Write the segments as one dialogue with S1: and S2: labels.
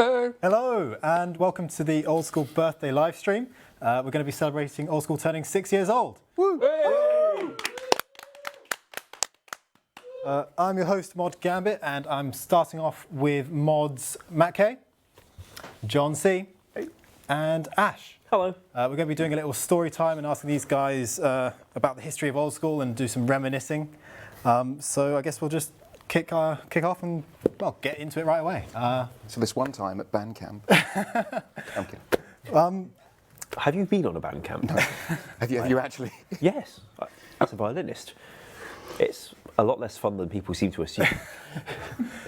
S1: Hello, and welcome to the Old School birthday live stream. We're going to be celebrating Old School turning 6 years old. Woo! I'm your host, Mod Gambit, and I'm starting off with mods Matt K, John C, and Ash.
S2: Hello.
S1: We're going to be doing a little story time and asking these guys about the history of Old School and do some reminiscing. So I guess we'll just kick off and, well, get into it right away.
S3: So this one time at band camp. Okay.
S2: Have you been on a band camp?
S3: No. Have you actually?
S2: Yes, as a violinist. It's a lot less fun than people seem to assume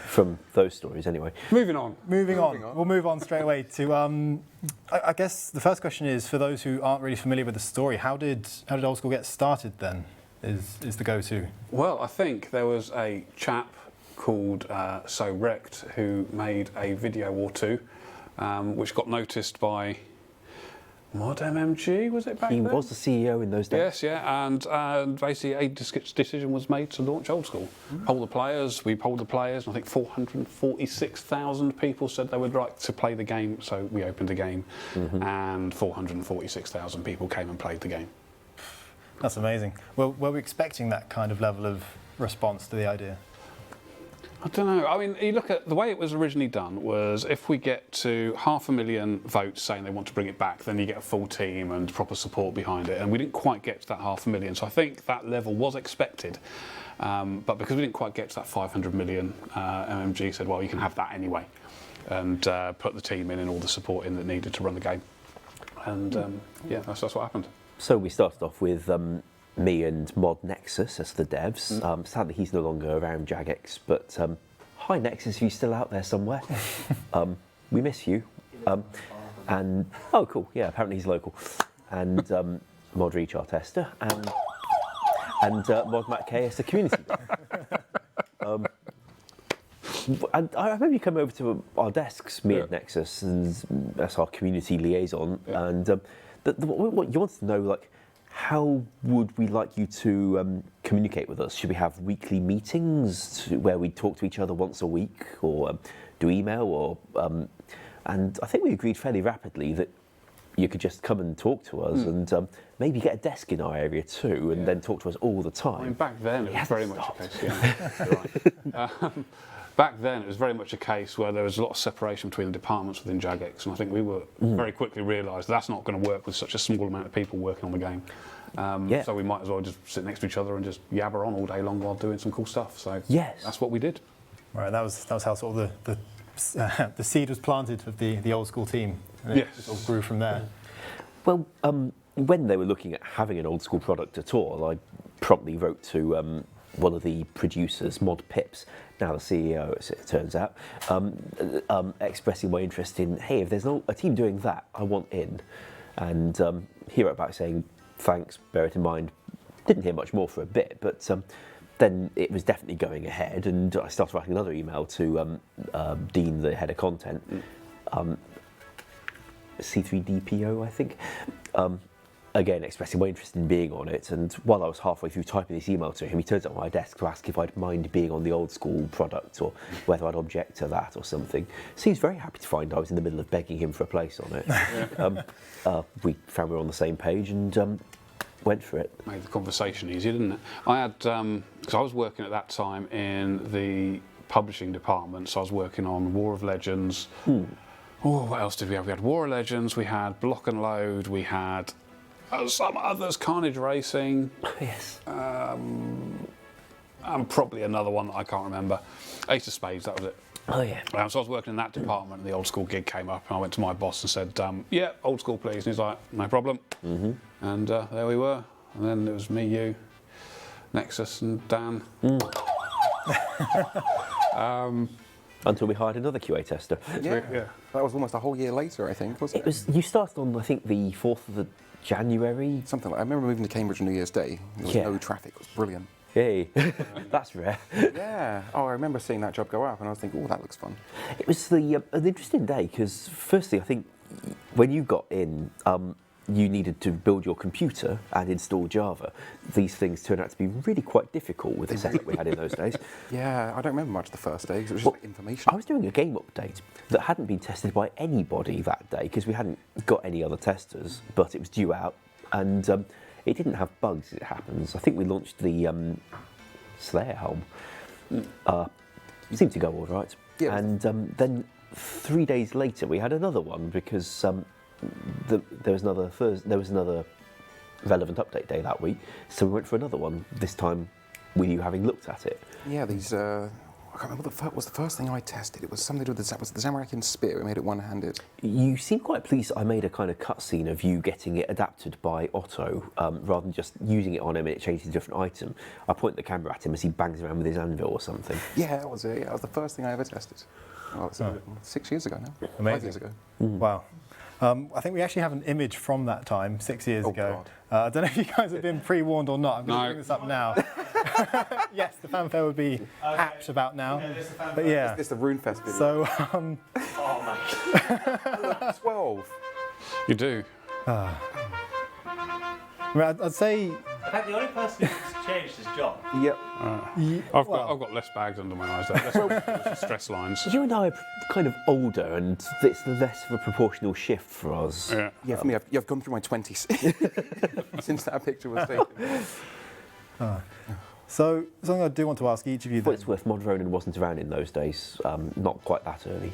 S2: from those stories anyway.
S1: Moving on. We'll move on straight away to, I guess the first question is, for those who aren't really familiar with the story, how did Old School get started then, is the go-to?
S4: Well, I think there was a chap called So Wrecked who made a video or two, which got noticed by Mod MMG, was it back then?
S2: He was the CEO in those days.
S4: Yes, yeah, and basically a decision was made to launch Old School. Poll the players, we polled the players, and I think 446,000 people said they would like to play the game, so we opened the game, and 446,000 people came and played the game.
S1: That's amazing. Well, were we expecting that kind of level of response to the idea?
S4: I don't know. I mean, you look at the way it was originally done was if we get to 500,000 votes saying they want to bring it back, then you get a full team and proper support behind it. And we didn't quite get to that 500,000. So I think that level was expected. But because we didn't quite get to that 500 million, MMG said, well, you can have that anyway. And put the team in and all the support in that needed to run the game. And yeah, that's what happened.
S2: So we started off with me and Mod Nexus as the devs. Sadly, he's no longer around Jagex, but hi Nexus, are you still out there somewhere? We miss you. And oh, cool, yeah, apparently he's local. And Mod Rechar Tester and Mod Matt K as the community. And I remember you come over to our desks, me and Nexus, and that's our community liaison. And what you wanted to know, like, how would we like you to communicate with us? Should we have weekly meetings where we talk to each other once a week, or do email, or and I think we agreed fairly rapidly that you could just come and talk to us and maybe get a desk in our area too, and then talk to us all the time.
S4: I mean, back then it was very much a case. Yeah, you're right. Back then, it was very much a case where there was a lot of separation between the departments within Jagex, and I think we were very quickly realised that's not going to work with such a small amount of people working on the game. So we might as well just sit next to each other and just yabber on all day long while doing some cool stuff. So that's what we did.
S1: Right, that was how sort of the seed was planted of the Old School team. And it sort of grew from there.
S2: Well, when they were looking at having an Old School product at all, I promptly wrote to one of the producers, Mod Pips, now the CEO, it turns out, expressing my interest in, hey, if there's a team doing that, I want in. And he wrote back saying, thanks, bear it in mind. Didn't hear much more for a bit, but then it was definitely going ahead, and I started writing another email to Dean, the head of content, C3DPO, I think. Again, expressing my interest in being on it, and while I was halfway through typing this email to him, he turns up on my desk to ask if I'd mind being on the Old School product, or whether I'd object to that or something. So he was very happy to find I was in the middle of begging him for a place on it. We found we were on the same page and went for it.
S4: Made the conversation easier, didn't it? I had, because I was working at that time in the publishing department, so I was working on War of Legends. Oh, what else did we have? We had War of Legends, we had Block and Load, we had some others, Carnage Racing.
S2: Yes.
S4: And probably another one that I can't remember. Ace of Spades, that was it.
S2: Oh, yeah.
S4: So I was working in that department, and the Old School gig came up, and I went to my boss and said, yeah, Old School, please. And he's like, no problem. And there we were. And then it was me, you, Nexus, and Dan.
S2: Until we hired another QA tester.
S3: Yeah. That was almost a whole year later, I think, wasn't it?
S2: You started on, I think, the 4th of January.
S3: Something like that. I remember moving to Cambridge on New Year's Day. There was no traffic. It was brilliant.
S2: Hey, that's rare.
S3: Yeah. Oh, I remember seeing that job go up, and I was thinking, oh, that looks fun.
S2: It was an interesting day, because firstly, I think when you got in, you needed to build your computer and install Java. These things turned out to be really quite difficult with the setup we had in those days.
S3: Yeah, I don't remember much the first day because it was just like information.
S2: I was doing a game update that hadn't been tested by anybody that day because we hadn't got any other testers, but it was due out, and it didn't have bugs, as it happens. I think we launched the Slayer helm. Seemed to go all right.
S3: Yeah,
S2: and then 3 days later we had another one because there was another relevant update day that week, so we went for another one, this time with you having looked at it.
S3: Yeah, these, I can't remember what was the first thing I tested. It was something to do with the Zamarakian spear. We made it one-handed.
S2: You seem quite pleased I made a kind of cutscene of you getting it adapted by Otto, rather than just using it on him and it changes to a different item. I point the camera at him as he bangs around with his anvil or something.
S3: Yeah, that was it. Yeah, that was the first thing I ever tested. Oh, it's 6 years ago now.
S1: Amazing.
S3: 5 years ago.
S1: Wow. I think we actually have an image from that time, 6 years ago.
S3: God.
S1: I don't know if you guys have been pre-warned or not. I'm going to bring this up now. Yes, the fanfare would be apt about now. But yeah.
S3: It's the RuneFest video.
S1: So,
S3: I look 12.
S4: You do.
S1: I mean, I'd say.
S5: In fact, the only person who's changed his job.
S3: Yep.
S4: I've got less bags under my eyes there, less stress lines.
S2: You and I are kind of older, and it's less of a proportional shift for us.
S4: Yeah.
S3: Yeah, for me, I've gone through my 20s since that picture was taken.
S1: So, something I do want to ask each of you.
S2: For what it's worth, Mod Ronin wasn't around in those days, not quite that early.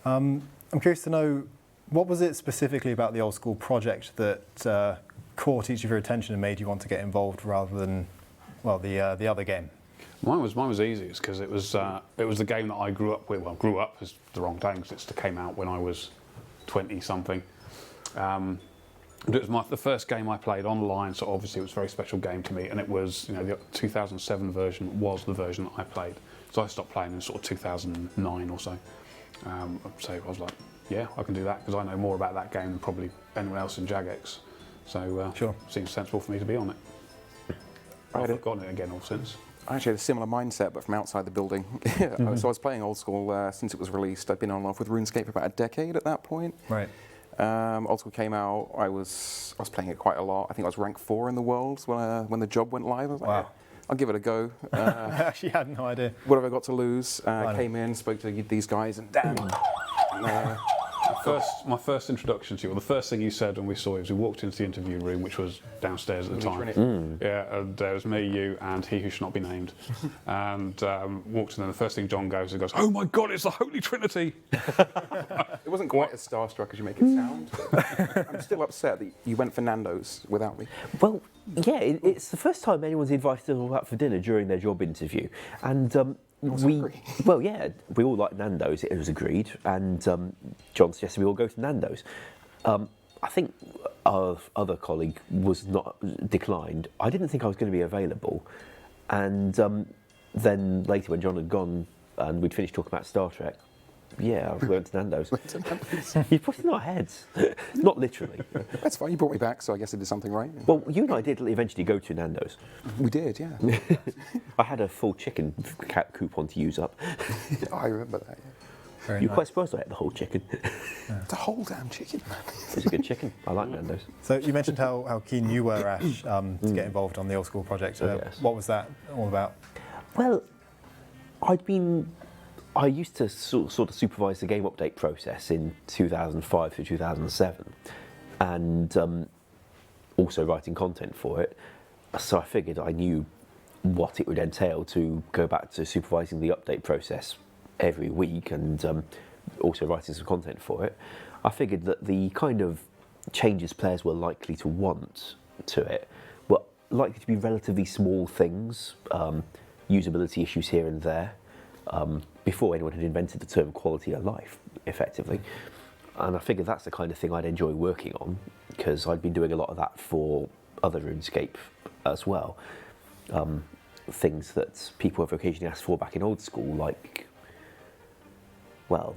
S1: I'm curious to know, what was it specifically about the Old School project that caught each of your attention and made you want to get involved rather than, well, the other game?
S4: Mine was easiest because it was the game that I grew up with. Well, grew up is the wrong thing because it came out when I was 20 something. But it was the first game I played online, so obviously it was a very special game to me. And it was, the 2007 version was the version that I played. So I stopped playing in sort of 2009 or so. So I was like, yeah, I can do that because I know more about that game than probably anyone else in Jagex. So
S1: Sure.
S4: it seems sensible for me to be on it. I've forgotten it again all since.
S3: I actually had a similar mindset, but from outside the building. So I was playing Old School since it was released. I'd been on and off with RuneScape for about a decade at that point.
S1: Right.
S3: Old School came out. I was playing it quite a lot. I think I was rank 4 in the world when the job went live. I was like,
S1: Wow.
S3: yeah, I'll give it a go.
S1: I actually had no idea.
S3: What have I got to lose? Came in, spoke to these guys, and damn.
S4: My first introduction to you, or the first thing you said when we saw you, was we walked into the interview room, which was downstairs at the time. Yeah, and there was me, you, and he who should not be named. And walked in, and the first thing John goes, "Oh my God, it's the Holy Trinity!"
S3: It wasn't quite as starstruck as you make it sound. But I'm still upset that you went for Nando's without me.
S2: Well, yeah, it's the first time anyone's invited us all out for dinner during their job interview, and we all like Nando's. It was agreed, and John suggested we all go to Nando's. I think our other colleague was not declined. I didn't think I was going to be available, and then later when John had gone and we'd finished talking about Star Trek. Yeah, we went to Nando's. You put it in our heads, not literally.
S3: That's fine. You brought me back, so I guess I did something right.
S2: Well, you and I did eventually go to Nando's.
S3: We did, yeah.
S2: I had a full chicken coupon to use up.
S3: I remember that. Yeah.
S1: Very
S2: You're
S1: nice.
S2: quite surprised I ate the whole chicken.
S3: The whole damn chicken, man.
S2: It's a good chicken. I like Nando's.
S1: So you mentioned how keen you were, Ash, to get involved on the Old School project.
S2: Yes.
S1: What was that all about?
S2: Well, I used to sort of supervise the game update process in 2005 through 2007, and also writing content for it. So I figured I knew what it would entail to go back to supervising the update process every week and also writing some content for it. I figured that the kind of changes players were likely to want to it were likely to be relatively small things, usability issues here and there, before anyone had invented the term quality of life, effectively. And I figured that's the kind of thing I'd enjoy working on, because I'd been doing a lot of that for other RuneScape as well. Things that people have occasionally asked for back in Old School, like, well,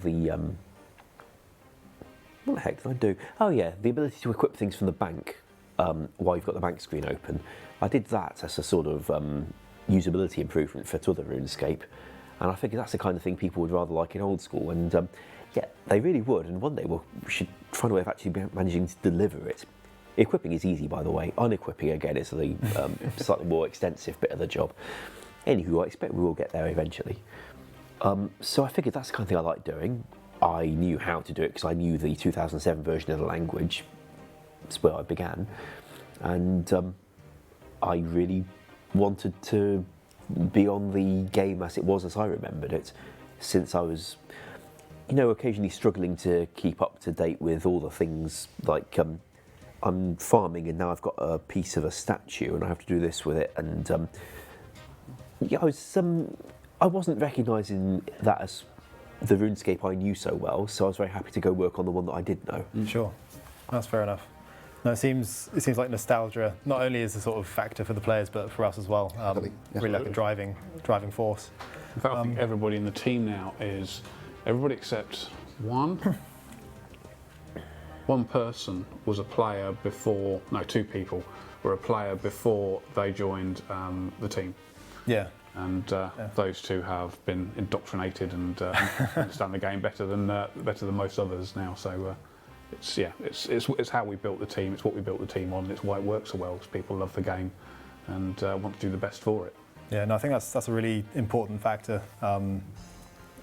S2: what the heck did I do? Oh yeah, the ability to equip things from the bank while you've got the bank screen open. I did that as a sort of usability improvement for other RuneScape, and I figured that's the kind of thing people would rather like in Old School. And Yeah, they really would, and one day we should find a way of actually managing to deliver it. Equipping is easy, by the way. Unequipping, again, is the slightly more extensive bit of the job. Anywho, I expect we will get there eventually. So I figured that's the kind of thing I like doing. I knew how to do it because I knew the 2007 version of the language. That's where I began. And I really wanted to be on the game as it was as I remembered it, since I was, occasionally struggling to keep up to date with all the things like I'm farming and now I've got a piece of a statue and I have to do this with it, and I wasn't recognising that as the RuneScape I knew so well, so I was very happy to go work on the one that I did know.
S1: Sure, that's fair enough. No, it seems like nostalgia not only is a sort of factor for the players, but for us as well. Really like a driving force.
S4: In fact, I think everybody in the team now is everybody except one. One person was a player before. No, two people were a player before they joined the team.
S1: Yeah.
S4: And those two have been indoctrinated and understand the game better than most others now. So it's how we built the team. It's what we built the team on. It's why it works so well, because people love the game and want to do the best for it.
S1: Yeah, no, I think that's a really important factor.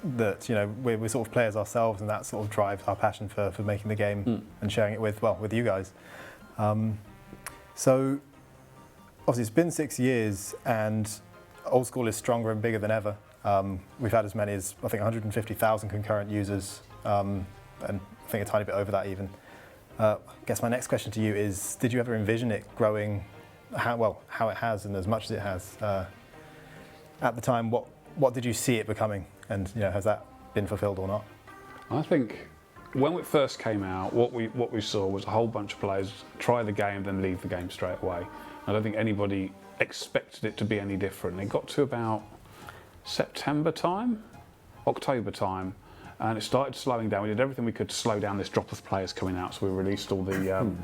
S1: That we're sort of players ourselves, and that sort of drives our passion for making the game and sharing it with you guys. So obviously it's been 6 years, and Old School is stronger and bigger than ever. We've had as many as I think 150,000 concurrent users, and I think a tiny bit over that even. I guess my next question to you is: did you ever envision it growing how it has and as much as it has at the time? What did you see it becoming? And has that been fulfilled or not?
S4: I think when it first came out, what we saw was a whole bunch of players try the game, then leave the game straight away. I don't think anybody expected it to be any different. It got to about October time, and it started slowing down. We did everything we could to slow down this drop of players coming out. So we released all the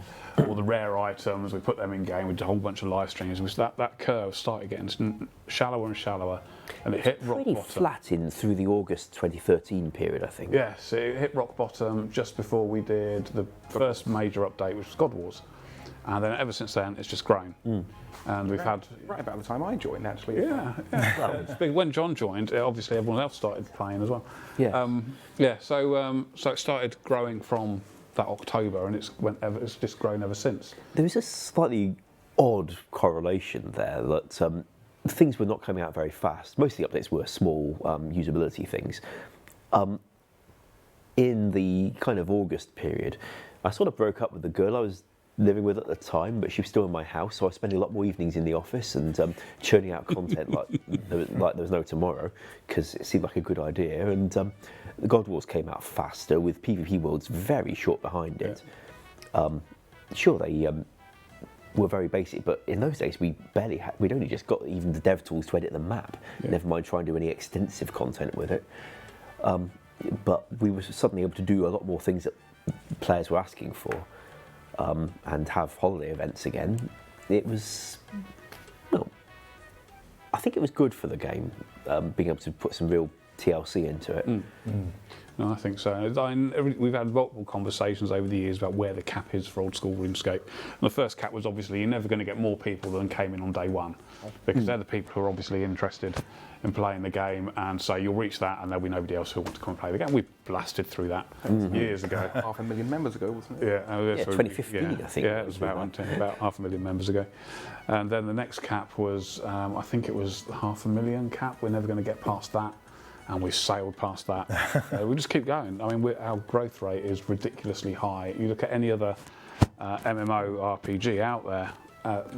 S4: rare items. We put them in game. We did a whole bunch of live streams. That curve started getting shallower and shallower, and it hit rock bottom.
S2: Pretty flat through the August 2013 period, I think.
S4: Yes, it hit rock bottom just before we did the first major update, which was God Wars. And then ever since then, it's just grown. And we've had...
S3: Right about the time I joined, actually.
S4: Yeah. Well, it's big. When John joined, obviously everyone else started playing as well.
S2: Yeah.
S4: So it started growing from that October, and it's just grown ever since.
S2: There was a slightly odd correlation there that things were not coming out very fast. Most of the updates were small usability things. In the kind of August period, I sort of broke up with the girl I was living with at the time, but she was still in my house, so I was spending a lot more evenings in the office and churning out content like there was no tomorrow, because it seemed like a good idea. And the God Wars came out faster, with PvP worlds very short behind it. Sure, they were very basic, but in those days we'd only just got even the dev tools to edit the map, never mind try and do any extensive content with it. But we were suddenly able to do a lot more things that players were asking for. And have holiday events again. It was, I think it was good for the game, being able to put some real TLC into it.
S4: No, I think so. We've had multiple conversations over the years about where the cap is for Old School RuneScape. And the first cap was obviously you're never going to get more people than came in on day one, because they're the people who are obviously interested in playing the game, and so you'll reach that and there'll be nobody else who wants to come and play the game. We blasted through that years ago.
S3: 500,000 members ago, wasn't it?
S2: Yeah, 2015, I think.
S4: Yeah, it was about 500,000 members ago. And then the next cap was, I think it was the 500,000 cap. We're never going to get past that. And we sailed past that. We just keep going. I mean, our growth rate is ridiculously high. You look at any other MMORPG out there,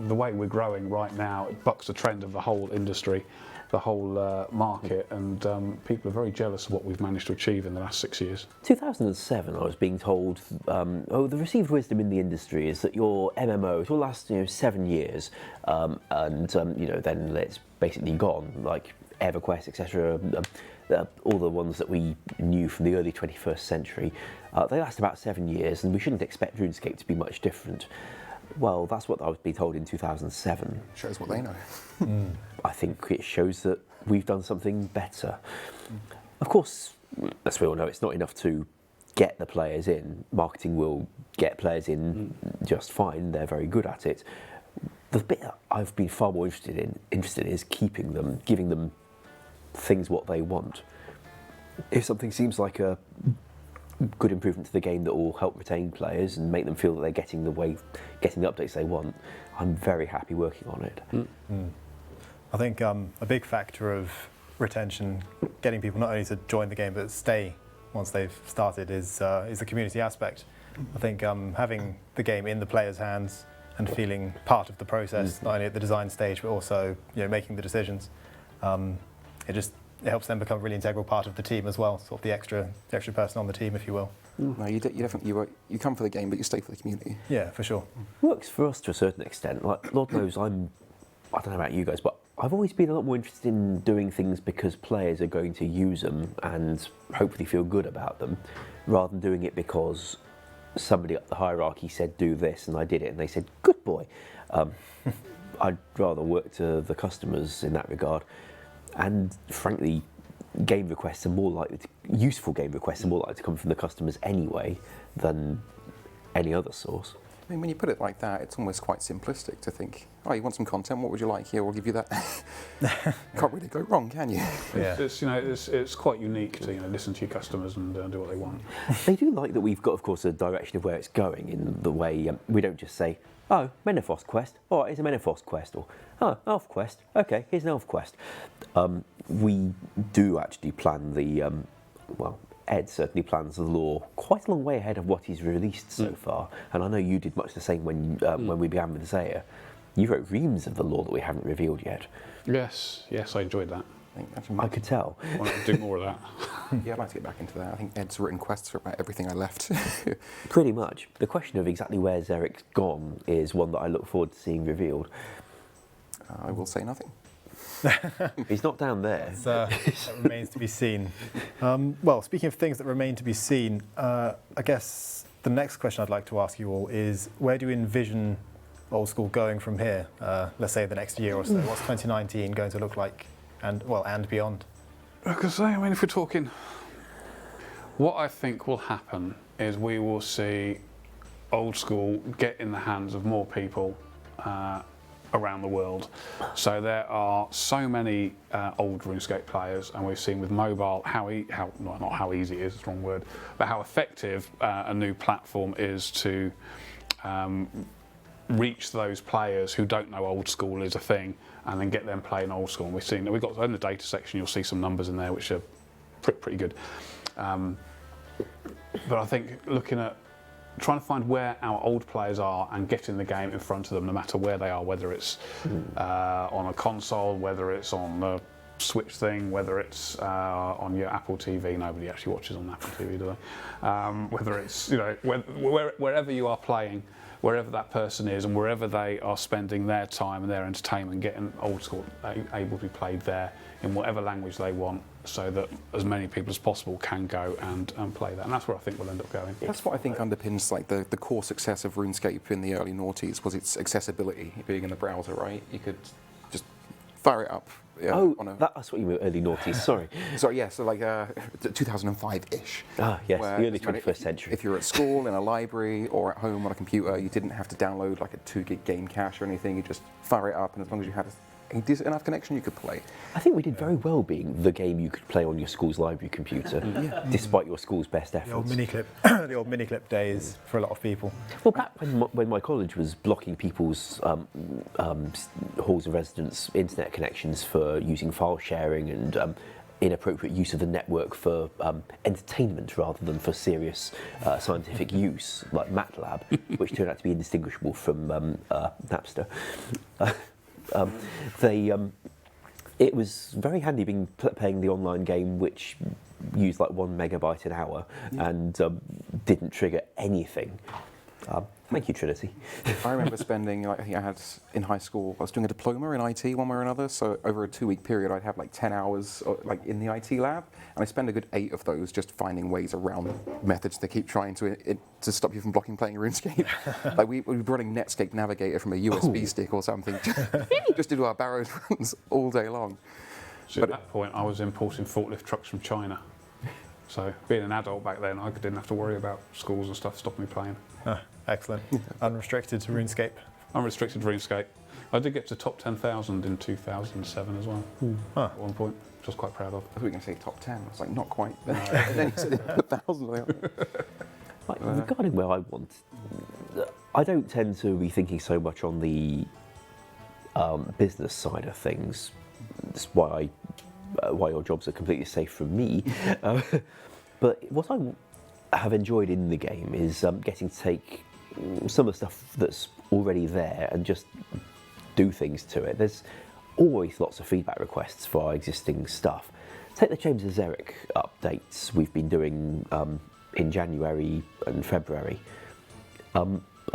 S4: the way we're growing right now, it bucks the trend of the whole industry, the whole market, and people are very jealous of what we've managed to achieve in the last 6 years.
S2: 2007, I was being told, the received wisdom in the industry is that your MMOs will last 7 years, and then it's basically gone, like EverQuest, etc. All the ones that we knew from the early 21st century, they last about 7 years, and we shouldn't expect RuneScape to be much different. Well, that's what I was being told in 2007.
S3: Shows what they know.
S2: I think it shows that we've done something better. Of course, as we all know, it's not enough to get the players in. Marketing will get players in just fine. They're very good at it. The bit that I've been far more interested in is keeping them, giving them things what they want. If something seems like a good improvement to the game that will help retain players and make them feel that they're getting the updates they want, I'm very happy working on it.
S1: I think a big factor of retention, getting people not only to join the game but stay once they've started, is the community aspect. I think having the game in the players' hands and feeling part of the process, not only at the design stage but also making the decisions, it helps them become a really integral part of the team as well, sort of the extra person on the team, if you will.
S3: No, you definitely you come for the game, but you stay for the community.
S1: Yeah, for sure.
S2: Works for us to a certain extent. Like, Lord knows I don't know about you guys, but I've always been a lot more interested in doing things because players are going to use them and hopefully feel good about them, rather than doing it because somebody up the hierarchy said do this and I did it and they said good boy. I'd rather work to the customers in that regard. And frankly, useful game requests are more likely to come from the customers anyway than any other source.
S3: I mean, when you put it like that, it's almost quite simplistic to think, oh, you want some content, what would you like? Here, we'll give you that. Can't really go wrong, can you?
S1: Yeah.
S4: It's quite unique to listen to your customers and do what they want.
S2: They do like that we've got, of course, a direction of where it's going in the way we don't just say, oh, Menophost quest, all right, here's a Menophost quest, or oh, Elf quest, okay, here's an Elf quest. We do actually plan the, Ed certainly plans the lore quite a long way ahead of what he's released so far, and I know you did much the same when we began with Zaya. You wrote reams of the lore that we haven't revealed yet.
S4: Yes, I enjoyed that.
S2: I could tell.
S4: I want to do more of that.
S3: Yeah, I'd like to get back into that. I think Ed's written quests for about everything I left.
S2: Pretty much. The question of exactly where Zerek's gone is one that I look forward to seeing revealed.
S3: I will say nothing.
S2: He's not down there.
S1: That remains to be seen. Well, speaking of things that remain to be seen, I guess the next question I'd like to ask you all is, where do you envision Old School going from here? Let's say the next year or so. What's 2019 going to look like, and beyond?
S4: Like I say, if we're talking, what I think will happen is we will see Old School get in the hands of more people around the world. So there are so many old RuneScape players, and we've seen with mobile not how easy it is, it's the wrong word, but how effective a new platform is to reach those players who don't know Old School is a thing, and then get them playing Old School. And we've got in the data section, you'll see some numbers in there which are pretty good. But I think looking at trying to find where our old players are and getting the game in front of them, no matter where they are, whether it's on a console, whether it's on the Switch thing, whether it's on your Apple TV. Nobody actually watches on Apple TV, do they? Whether it's wherever you are playing, wherever that person is, and wherever they are spending their time and their entertainment, getting Old School able to be played there in whatever language they want, so that as many people as possible can go and play that. And that's where I think we'll end up going.
S3: That's what I think underpins the core success of RuneScape in the early noughties, was its accessibility, being in the browser, right? You could just fire it up.
S2: That's what you mean, early noughties, sorry.
S3: Sorry, yeah, so like 2005-ish.
S2: Ah, yes, the early 21st century.
S3: If you're at school, in a library, or at home on a computer, you didn't have to download like a 2 gig game cache or anything. You just fire it up, and as long as you had a decent enough connection, you could play.
S2: I think we did very well being the game you could play on your school's library computer, despite your school's best efforts.
S1: The old miniclip days for a lot of people.
S2: Well, back when my college was blocking people's halls of residence internet connections for using file sharing and inappropriate use of the network for entertainment rather than for serious scientific use, like MATLAB, which turned out to be indistinguishable from Napster. It was very handy playing the online game, which used like 1 megabyte an hour and didn't trigger anything. Thank you, Trinity.
S3: I remember spending, I think I had in high school, I was doing a diploma in IT one way or another, so over a 2-week period I'd have like 10 hours like in the IT lab, and I spend a good 8 of those just finding ways around methods they keep trying to stop you from blocking playing RuneScape. Like we were running Netscape Navigator from a USB stick or something, just to do our Barrows runs all day long.
S4: So at that point I was importing forklift trucks from China. So being an adult back then, I didn't have to worry about schools and stuff stopping me playing.
S1: Excellent. Unrestricted to RuneScape.
S4: Unrestricted RuneScape. I did get to top 10,000 in 2007 as well, at one point, which I was quite proud of.
S3: I thought you were going to say top 10. I was like, not quite. And then you said 1,000.
S2: Like, regarding where I want, I don't tend to be thinking so much on the business side of things. That's why your jobs are completely safe from me. But what I have enjoyed in the game is getting to take some of the stuff that's already there and just do things to it. There's always lots of feedback requests for our existing stuff. Take the James and Zerek updates we've been doing in January and February. A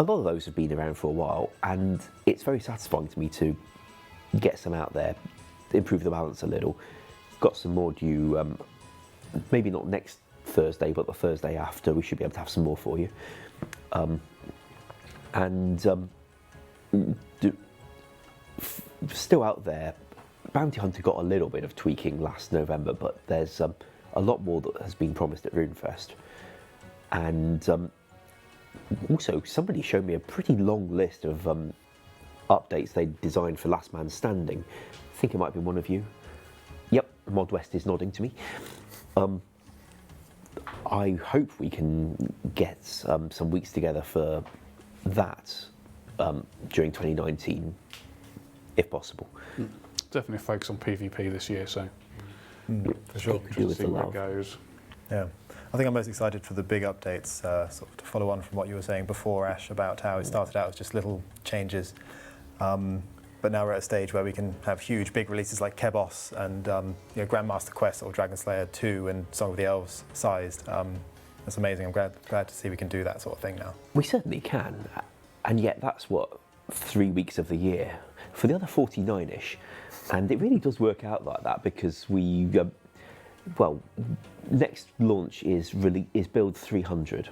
S2: lot of those have been around for a while, and it's very satisfying to me to get some out there, improve the balance a little. Got some more due, maybe not next Thursday, but the Thursday after. We should be able to have some more for you. Still out there, Bounty Hunter got a little bit of tweaking last November, but there's a lot more that has been promised at RuneFest. And also, somebody showed me a pretty long list of updates they designed for Last Man Standing. I think it might be one of you. Yep, Mod West is nodding to me. I hope we can get some weeks together for that during 2019, if possible.
S4: Definitely focus on PvP this year, so
S1: For sure.
S2: Do with
S4: see
S2: the
S4: where it
S2: love.
S4: goes.
S1: Yeah. I think I'm most excited for the big updates, sort of to follow on from what you were saying before, Ash, about how it started out as just little changes. But now we're at a stage where we can have huge, big releases like Kebos and Grandmaster Quest or Dragon Slayer 2 and Song of the Elves sized. That's amazing. I'm glad to see we can do that sort of thing now.
S2: We certainly can, and yet that's what 3 weeks of the year. For the other 49-ish, and it really does work out like that because we, next launch is build 300,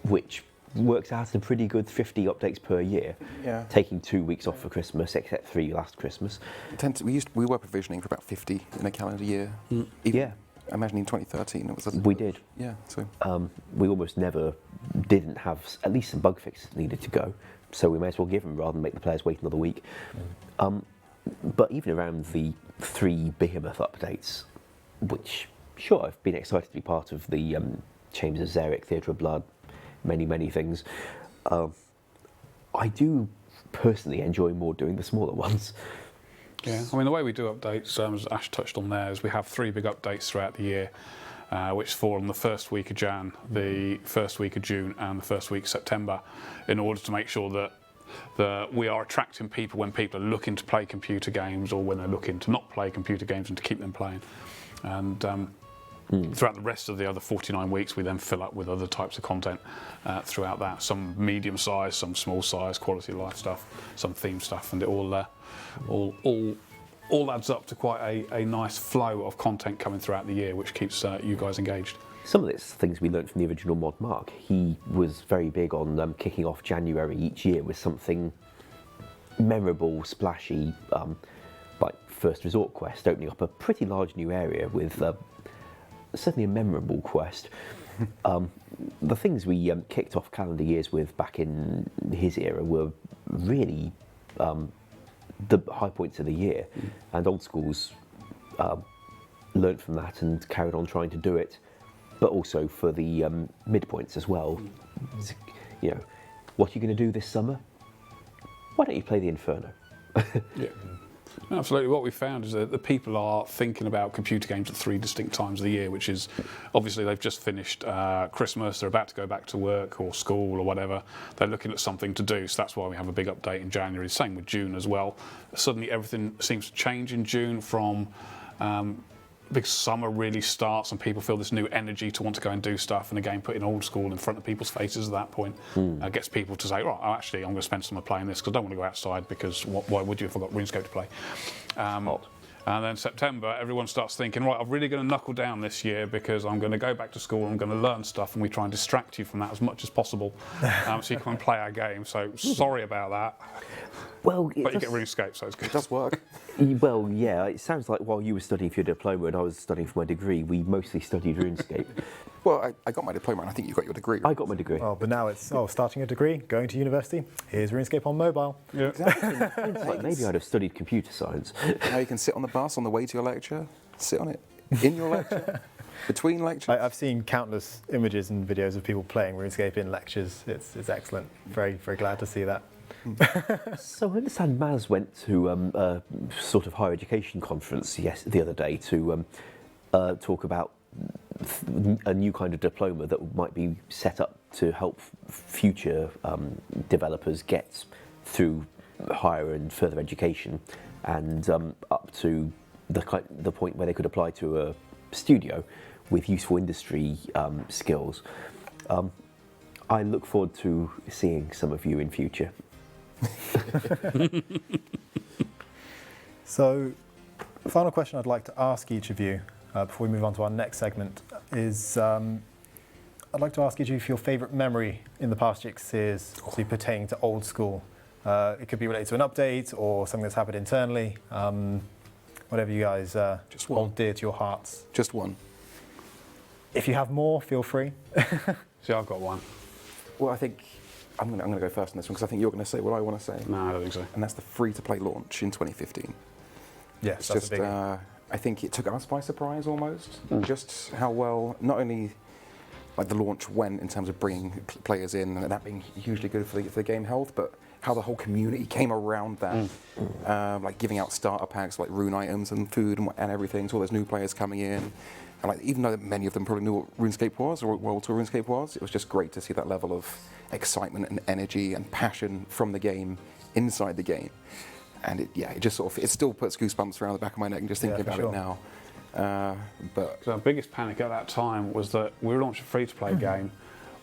S2: which works out a pretty good 50 updates per year.
S3: Yeah.
S2: Taking 2 weeks off for Christmas, except 3 last Christmas.
S3: We were provisioning for about 50 in a calendar year.
S2: Yeah.
S3: I imagine in 2013 it was.
S2: We did.
S3: Yeah. So.
S2: We almost never didn't have at least some bug fixes needed to go, so we may as well give them rather than make the players wait another week. But even around the 3 behemoth updates, which sure I've been excited to be part of the Chambers of Zerek, Theatre of Blood, many things. I do personally enjoy more doing the smaller ones.
S4: Yeah, I mean, the way we do updates, as Ash touched on there, is we have 3 big updates throughout the year, which fall on the first week of Jan, the first week of June, and the first week of September, in order to make sure that we are attracting people when people are looking to play computer games or when they're looking to not play computer games and to keep them playing. And throughout the rest of the other 49 weeks, we then fill up with other types of content throughout that. Some medium size, some small size, quality of life stuff, some theme stuff, and it all adds up to quite a nice flow of content coming throughout the year, which keeps you guys engaged.
S2: Some of it's things we learned from the original Mod Mark. He was very big on kicking off January each year with something memorable, splashy, like First Resort Quest, opening up a pretty large new area with certainly a memorable quest. The things we kicked off calendar years with back in his era were really the high points of the year, and Old School's learnt from that and carried on trying to do it, but also for the midpoints as well. You know, what are you going to do this summer? Why don't you play the Inferno?
S4: Yeah. Absolutely. What we found is that the people are thinking about computer games at 3 distinct times of the year, which is obviously they've just finished Christmas, they're about to go back to work or school or whatever. They're looking at something to do, so that's why we have a big update in January. Same with June as well. Suddenly everything seems to change in June from because summer really starts and people feel this new energy to want to go and do stuff, and again putting Old School in front of people's faces at that point gets people to say, right, actually I'm going to spend summer playing this because I don't want to go outside, because why would you if I've got RuneScape to play? And then September, everyone starts thinking, right, I'm really going to knuckle down this year because I'm going to go back to school, I'm going to learn stuff, and we try and distract you from that as much as possible so you can play our game. So sorry about that.
S2: Well,
S4: But you get RuneScape, so it's good.
S3: It does work.
S2: Well, yeah, it sounds like while you were studying for your diploma and I was studying for my degree, we mostly studied RuneScape.
S3: Well, I got my diploma, and I think you got your degree.
S2: I got my degree.
S1: Oh, but now it's starting a degree, going to university. Here's RuneScape on mobile.
S4: Yeah.
S3: Exactly.
S2: Like, maybe I'd have studied computer science.
S3: Now you can sit on the bus on the way to your lecture, sit on it, in your lecture, between lectures.
S1: I've seen countless images and videos of people playing RuneScape in lectures. It's excellent. Very, very glad to see that.
S2: So I understand Maz went to a sort of higher education conference the other day to talk about a new kind of diploma that might be set up to help future developers get through higher and further education and up to the point where they could apply to a studio with useful industry skills. I look forward to seeing some of you in future.
S1: So, the final question I'd like to ask each of you before we move on to our next segment is I'd like to ask each of you for your favourite memory in the past 6 years, obviously pertaining to Old School. It could be related to an update or something that's happened internally, whatever you guys
S3: Just one.
S1: hold dear to your hearts.
S3: Just one.
S1: If you have more, feel free.
S4: See, I've got one.
S3: Well, I think I'm going to go first on this one because I think you're going to say what I want to say.
S4: No, I don't think so.
S3: And that's the free-to-play launch in 2015.
S1: Yes,
S3: It's
S1: that's
S3: just,
S1: a big one.
S3: I think it took us by surprise almost. Just how well, not only like the launch went in terms of bringing players in and that being hugely good for the game health, but how the whole community came around that, like giving out starter packs like rune items and food and everything. So all those new players coming in, and like even though many of them probably knew what RuneScape was or what World Tour RuneScape was, it was just great to see that level of excitement and energy and passion from the game inside the game. And it just sort of, it still puts goosebumps around the back of my neck just thinking
S1: for
S3: about
S1: sure.
S3: it now. But
S4: So our biggest panic at that time was that we were launching a free-to-play game.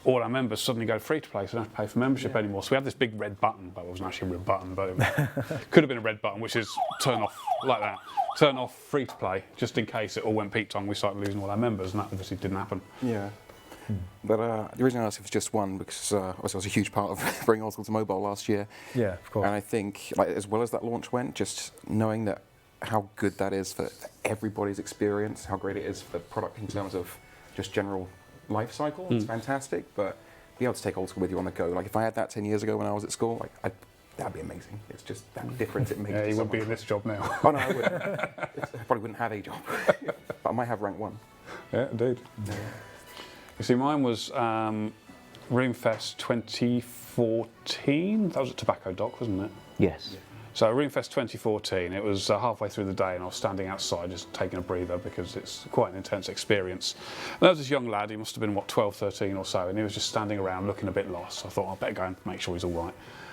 S4: All our members suddenly go free-to-play, so they don't have to pay for membership anymore. So we had this big red button, but it wasn't actually a red button, but it could have been a red button, which is turn off, like that. Turn off free-to-play, just in case it all went peak time, we started losing all our members, and that obviously didn't happen.
S3: yeah. But the reason I asked if it's just one, because obviously I was a huge part of bringing Old School to mobile last year.
S1: Yeah, of course.
S3: And I think, like, as well as that launch went, just knowing that how good that is for everybody's experience, how great it is for the product in terms of just general life cycle, it's fantastic. But be able to take Old School with you on the go, like if I had that 10 years ago when I was at school, like that'd be amazing. It's just that difference it makes.
S4: Yeah,
S3: to
S4: you wouldn't be in
S3: someone.
S4: this job now.
S3: Oh no, I wouldn't. I probably wouldn't have a job, but I might have rank 1.
S4: Yeah, indeed. You see, mine was RuneFest 2014. That was at Tobacco Dock, wasn't it?
S2: Yes.
S4: So RuneFest 2014, it was halfway through the day and I was standing outside just taking a breather because it's quite an intense experience. And there was this young lad, he must have been, 12, 13 or so, and he was just standing around looking a bit lost. So I thought, I better go and make sure he's all right.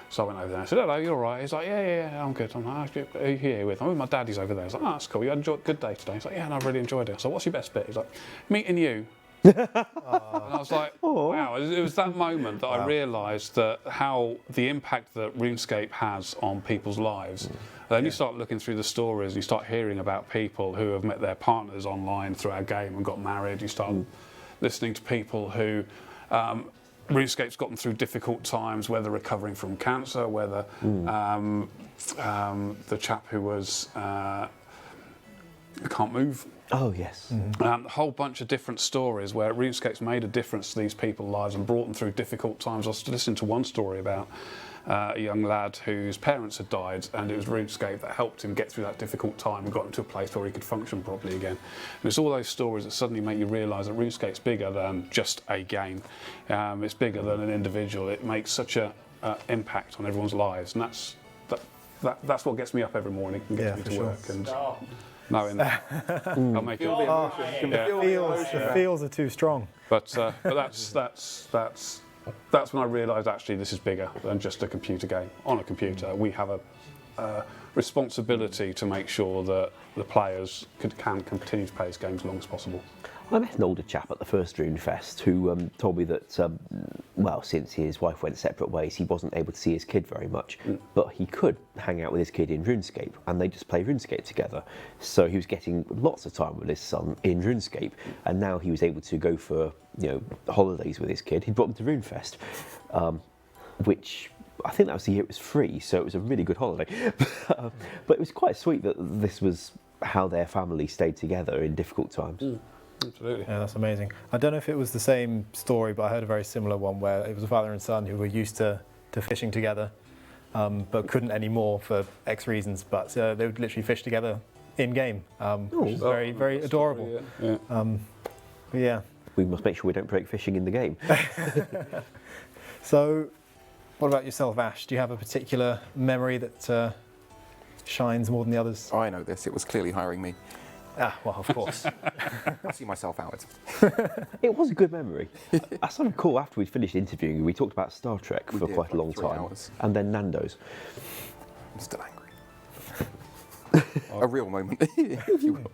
S4: So I went over there and I said, hello, you all right? He's like, yeah, I'm good. I'm like, who are you here with? I'm with my dad, he's over there. I was like, oh, that's cool, you had a good day today? He's like, yeah, and I really enjoyed it. So what's your best bit? He's like, meeting you. And I was like, wow, it was that moment that I realised that how the impact that RuneScape has on people's lives. And then you start looking through the stories, you start hearing about people who have met their partners online through our game and got married. You start listening to people who RuneScape's gotten through difficult times, whether recovering from cancer, whether the chap who was can't move.
S2: Oh, yes.
S4: A whole bunch of different stories where RuneScape's made a difference to these people's lives and brought them through difficult times. I was listening to one story about a young lad whose parents had died, and it was RuneScape that helped him get through that difficult time and got him to a place where he could function properly again. And it's all those stories that suddenly make you realise that RuneScape's bigger than just a game. It's bigger than an individual. It makes such an impact on everyone's lives, and that's what gets me up every morning and gets me to work. And knowing that, I'll make it.
S1: The feels are too strong.
S4: But that's when I realised actually this is bigger than just a computer game. On a computer, we have a responsibility to make sure that the players can continue to play this game as long as possible.
S2: I met an older chap at the first RuneFest who told me that, well, since his wife went separate ways, he wasn't able to see his kid very much, but he could hang out with his kid in RuneScape, and they just play RuneScape together. So he was getting lots of time with his son in RuneScape, and now he was able to go for holidays with his kid. He brought them to RuneFest, which I think that was the year it was free, so it was a really good holiday. But it was quite sweet that this was how their family stayed together in difficult times.
S4: Absolutely.
S1: Yeah, that's amazing. I don't know if it was the same story, but I heard a very similar one where it was a father and son who were used to fishing together, but couldn't anymore for X reasons. But they would literally fish together in game, which is very, very adorable.
S4: Yeah.
S1: But yeah.
S2: We must make sure we don't break fishing in the game.
S1: So, what about yourself, Ash? Do you have a particular memory that shines more than the others?
S3: I know this. It was clearly hiring me.
S1: Ah, well, of course.
S3: I see myself out.
S2: It was a good memory. I sort of recall after we'd finished interviewing, we talked about Star Trek
S3: We
S2: for
S3: did,
S2: quite a
S3: like
S2: long
S3: 3
S2: time,
S3: hours.
S2: and then Nando's.
S3: I'm still angry. A real moment, if you will.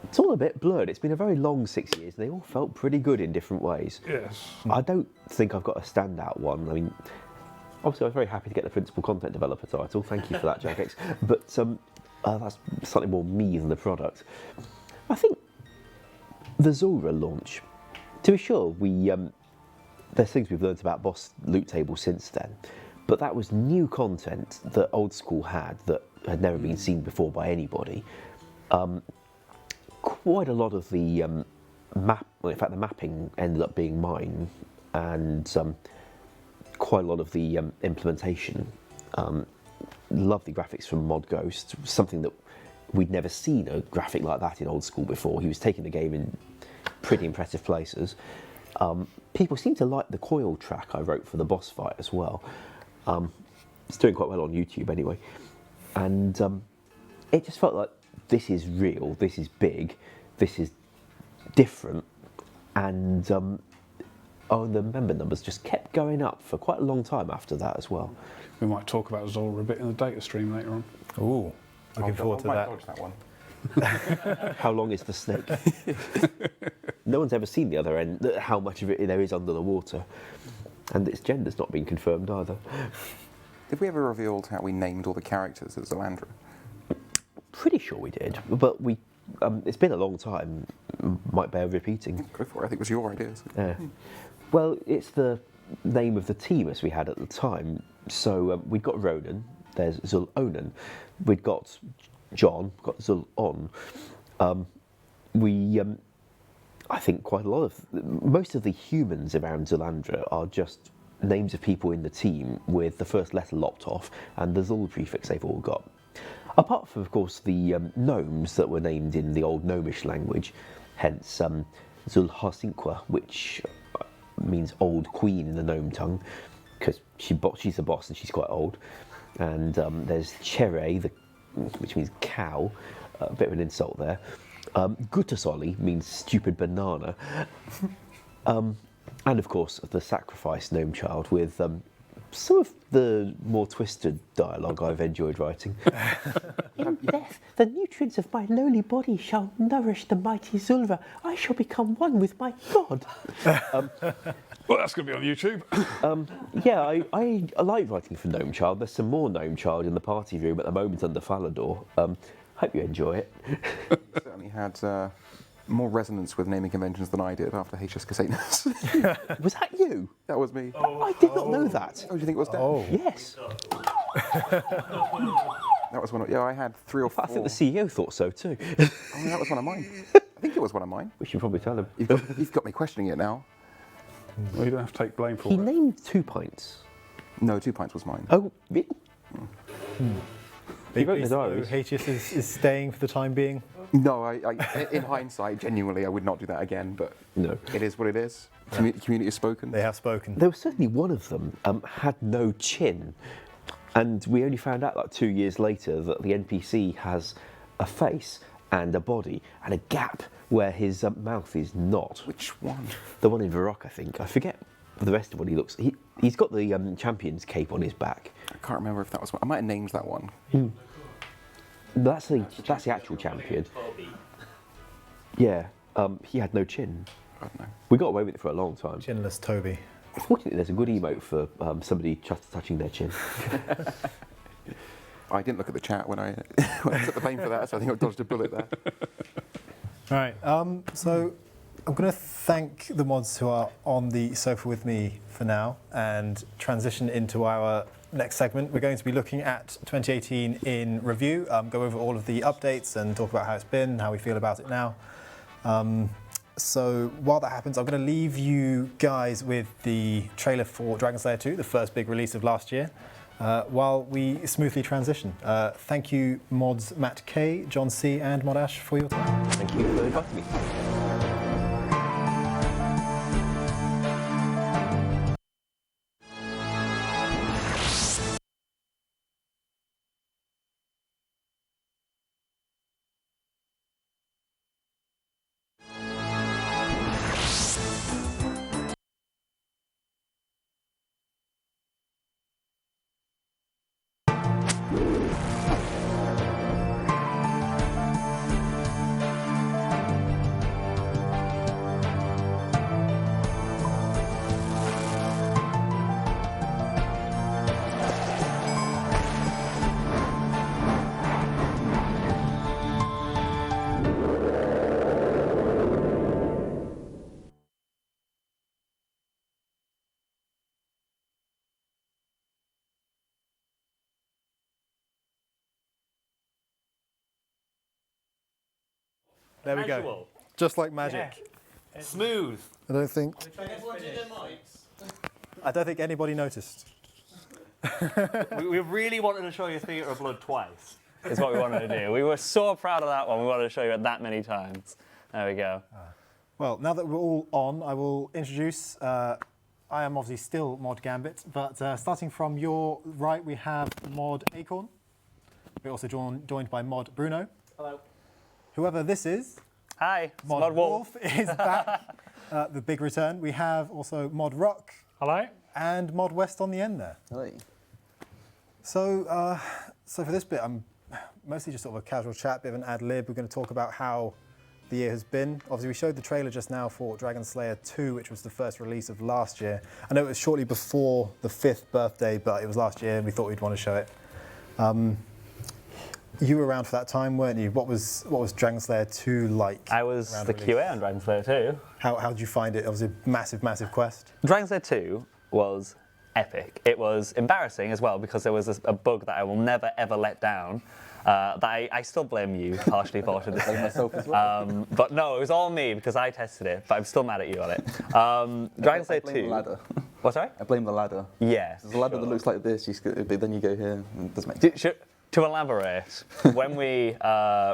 S2: It's all a bit blurred. It's been a very long 6 years, and they all felt pretty good in different ways.
S4: Yes.
S2: I don't think I've got a standout one. I mean, obviously, I was very happy to get the principal content developer title. Thank you for that, Jagex. But that's slightly more me than the product. I think the Zulra launch. To be sure, there's things we've learned about boss loot tables since then, but that was new content that Old School had that had never been seen before by anybody. Quite a lot of the well, in fact, the mapping ended up being mine, and quite a lot of the implementation. Lovely graphics from Mod Ghost, something that we'd never seen a graphic like that in Old School before. He was taking the game in pretty impressive places. People seem to like the coil track I wrote for the boss fight as well. It's doing quite well on YouTube anyway. And it just felt like this is real, this is big, this is different, and the member numbers just kept going up for quite a long time after that as well.
S4: We might talk about Zulra a bit in the data stream later on.
S1: Ooh, looking forward to
S3: I might
S1: that.
S3: dodge that one.
S2: How long is the snake? No one's ever seen the other end, how much of it there is under the water. And its gender's not been confirmed either.
S3: Did we ever reveal how we named all the characters as Zalandra?
S2: Pretty sure we did, but it's been a long time, might bear repeating.
S3: Go for it. I think it was your idea. So.
S2: Well, it's the name of the team as we had at the time. So we'd got Ronan, there's Zul-Onan, we'd got John, we've got Zul-On. I think quite a lot of, most of the humans around Zalandra are just names of people in the team with the first letter lopped off and the Zul prefix they've all got. Apart from, of course, the gnomes that were named in the old gnomish language, hence Zul-Harsinqua, which means old queen in the gnome tongue, because she's the boss and she's quite old. And there's Chere, which means cow, a bit of an insult there. Gutasoli means stupid banana. And of course, the sacrifice gnome child with some of the more twisted dialogue I've enjoyed writing. In death, the nutrients of my lowly body shall nourish the mighty Zulra. I shall become one with my god.
S4: Well, that's going to be on YouTube.
S2: Yeah, I like writing for Gnome Child. There's some more Gnome Child in the party room at the moment under Falador. Hope you enjoy it.
S3: Certainly had more resonance with naming conventions than I did after HS Casanas.
S2: Was that you?
S3: That was me.
S2: I did not know that.
S3: Oh, do you think it was Dan?
S1: Oh,
S2: Yes.
S3: That was one of, I had 3 or 4.
S2: I think the CEO thought so too.
S3: Oh, that was one of mine. I think it was one of mine.
S2: We should probably tell him.
S3: You've got me questioning it now.
S4: Well, you don't have to take blame for
S2: He
S4: it.
S2: named 2 pints.
S3: No, 2 pints was mine.
S2: Oh, really?
S1: big
S2: wrote in
S1: piece,
S2: the
S1: though.
S2: diaries.
S1: HS is staying for the time being.
S3: No, in hindsight, genuinely, I would not do that again, but
S2: No.
S3: it is what it is. Community has spoken.
S1: They have spoken.
S2: There was certainly one of them had no chin. And we only found out like 2 years later that the NPC has a face and a body and a gap where his mouth is not.
S3: Which one?
S2: The one in Varrock, I think. I forget the rest of what he looks. He's got the champion's cape on his back.
S3: I can't remember if that was one. I might have named that one.
S2: That's the actual champion. Yeah, he had no chin.
S3: I don't know.
S2: We got away with it for a long time.
S1: Chinless Toby.
S2: Fortunately, there's a good emote for somebody just touching their chin.
S3: I didn't look at the chat when I took the blame for that, so I think I dodged a bullet there.
S1: Right. So I'm going to thank the mods who are on the sofa with me for now and transition into our next segment. We're going to be looking at 2018 in review, go over all of the updates and talk about how it's been, how we feel about it now. So while that happens, I'm going to leave you guys with the trailer for Dragon Slayer 2, the first big release of last year, while we smoothly transition. Thank you, mods Matt K, John C, and Mod Ash for your time.
S2: Thank you for inviting me.
S1: There we go.
S5: Casual.
S1: Just like magic.
S5: Smooth.
S1: I don't think anybody noticed.
S5: We really wanted to show you Theatre of Blood twice, is what we wanted to do. We were so proud of that one, we wanted to show you it that many times. There we go.
S1: Well, now that we're all on, I will introduce, I am obviously still Mod Gambit, but starting from your right, we have Mod Acorn. We're also joined by Mod Bruno.
S5: Hello.
S1: Whoever this is,
S5: Hi, it's
S1: Mod Wolf is back. The big return. We have also Mod Rock.
S6: Hello.
S1: And Mod West on the end there.
S3: Hello.
S1: So, so for this bit, I'm mostly just sort of a casual chat, bit of an ad lib. We're going to talk about how the year has been. Obviously, we showed the trailer just now for Dragon Slayer 2, which was the first release of last year. I know it was shortly before the 5th birthday, but it was last year and we thought we'd want to show it. You were around for that time, weren't you? What was Dragon Slayer 2 like?
S5: I was the QA on Dragon Slayer 2.
S1: How did you find it? It was a massive, massive quest.
S5: Dragon Slayer 2 was epic. It was embarrassing as well because there was a bug that I will never ever let down. That I still blame you partially for to this day.
S3: Myself as well.
S5: But no, it was all me because I tested it. But I'm still mad at you on it. Dragon Slayer 2.
S3: I blame the ladder.
S5: What, sorry?
S3: I blame the ladder.
S5: Yeah.
S3: There's a ladder that looks like this, but then you go here and it doesn't make sense.
S5: To elaborate, when we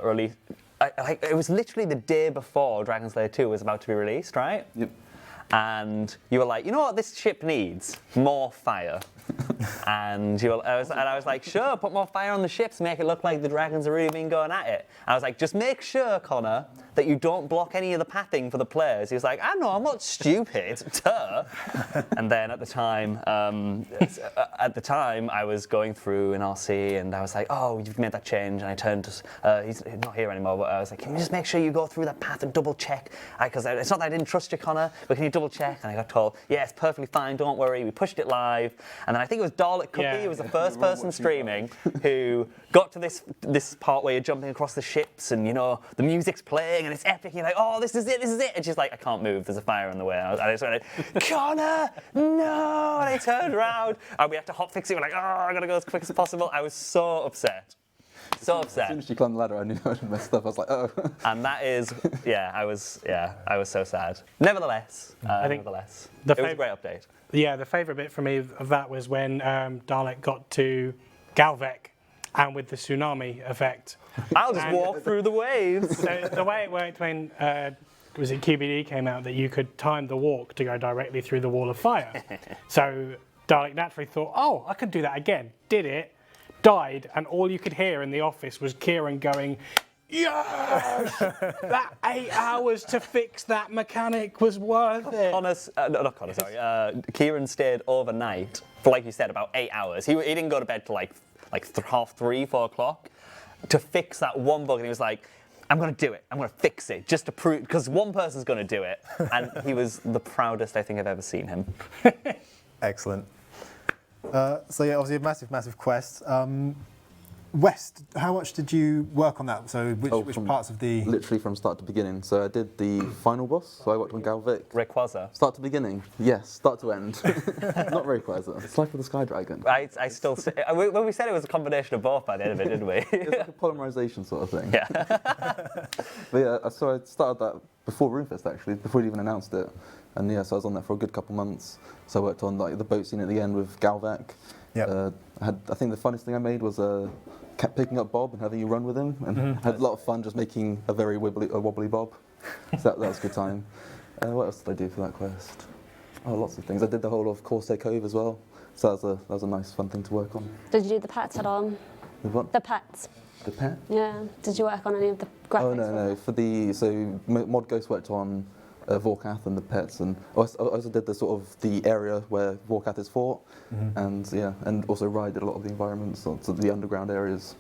S5: released, it was literally the day before Dragon Slayer 2 was about to be released, right?
S3: Yep.
S5: And you were like, you know what this ship needs? More fire. And I was like, sure, put more fire on the ships, make it look like the dragons are really been going at it. And I was like, just make sure, Connor, that you don't block any of the pathing for the players. He was like, I know, I'm not stupid, duh. And then at the time, I was going through an RC and I was like, oh, you've made that change. And I turned to, he's not here anymore, but I was like, can you just make sure you go through that path and double check? Because it's not that I didn't trust you, Connor, but can you double check? And I got told, yeah, it's perfectly fine, don't worry. We pushed it live. And then I think it was Dalek Cookie, who was the first person streaming, who got to this part where you're jumping across the ships and, you know, the music's playing and it's epic. And you're like, oh, this is it. And she's like, I can't move. There's a fire on the way. And I just went, Connor, no. And I turned around and we had to hot fix it. We're like, oh, I got to go as quick as possible. I was so upset. So upset.
S3: As soon as she climbed the ladder, I knew I had messed up. I was like, oh.
S5: And that is, I was so sad. Nevertheless, it was a great update.
S6: Yeah, the favourite bit for me of that was when Dalek got to Galvek and with the tsunami effect.
S5: I'll just walk through the waves.
S6: So the way it worked when was it QBD came out, that you could time the walk to go directly through the wall of fire. So Dalek naturally thought, oh, I could do that again. Did it, died, and all you could hear in the office was Kieran going, yes! That 8 hours to fix that mechanic was worth it.
S5: Kieran stayed overnight for, like you said, about 8 hours. He didn't go to bed till like 3:30, 4 o'clock to fix that one bug, and he was like, I'm going to do it. I'm going to fix it just to prove, because one person's going to do it. And he was the proudest I think I've ever seen him.
S1: Excellent. So yeah, obviously a massive, massive quest. West, how much did you work on that? So which parts of the...
S7: Literally from start to beginning. So I did the final boss, so I worked on Galvic.
S5: Rayquaza.
S7: Start to beginning, yes, start to end. Not Rayquaza. It's like with the Sky Dragon.
S5: I still when we said it was a combination of both by the end of it, didn't we?
S7: It's like a polymerization sort of thing.
S5: Yeah.
S7: But yeah, so I started that before RuneFest actually, before we even announced it. And yeah, so I was on that for a good couple months. So I worked on like the boat scene at the end with Galvac.
S1: Yep.
S7: I think the funniest thing I made was kept picking up Bob and having you run with him, and had a lot of fun just making a very wobbly Bob. So that was a good time. What else did I do for that quest? Oh, lots of things. I did the whole of Corsair Cove as well. So that was a nice fun thing to work on.
S8: Did you do the pets at all?
S7: With what?
S8: The pets.
S7: The pet?
S8: Yeah. Did you work on any of the graphics?
S7: Oh no. So Mod Ghost worked on Vorkath and the pets, and I also did the sort of the area where Vorkath is fought, and and also Rye did a lot of the environments, so the underground areas.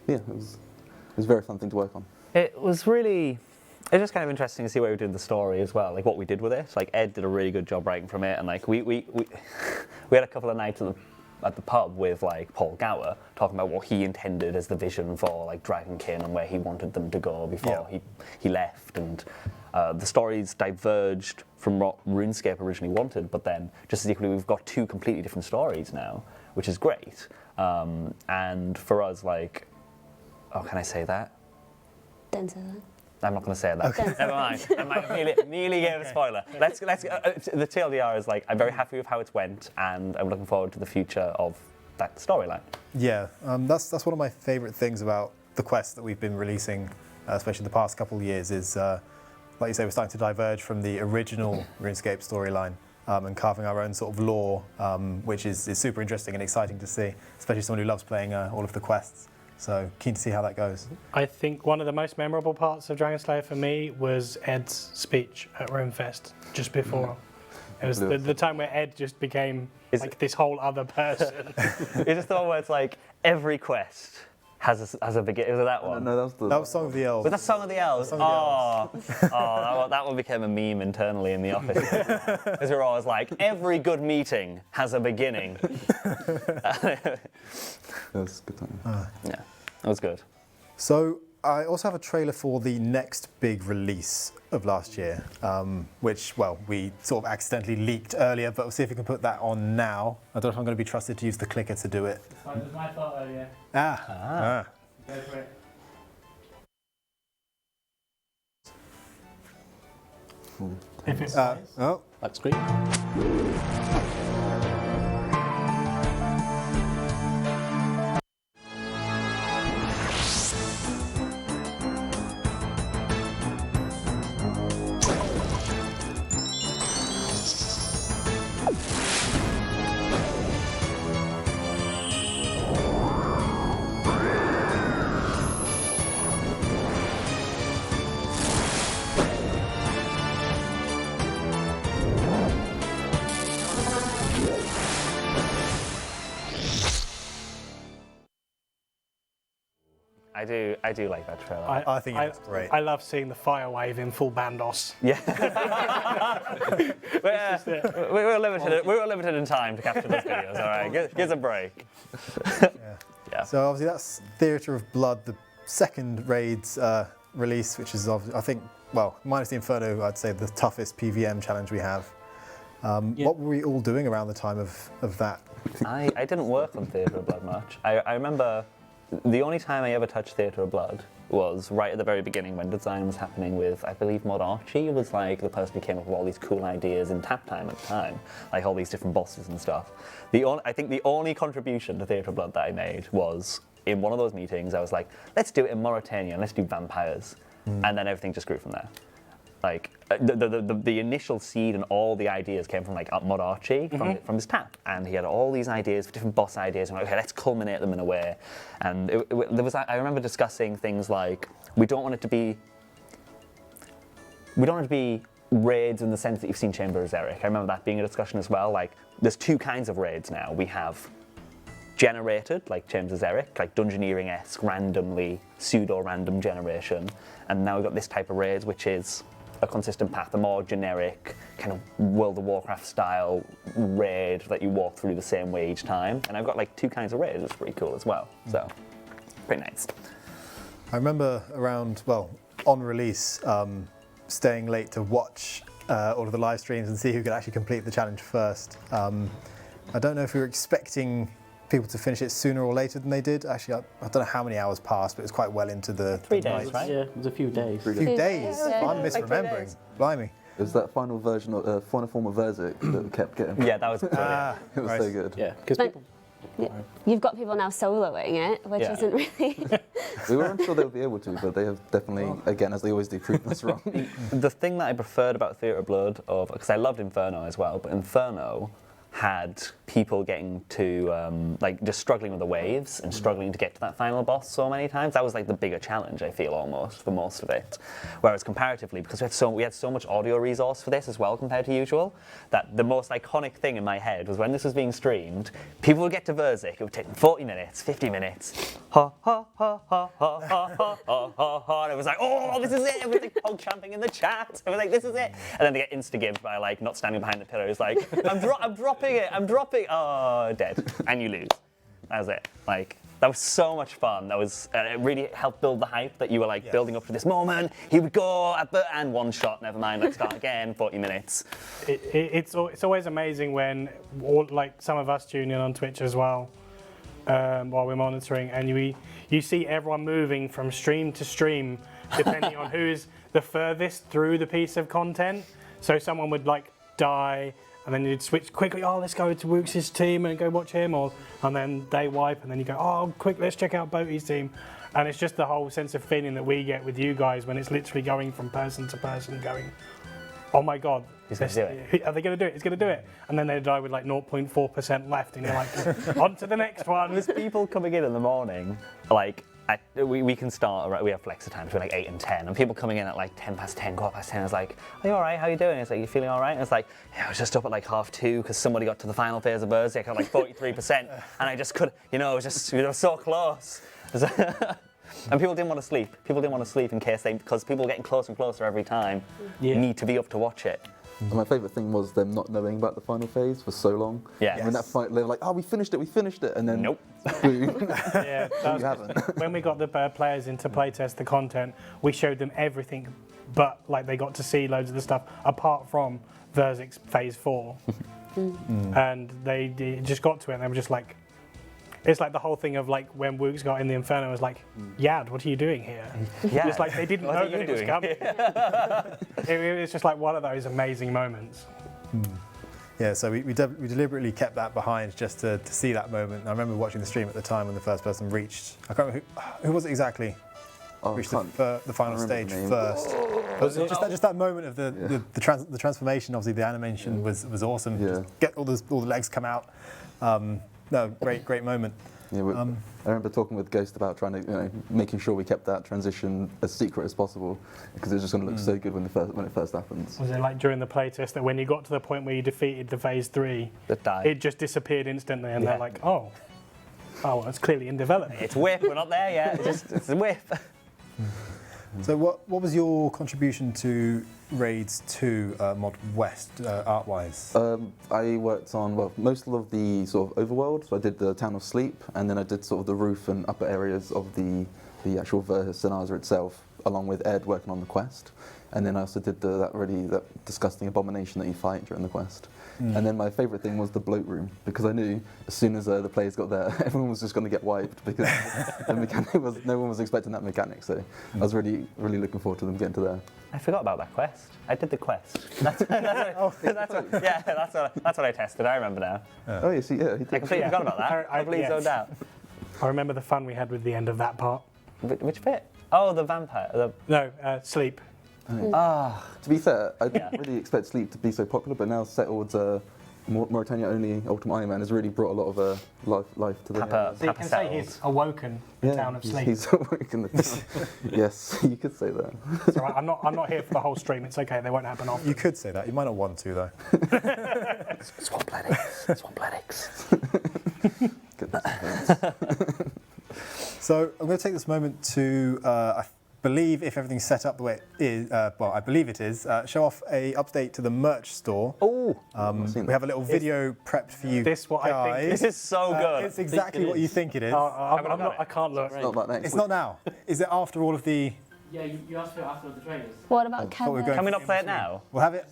S7: Yeah, it was a very fun thing to work on.
S5: It was just kind of interesting to see where we did the story as well, like what we did with it. Like Ed did a really good job writing from it, and like we had a couple of nights at the pub with like Paul Gower talking about what he intended as the vision for like Dragonkin and where he wanted them to go before he left, and the stories diverged from what RuneScape originally wanted, but then just as equally we've got two completely different stories now, which is great. And for us, like, oh, can I say that?
S8: Don't say that.
S5: I'm not going to say that. Okay. Never mind. I might nearly gave a spoiler. Let's. The TLDR is like I'm very happy with how it's went, and I'm looking forward to the future of that storyline.
S1: Yeah, that's one of my favourite things about the quests that we've been releasing, especially the past couple of years, is like you say, we're starting to diverge from the original RuneScape storyline and carving our own sort of lore, which is super interesting and exciting to see, especially someone who loves playing all of the quests. So keen to see how that goes.
S6: I think one of the most memorable parts of Dragon Slayer for me was Ed's speech at RuneFest just before. It was the time where Ed just became like this whole other person.
S5: It's just the one where it's like every quest has a beginning. Was it that one?
S7: No,
S1: that was Song of the Elves.
S5: Was that Song of the Elves? That one became a meme internally in the office. Because we were always like, every good meeting has a beginning.
S7: That's a good time.
S5: Yeah, that was good.
S1: So I also have a trailer for the next big release of last year, which, well, we sort of accidentally leaked earlier, but we'll see if we can put that on now. I don't know if I'm going to be trusted to use the clicker to do it.
S6: It was my fault earlier.
S1: Ah.
S6: Go for it. If it's
S1: Oh.
S4: That's great.
S5: I do like that trailer.
S1: I think it's great.
S6: I love seeing the fire wave in full Bandos.
S5: Yeah. we were limited in time to capture those videos. All right, give us a break. Yeah.
S1: So obviously that's Theatre of Blood, the second raid's release, which is I think, well, minus the Inferno, I'd say the toughest PVM challenge we have. What were we all doing around the time of that?
S5: I didn't work on Theatre of Blood much. I remember the only time I ever touched Theatre of Blood was right at the very beginning when design was happening with, I believe, Mod Archie was like the person who came up with all these cool ideas in tap time at the time, like all these different bosses and stuff. I think the only contribution to Theatre of Blood that I made was in one of those meetings. I was like, let's do it in Mauritania and let's do vampires, and then everything just grew from there. Like the initial seed and all the ideas came from like Mod Archie from his tap, and he had all these ideas, different boss ideas, and like, okay, let's culminate them in a way. And there was, I remember discussing things like we don't want it to be raids in the sense that you've seen Chamber of Xeric. I remember that being a discussion as well. Like there's two kinds of raids now. We have generated, like Chambers of Xeric, like dungeoneering-esque, randomly, pseudo-random generation, and now we've got this type of raids, which is a consistent path, a more generic kind of World of Warcraft style raid that you walk through the same way each time. And I've got like two kinds of raids, which is pretty cool as well. So pretty nice.
S1: I remember around, well, on release, staying late to watch all of the live streams and see who could actually complete the challenge first. I don't know if we were expecting people to finish it sooner or later than they did. Actually, I don't know how many hours passed, but it was quite well into the
S5: 3
S1: the
S5: days,
S1: night.
S5: right?
S9: Yeah, it was a few days.
S1: A few days.
S8: Yeah.
S1: I'm misremembering.
S5: days.
S1: Blimey.
S7: It was that final version of final form of Verzic that kept getting.
S5: Yeah, that was brilliant.
S7: It was
S1: right.
S7: so good.
S9: Yeah, because
S8: But-
S9: people.
S8: You've got people now soloing it, which
S5: Yeah.
S8: isn't really.
S7: We weren't sure they would be able to, but they have definitely, again, as they always do, proven us wrong.
S5: The thing that I preferred about Theatre of Blood, because I loved Inferno as well, but Inferno had people getting to like just struggling with the waves and struggling to get to that final boss so many times. That was like the bigger challenge, I feel, almost for most of it. Whereas comparatively, because we had so much audio resource for this as well compared to usual, that the most iconic thing in my head was when this was being streamed, people would get to Verzic, it would take them 40 minutes, 50 minutes, ha ha ha ha ha ha ha ha ha ha, and it was like, oh, this is it, everything pog champing in the chat, it was like, this is it, and then they get insta-gibbed by like not standing behind the pillars, like, I'm dropping, oh, dead, and you lose. That was it. Like, that was so much fun. That was, it really helped build the hype that you were like building up to this moment. Here we go, and one shot, never mind, let's start again, 40 minutes.
S6: It's always amazing when like some of us tune in on Twitch as well while we're monitoring, and you see everyone moving from stream to stream depending on who's the furthest through the piece of content. So someone would like die, and then you'd switch quickly, oh, let's go to Wooks' team and go watch him, and then they wipe, and then you go, oh, quick, let's check out Boaty's team. And it's just the whole sense of feeling that we get with you guys when it's literally going from person to person going, oh my God.
S5: He's going to do it.
S6: Are they going to do it? He's going to do it. And then they die with like 0.4% left, and you're like, on to the next one.
S5: There's people coming in the morning, like, we can start, right, we have flexi time between like 8 and 10, and people coming in at like 10 past 10, quarter past 10, I was like, are you all right, how are you doing? It's like, you feeling all right? And it's like, yeah, I was just up at like 2:30 because somebody got to the final phase of Verzic, I got like 43%, and I just couldn't, it was just, we were so close. And people didn't want to sleep. People didn't want to sleep in case because people were getting closer and closer every time. You need to be up to watch it.
S7: And my favourite thing was them not knowing about the final phase for so long.
S5: Yeah.
S7: And when that fight, they were like, oh, we finished it, and then
S5: Nope.
S7: boom.
S6: Yeah,
S7: You haven't.
S6: when we got the players in to playtest the content, we showed them everything, but like they got to see loads of the stuff apart from Verzic's Phase 4. And they just got to it, and they were just like, it's like the whole thing of like when Wooks got in the Inferno, was like, Yad, what are you doing here?
S5: Yeah.
S6: It's like they didn't
S5: What
S6: know
S5: are
S6: that
S5: you
S6: it was
S5: doing?
S6: coming. It was just like one of those amazing moments.
S1: Yeah, so we deliberately kept that behind just to see that moment. I remember watching the stream at the time when the first person reached, I can't remember who was it exactly?
S7: Oh,
S1: Reached
S7: can't-
S1: the final
S7: can't remember
S1: stage
S7: the name.
S1: first. Just that moment of the transformation. Obviously, the animation was awesome.
S7: Yeah.
S1: Just get all the legs come out. No, great moment.
S7: Yeah, I remember talking with Ghost about trying to, making sure we kept that transition as secret as possible, because it was just going to look so good when it first happens.
S6: Was it like during the playtest that when you got to the point where you defeated the Phase 3,
S5: That died.
S6: it just disappeared instantly, and they're like, oh, well, it's clearly in development.
S5: It's whip, we're not there yet, it's a whip.
S1: So what was your contribution to Raids 2 Mod West art-wise?
S7: I worked on, most of the sort of overworld, so I did the Town of Sleep, and then I did sort of the roof and upper areas of the actual Verzic itself, along with Ed working on the quest. And then I also did that disgusting abomination that you fight during the quest. And then my favourite thing was the bloat room, because I knew as soon as the players got there, everyone was just going to get wiped, because no one was expecting that mechanic. So I was really looking forward to them getting to there.
S5: I forgot about that quest. I did the quest. That's what I tested, I remember now.
S7: Oh, yeah, see, yeah. He
S5: I completely forgot about that. I completely zoned out.
S6: I remember the fun we had with the end of that part.
S5: Which bit? Oh, the vampire.
S6: No, Sleep.
S5: Ah.
S7: To be fair, I didn't really expect Sleep to be so popular, but now settled Mauritania only Ultimate Iron Man has really brought a lot of life to the area.
S6: So you can say he's awoken the town of Sleep.
S7: He's awoken the town. Yes, you could say that.
S6: It's all right. I'm not here for the whole stream. It's okay. They won't happen often.
S1: You could say that. You might not want to, though.
S5: Swampletics.
S7: Goodness.
S1: So I'm going to take this moment to believe if everything's set up the way it is, well, I believe it is, show off a update to the merch store.
S2: Oh,
S1: We have a little video prepped for you
S6: this what I think-
S1: guys.
S2: this is so good.
S1: It's exactly what you think it is.
S6: I can't look.
S7: Not that next
S1: It's
S7: week.
S1: not now. Is it after all of the...
S9: Yeah, you asked for it after the trailers.
S8: What about
S1: thought we were
S8: Kevin?
S1: going
S2: Can we
S1: for
S2: not
S1: in
S2: play it
S1: between.
S2: now?
S1: We'll have it.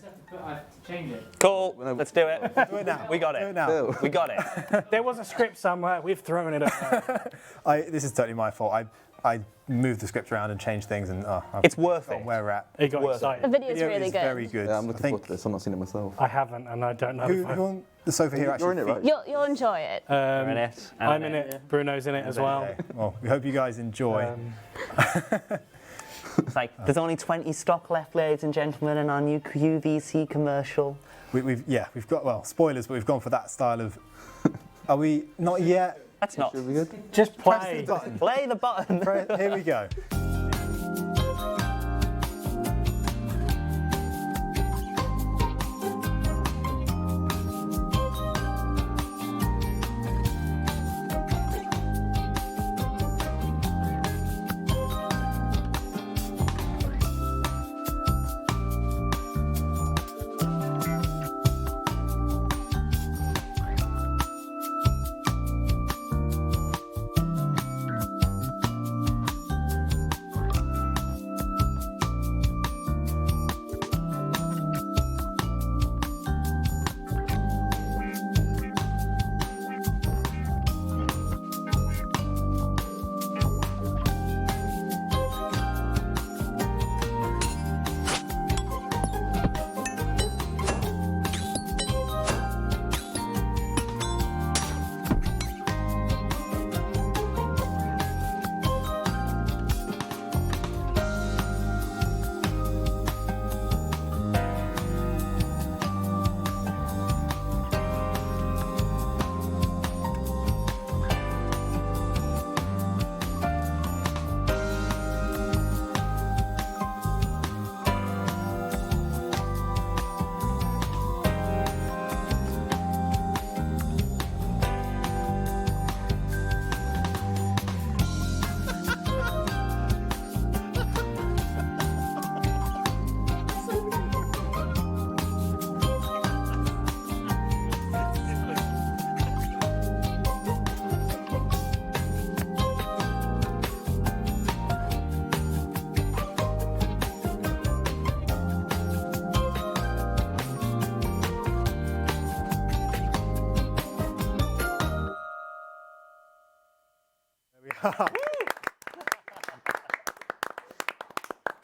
S9: I have to change it.
S2: Cool, let's do it.
S1: Do it now.
S2: We got
S1: Do
S2: it.
S1: it now.
S7: Bill.
S2: We got it.
S6: There was a script somewhere. We've thrown it away.
S1: This is totally my fault. I moved the script around and changed things, and I've
S2: It's worth
S1: forgotten
S2: it.
S1: where we're at.
S6: It got
S2: Worth it.
S8: The
S6: excited.
S8: video's
S1: Video
S8: really
S1: is
S8: good.
S1: very good.
S7: Yeah, I'm
S1: I
S7: looking
S1: think
S7: forward to this. I've not seen it myself.
S6: I haven't, and I don't know.
S1: who on the sofa here actually?
S7: You're in it, right?
S8: You'll enjoy it.
S2: You're in it.
S6: I'm in it. Bruno's in it as well.
S1: Okay. Well, we hope you guys enjoy.
S2: It's like, there's only 20 stock left, ladies and gentlemen, in our new QVC commercial.
S1: We've got, well, spoilers, but we've gone for that style of. Are we not yet?
S2: That's not.
S7: Should we good?
S6: Just
S1: Press
S6: play.
S1: the button.
S2: Play the button.
S1: Here we go.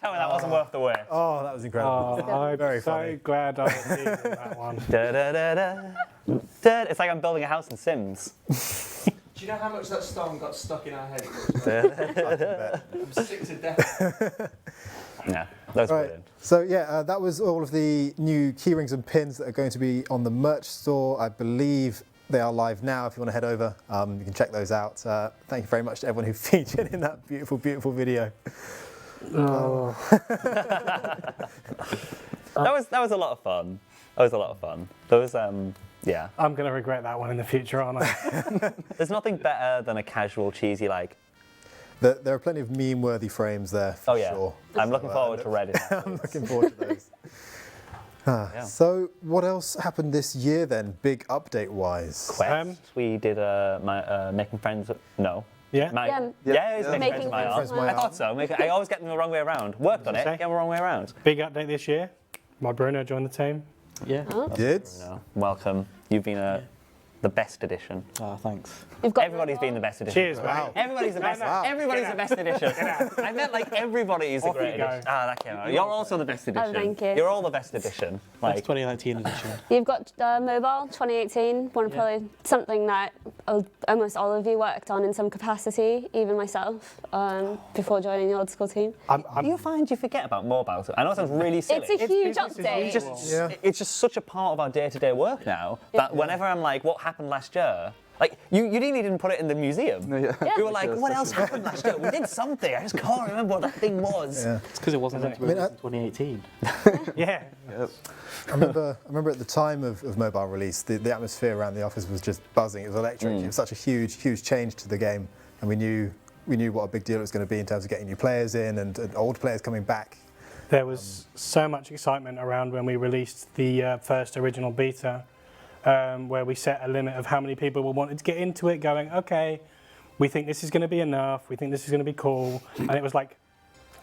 S2: Tell me that wasn't worth the wait.
S1: Oh, that was incredible.
S6: I'm
S1: Very
S6: so
S1: funny.
S6: glad I was in that one.
S2: Da, da, da, da. Da. It's like I'm building a house in Sims.
S9: Do you know how much that stone got stuck in our head? I'm sick to death.
S2: Yeah, that's
S1: Right.
S2: brilliant.
S1: So yeah, that was all of the new keyrings and pins that are going to be on the merch store. I believe they are live now. If you want to head over, you can check those out. Thank you very much to everyone who featured in that beautiful, beautiful video.
S6: Oh.
S2: That was a lot of fun. That was a lot of fun. There was yeah.
S6: I'm going to regret that one in the future, aren't I?
S2: There's nothing better than a casual, cheesy like.
S1: There are plenty of meme-worthy frames there for
S2: Oh yeah.
S1: sure.
S2: I'm looking forward to Reddit.
S1: I'm looking forward to those.
S2: Yeah.
S1: So what else happened this year then, big update-wise?
S2: Quest. We did making friends. No.
S6: Yeah?
S2: Yeah, it was making
S8: Making
S2: friends with my
S8: friends
S2: arm.
S8: with my
S2: I thought so. I always get them the wrong way around. Worked on it.
S6: Okay.
S2: Get them the wrong way around.
S6: Big update this year. My Bruno joined the team.
S9: Yeah.
S1: Did?
S2: No. Welcome. You've been the best edition.
S9: Oh, thanks.
S8: You've got
S2: Everybody's been the best edition.
S6: Cheers, mate.
S1: Wow.
S2: Everybody's the best. Everybody's the best edition. I meant like everybody's the
S6: Off
S2: great
S6: you go.
S2: edition. Ah, that came out. You're also the best edition.
S8: thank you.
S2: You're all the best edition.
S9: That's
S2: Like
S9: 2019 edition.
S8: You've got mobile 2018, probably something that almost all of you worked on in some capacity, even myself, before joining the Old School team.
S2: do you find you forget about mobile? I know it sounds really silly.
S8: It's a huge
S6: business as
S8: update.
S6: usual.
S2: It's just such a part of our day-to-day work now that whenever I'm like, what happened last year? Like, you didn't even put it in the museum.
S7: No, yeah.
S2: We were like, what else happened last year? We did something. I just can't remember what that thing was.
S1: Yeah.
S9: It's because it wasn't meant to be
S1: I mean,
S9: released in 2018.
S6: Yeah.
S1: I remember at the time of mobile release, the atmosphere around the office was just buzzing. It was electric. It was such a huge change to the game, and we knew we knew what a big deal it was going to be in terms of getting new players in and old players coming back.
S6: There was so much excitement around when we released the first original beta, where we set a limit of how many people wanted to get into it, going, okay, we think this is going to be enough, we think this is going to be cool, and it was like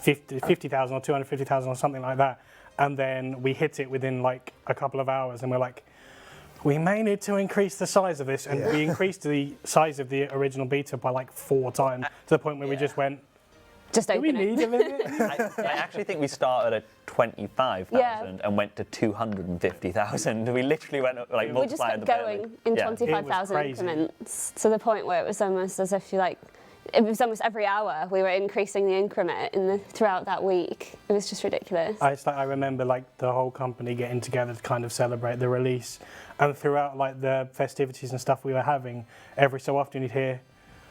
S6: 50,000 or 250,000 or something like that, and then we hit it within like a couple of hours, and we're like, we may need to increase the size of this, and we increased the size of the original beta by like 4 times, to the point where we just went,
S8: Just
S6: do we
S8: open it.
S6: need a limit?
S2: I actually think we started at 25,000 and went to 250,000. We literally went like
S8: We just
S2: multiplied
S8: kept
S2: the
S8: going in
S2: Yeah.
S8: 25,000
S6: crazy.
S8: increments to the point where it was almost as if it was almost every hour we were increasing the increment throughout that week. It was just ridiculous.
S6: I remember like the whole company getting together to kind of celebrate the release, and throughout like the festivities and stuff we were having, every so often you'd hear,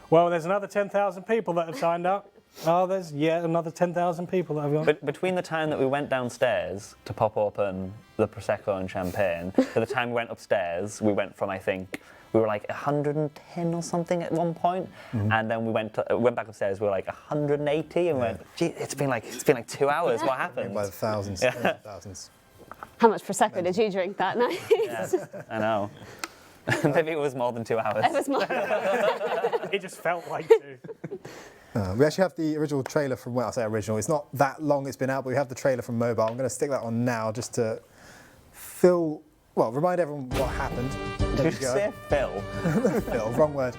S6: well, there's another 10,000 people that have signed up. Oh, there's yet another 10,000 people that have gone.
S2: But between the time that we went downstairs to pop open the Prosecco and champagne to the time we went upstairs, we went from, I think, we were like 110 or something at one point, and then we went back upstairs, we were like 180, and we went, gee, it's been like 2 hours, what happened?
S1: By the thousands, thousands.
S8: How much Prosecco did you drink that night?
S2: Yeah, I know. Maybe it was more than 2 hours.
S8: It was more.
S6: It just felt like 2.
S1: We actually have the original trailer from, well, I say original, it's not that long it's been out, but we have the trailer from mobile. I'm going to stick that on now just to remind everyone what happened.
S2: Did you say Phil?
S1: Phil, wrong word.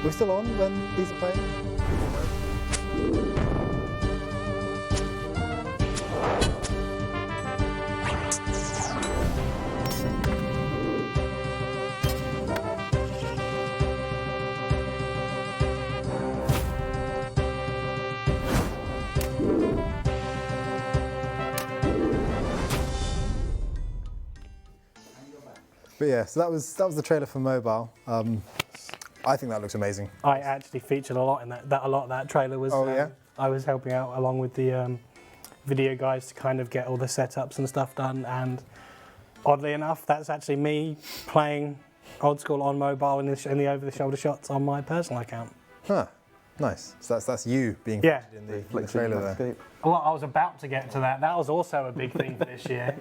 S1: We're still on when these are playing? But yeah, so that was the trailer for mobile. I think that looks amazing.
S6: I actually featured a lot in that. A lot of that trailer was.
S1: Oh, yeah?
S6: I was helping out along with the video guys to kind of get all the setups and stuff done. And oddly enough, that's actually me playing Old School on mobile in the over-the-shoulder shots on my personal account.
S1: Huh, nice. So that's you being
S6: Yeah.
S1: featured in the trailer there.
S7: Landscape.
S6: Well, I was about to get to that. That was also a big thing for this year.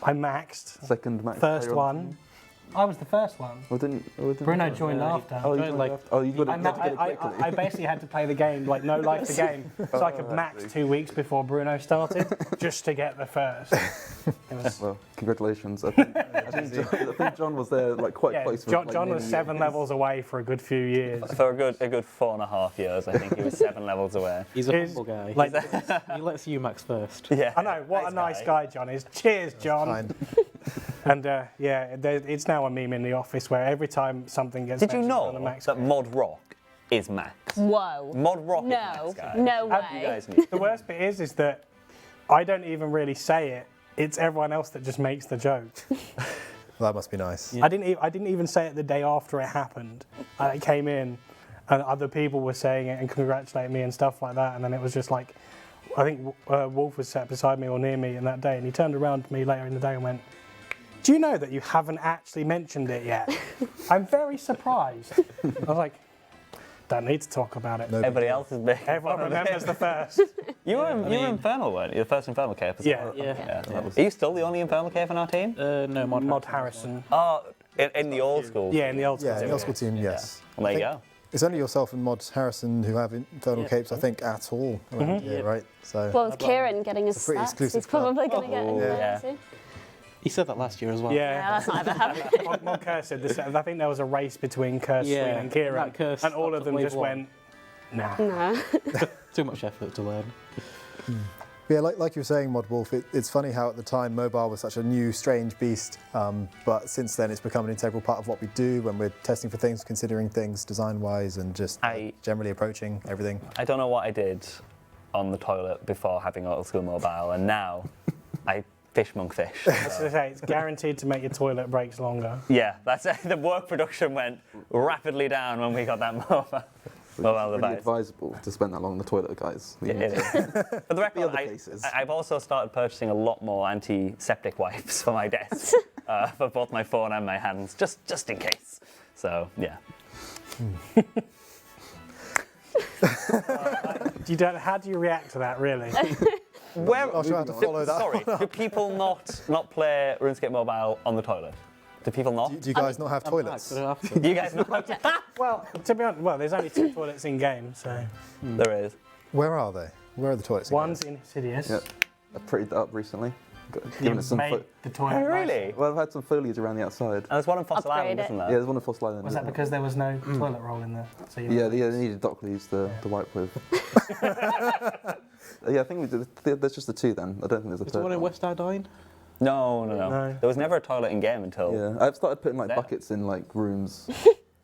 S6: I maxed.
S7: Second max.
S6: First
S7: player on the
S6: one.
S7: team.
S6: I was the first one.
S7: Didn't
S6: Bruno joined after.
S7: Oh, you joined after. Oh, you got it, you had to get it quickly.
S6: I basically had to play the game, like no life the game, so I could max 2 weeks before Bruno started, just to get the first. It was,
S7: Well, congratulations. I think John was there like quite
S6: yeah,
S7: close. For,
S6: John,
S7: like,
S6: John
S7: many
S6: was 7
S7: years.
S6: levels away for a good few years.
S2: For a good 4.5 years, I think he was 7 levels away.
S9: He's a
S6: He's-
S9: humble guy.
S6: like-
S9: He lets you max first.
S2: Yeah.
S6: I know, what a nice guy John is. Cheers, John.
S1: Fine.
S6: And it's now a meme in the office where every time something gets
S2: Did you
S6: mentioned
S2: know
S6: on the max
S2: that Mod Rock is max?
S8: Whoa.
S2: Mod Rock is
S8: No,
S2: max, guys.
S8: no
S6: Have
S2: You
S8: way.
S2: guys knew.
S6: The worst bit is that I don't even really say it. It's everyone else that just makes the joke.
S1: Well, that must be nice.
S6: I didn't even say it the day after it happened. I came in, and other people were saying it and congratulating me and stuff like that. And then it was just like, I think Wolf was sat beside me or near me in that day, and he turned around to me later in the day and went, "Do you know that you haven't actually mentioned it yet? I'm very surprised." I was like, "Don't need to talk about it.
S1: No.
S2: Everybody else is big.
S6: Everyone remembers the first."
S2: You were Infernal, weren't you? The first Infernal Cave.
S6: Yeah.
S9: Yeah.
S2: Are you still the only Infernal Cave on our team?
S9: No,
S6: Mod Harrison.
S2: Oh, in the old school.
S6: Yeah, in the old school.
S1: Yeah, the old school team, yes.
S2: Well, there you
S1: I think
S2: go.
S1: It's only yourself and Mod Harrison who have Infernal
S9: Yeah.
S1: Capes, I think, at all around here, right? So
S8: Well, with Kieran getting his
S1: It's a pretty
S8: stats,
S1: exclusive
S8: he's probably going to get in
S2: Oh,
S8: there
S2: yeah.
S8: too.
S9: He said that last year as well.
S8: Yeah,
S6: Yeah.
S8: that's not ever happening.
S6: Mod Curse said this. I think there was a race between Curse
S9: Yeah,
S6: Sween and Kieran,
S9: that Curse
S6: and all
S9: stopped
S6: of
S9: at
S6: them
S9: wave
S6: just
S9: one.
S6: went, nah.
S8: No.
S9: Too much effort to learn.
S1: yeah, like you were saying, Mod Wolf, it's funny how at the time mobile was such a new, strange beast, but since then it's become an integral part of what we do when we're testing for things, considering things design-wise, and just generally approaching everything.
S2: I don't know what I did on the toilet before having Old School Mobile, and now I fish monkfish.
S6: As I say, it's guaranteed to make your toilet breaks longer.
S2: Yeah, that's it. The work production went rapidly down when we got that mobile
S7: It's really
S2: device.
S7: advisable to spend that long in the toilet, guys.
S2: It is. For the record,
S7: other cases.
S2: I've also started purchasing a lot more antiseptic wipes for my desk, for both my phone and my hands, just in case. So, yeah.
S6: How do you react to that, really?
S5: Where,
S1: I'll try to follow that.
S5: Sorry, do people not play RuneScape Mobile on the toilet? Do people not?
S1: Do you guys not have toilets?
S5: You guys not?
S6: Well, to be honest, there's only 2 toilets in game, so
S5: There is.
S1: Where are they? Where are the toilets? again?
S6: one's in Insidious.
S7: Yep. I prettied that up recently. Given
S6: You
S7: it some
S6: made the toilet.
S5: Oh, really?
S7: Well, I've had some foliage around the outside.
S5: And there's one on Fossil
S8: Upgrade
S5: Island,
S8: it.
S5: isn't
S7: Yeah,
S5: there?
S7: there's one in Fossil Island.
S6: Was that because there was no toilet roll in there? So you
S7: Yeah, they needed dock leaves to wipe with. Yeah, I think we did. There's just the 2 then. I don't think there's a
S9: Is the
S7: third.
S9: one in West Ardine?
S5: No.
S6: No.
S5: There was never a toilet in game until.
S7: Yeah, I've started putting like
S5: There.
S7: buckets in like rooms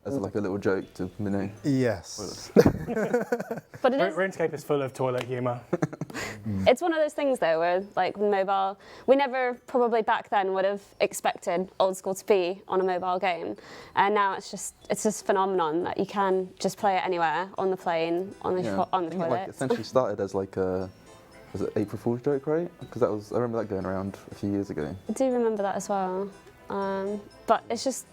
S7: as like a little joke to
S1: Yes.
S8: But it is,
S6: RuneScape is full of toilet humour.
S8: it's one of those things though where like with mobile, we never probably back then would have expected Old School to be on a mobile game. And now it's just phenomenon that you can just play it anywhere, on the plane, on the
S7: I think it like
S8: toilet.
S7: essentially started as like a was it April Fool's joke, right? Because I remember that going around a few years ago.
S8: I do remember that as well. But it's just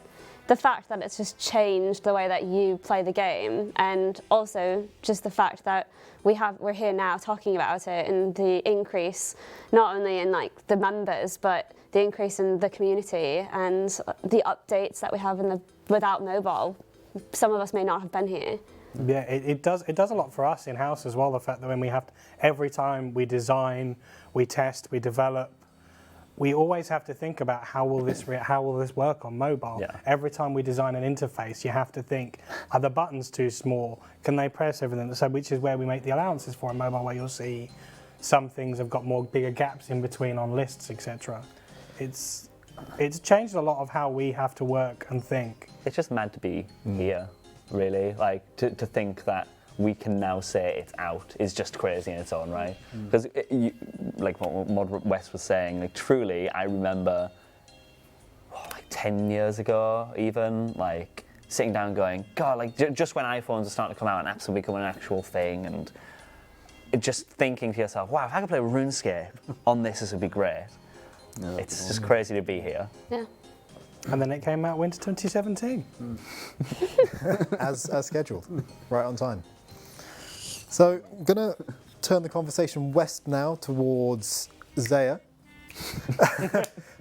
S8: the fact that it's just changed the way that you play the game, and also just the fact that we're here now talking about it, and the increase not only in like the members but the increase in the community and the updates that we have without mobile. Some of us may not have been here.
S6: Yeah, it does a lot for us in house as well. The fact that when we have every time we design, we test, we develop, we always have to think about how will this work on mobile.
S5: Yeah.
S6: Every time we design an interface, you have to think: are the buttons too small? Can they press everything? So, which is where we make the allowances for a mobile, where you'll see some things have got bigger gaps in between on lists, etc. It's changed a lot of how we have to work and think.
S5: It's just meant to be here, really. Like to think that we can now say it's out is just crazy in its own right. Because like what Mod West was saying, like truly, I remember like 10 years ago, even like sitting down going, God, like just when iPhones are starting to come out and apps are becoming an actual thing, and just thinking to yourself, wow, if I could play RuneScape on this would be great.
S7: Yeah,
S5: It's just crazy to be here.
S8: Yeah.
S6: And then it came out winter 2017.
S1: as scheduled, right on time. So I'm going to turn the conversation west now towards Zaya,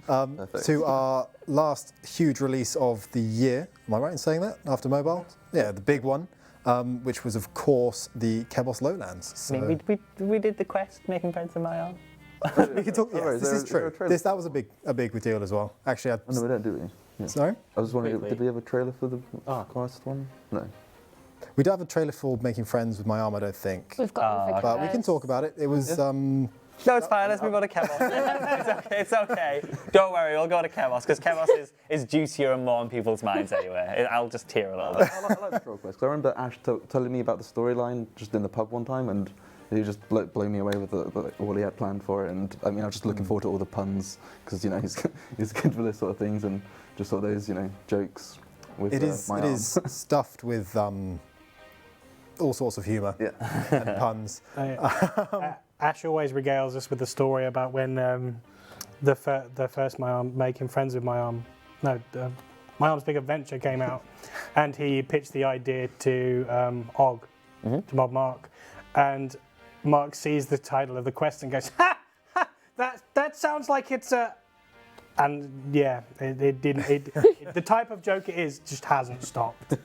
S1: to our last huge release of the year. Am I right in saying that, after mobile? Yeah, the big one, which was, of course, the Kebos Lowlands. So
S5: I mean, we did the quest, making friends with my own.
S1: we can talk. Yes,
S7: Alright,
S1: this
S7: is
S1: is
S7: there a
S1: true.
S7: trailer?
S1: That was a big deal as well. Actually,
S7: Oh, no, we don't, do we? Yeah.
S1: sorry,
S7: I was wondering,
S9: Quickly.
S7: did we have a trailer for the quest one? No.
S1: we don't have a trailer for making friends with my arm. I don't think,
S8: We've got the
S1: but we can talk about it. It was.
S5: No, it's fine. Let's move on to Kebos. It's okay. Don't worry, we'll go to Kebos because Kebos is juicier and more on people's minds anyway. I'll just tear a little bit.
S7: I like the troll quest. 'Cause I remember Ash telling me about the storyline just in the pub one time, and he just blew me away with all he had planned for it. And I mean, I was just looking forward to all the puns because he's good for this sort of things, and just sort of those jokes. With
S1: It is
S7: my arm.
S1: stuffed with all sorts of humour and puns.
S6: Ash always regales us with the story about when the first My Arm Making Friends with My Arm, My Arm's Big Adventure came out, and he pitched the idea to Og, to Bob Mark, and Mark sees the title of the quest and goes, "Ha! Ha! That sounds like it's a." And yeah, it didn't. The type of joke it is just hasn't stopped.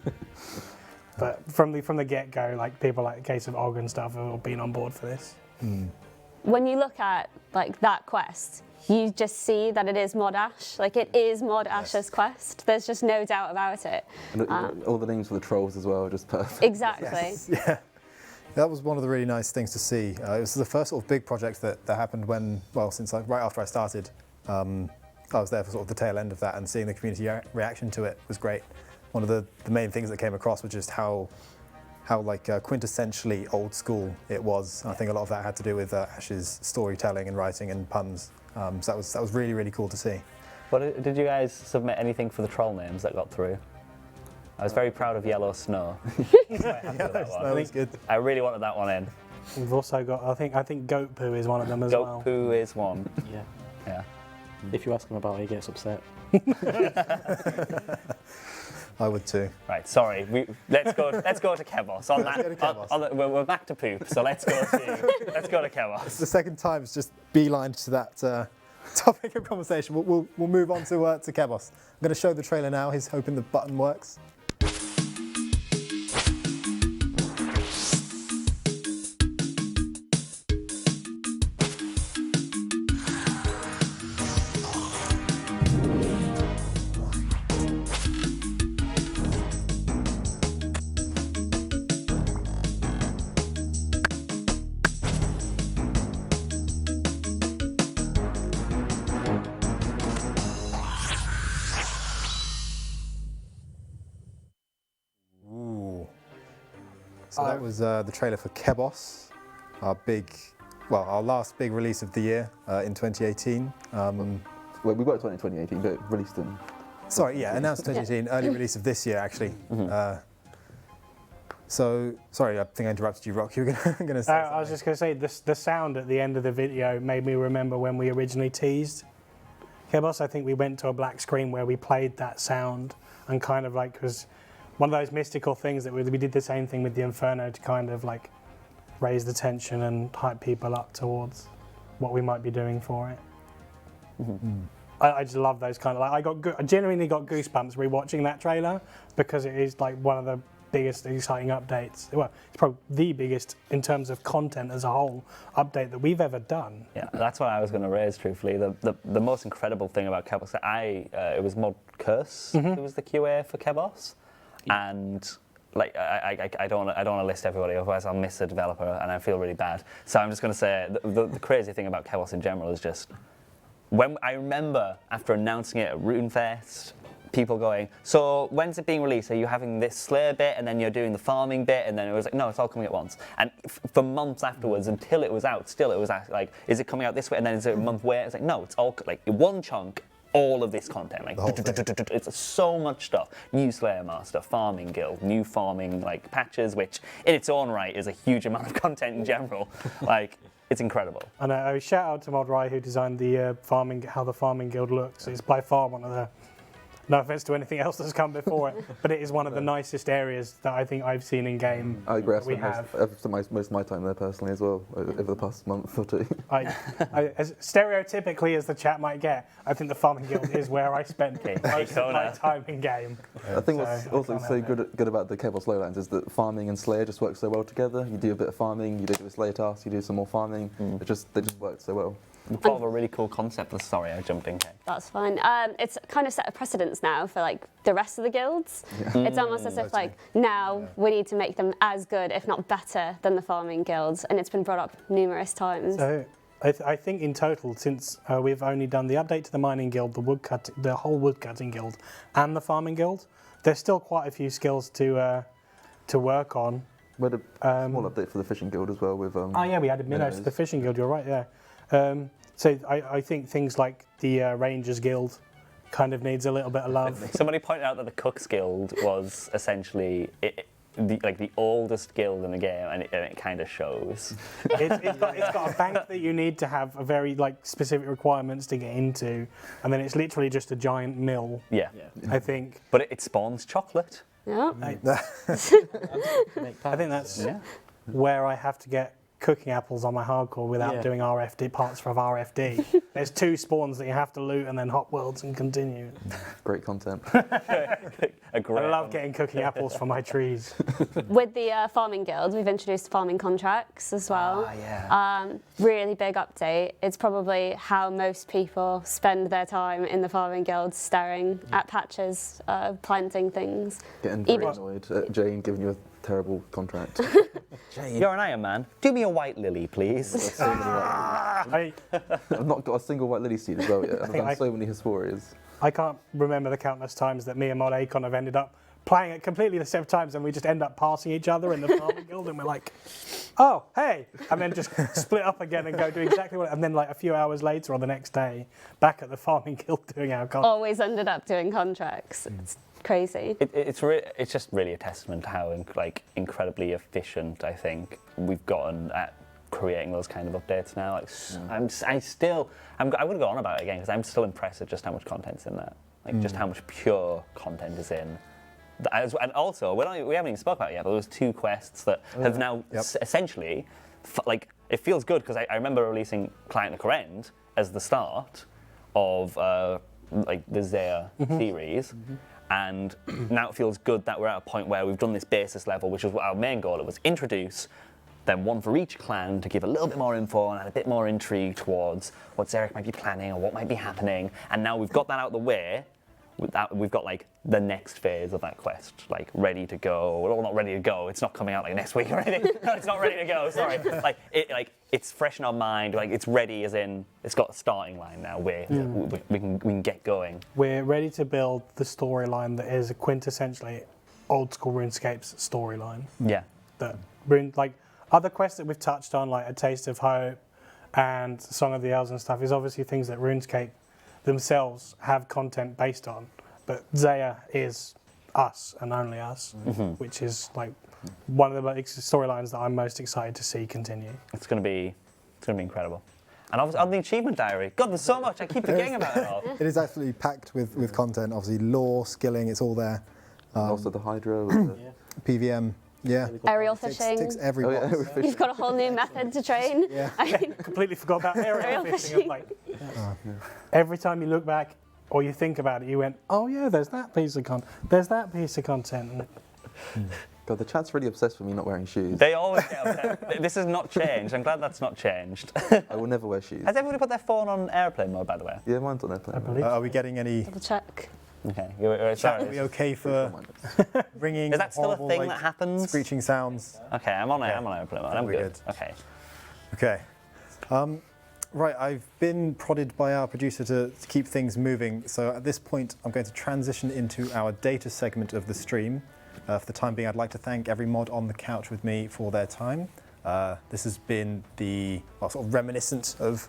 S6: But from the get-go, like people like the case of Og and stuff have all been on board for this.
S8: When you look at like that quest, you just see that it is Mod Ash. Like it is Mod Ash's quest. There's just no doubt about it.
S7: And all the names for the trolls as well, just perfect.
S8: Exactly.
S1: Yeah, that was one of the really nice things to see. It was the first sort of big project that happened since right after I started. I was there for sort of the tail end of that, and seeing the community reaction to it was great. One of the main things that came across was just how like quintessentially old school it was. I think a lot of that had to do with Ash's storytelling and writing and puns. So that was really, really cool to see.
S5: But did you guys submit anything for the troll names that got through? I was very proud of Yellow Snow.
S1: That was good.
S5: I really wanted that one in.
S6: We've also got, I think Goat Poo is one of them as well.
S5: Goat Poo is one.
S9: Yeah.
S5: Yeah.
S9: If you ask him about it, he gets upset.
S1: I would too.
S5: Right, sorry. Let's go to Kebos. On
S1: Let's
S5: that,
S1: go to Kebos.
S5: we're back to poop, so let's go to Kebos.
S1: It's the second time it's just beelined to that topic of conversation. We'll move on to Kebos. I'm going to show the trailer now. He's hoping the button works. So that was the trailer for Kebos, our last big release of the year in 2018.
S7: Well, we worked on it in 2018, but released in.
S1: Sorry, yeah, announced 2018, early release of this year actually. So, sorry, I think I interrupted you, Rock. You were going to say something.
S6: I was just going to say, the sound at the end of the video made me remember when we originally teased Kebos. I think we went to a black screen where we played that sound and kind of like was one of those mystical things that we did the same thing with the Inferno to kind of like raise the tension and hype people up towards what we might be doing for it. I just love those kind of I genuinely got goosebumps rewatching that trailer because it is like one of the biggest exciting updates. Well, it's probably the biggest in terms of content as a whole update that we've ever done.
S5: Yeah, that's what I was going to raise. Truthfully, the most incredible thing about Kebos, it was Mod Curse who was the QA for Kebos, and like I don't want to list everybody, otherwise I'll miss a developer and I feel really bad. So I'm just going to say the crazy thing about Kebos in general is just when I remember after announcing it at RuneFest, people going, so when's it being released? Are you having this Slayer bit and then you're doing the farming bit? And then it was like, no, it's all coming at once. And for months afterwards, until it was out, still it was like, is it coming out this way? And then is it a month where? It's like, no, it's all like one chunk, all of this content. Like, it's so much stuff. New Slayer Master, Farming Guild, new farming like patches, which in its own right is a huge amount of content in general. Like, it's incredible.
S6: And a shout out to Mod Rai who designed the how the Farming Guild looks. It's by far one of the, no offense to anything else that's come before it, but it is one of the nicest areas that I think I've seen in game.
S7: I agree.
S6: We have.
S7: I've spent most of my time there personally as well over the past month or two.
S6: As stereotypically as the chat might get, I think the Farming Guild is where I spent most of my time in game.
S7: I think what's also so good about the Kebos Lowlands is that farming and Slayer just work so well together. You do a bit of farming, you do a Slayer task, you do some more farming. They just work so well.
S5: Part of a really cool concept. Sorry, I jumped in.
S8: That's fine. It's kind of set a precedence now for like the rest of the guilds. It's almost as if like now we need to make them as good, if not better, than the farming guilds, and it's been brought up numerous times.
S6: So I think in total, since we've only done the update to the mining guild, the whole woodcutting guild, and the farming guild, there's still quite a few skills to work on.
S7: We had a small update for the fishing guild as well with.
S6: Oh yeah, we added minnows to the fishing guild. You're right there. So I think things like the Rangers Guild kind of needs a little bit of love.
S5: Somebody pointed out that the Cooks Guild was essentially the oldest guild in the game, and it kind of shows.
S6: It's got a bank that you need to have a very specific requirements to get into, and then it's literally just a giant mill.
S5: Yeah.
S6: I think.
S5: But it spawns chocolate.
S8: Yeah.
S6: I think that's where I have to get cooking apples on my hardcore without doing RFD parts for RFD. There's 2 spawns that you have to loot and then hop worlds and continue.
S7: Great content.
S6: I love getting cooking apples for my trees.
S8: With the farming guild, we've introduced farming contracts as well. Really big update. It's probably how most people spend their time in the farming guild, staring at patches, planting things.
S7: Getting very annoyed at Jane giving you a terrible contract.
S5: Jane. You're an Iron Man. Do me a white lily, please.
S7: I've not got a single white lily seed as well yet. I've done so many Hesporias.
S6: I can't remember the countless times that me and Mod Acon have ended up playing at completely the same times, and we just end up passing each other in the farming guild, and we're like, oh, hey, and then just split up again and go do exactly what, and then a few hours later or the next day, back at the farming guild doing our contracts.
S8: Always ended up doing contracts. It's crazy.
S5: It's just really a testament to how incredibly efficient I think we've gotten at creating those kind of updates now. I would go on about it again because I'm still impressed at just how much content's in there. Just how much pure content is in And also, we haven't even spoken about it yet, but there was 2 quests that have now essentially, like, it feels good because I remember releasing Client to End as the start of like the Zaya theories, and now it feels good that we're at a point where we've done this basis level, which was what our main goal. It was introduce, then one for each clan to give a little bit more info and add a bit more intrigue towards what Zarek might be planning or what might be happening. And now we've got that out of the way. We've got like the next phase of that quest, like ready to go. Well, not ready to go. It's not coming out like next week or anything. No, it's not ready to go. Sorry. It's fresh in our mind. Like it's ready, as in it's got a starting line now. We can get going.
S6: We're ready to build the storyline that is quintessentially Old School RuneScape's storyline.
S5: Yeah.
S6: That like other quests that we've touched on, like A Taste of Hope and Song of the Elves and stuff, is obviously things that RuneScape themselves have content based on, but Zaya is us and only us, which is like one of the storylines that I'm most excited to see continue.
S5: It's going to be incredible. And obviously on the achievement diary, God, there's so much. I keep forgetting about it all.
S1: It is absolutely packed with content. Obviously, lore, skilling, it's all there.
S7: Also the Hydra. With
S1: PVM, yeah.
S8: Aerial
S1: Ticks
S8: fishing.
S1: every box.
S8: You've got a whole new method to train.
S1: Yeah.
S8: I mean,
S6: Completely forgot about aerial fishing.
S8: fishing.
S6: Like, every time you look back or you think about it, you went, oh yeah, there's that piece of content. There's that piece of content.
S7: God, the chat's really obsessed with me not wearing shoes.
S5: They always get upset. This has not changed. I'm glad that's not changed.
S7: I will never wear shoes.
S5: Has everybody put their phone on airplane mode, by the way?
S7: Yeah, mine's on airplane.
S6: I believe.
S1: Are we getting any?
S8: double check.
S5: Okay.
S1: Chat,
S5: Sorry.
S1: are we okay for ringing?
S5: Is that still a
S1: horrible,
S5: thing
S1: like,
S5: that happens?
S1: Screeching sounds.
S5: Okay, I'm on airplane mode. I'm
S1: we're
S5: good.
S1: good.
S5: Okay.
S1: Okay. Right, I've been prodded by our producer to keep things moving. So at this point, I'm going to transition into our data segment of the stream. For the time being, I'd like to thank every mod on the couch with me for their time. This has been sort of reminiscent of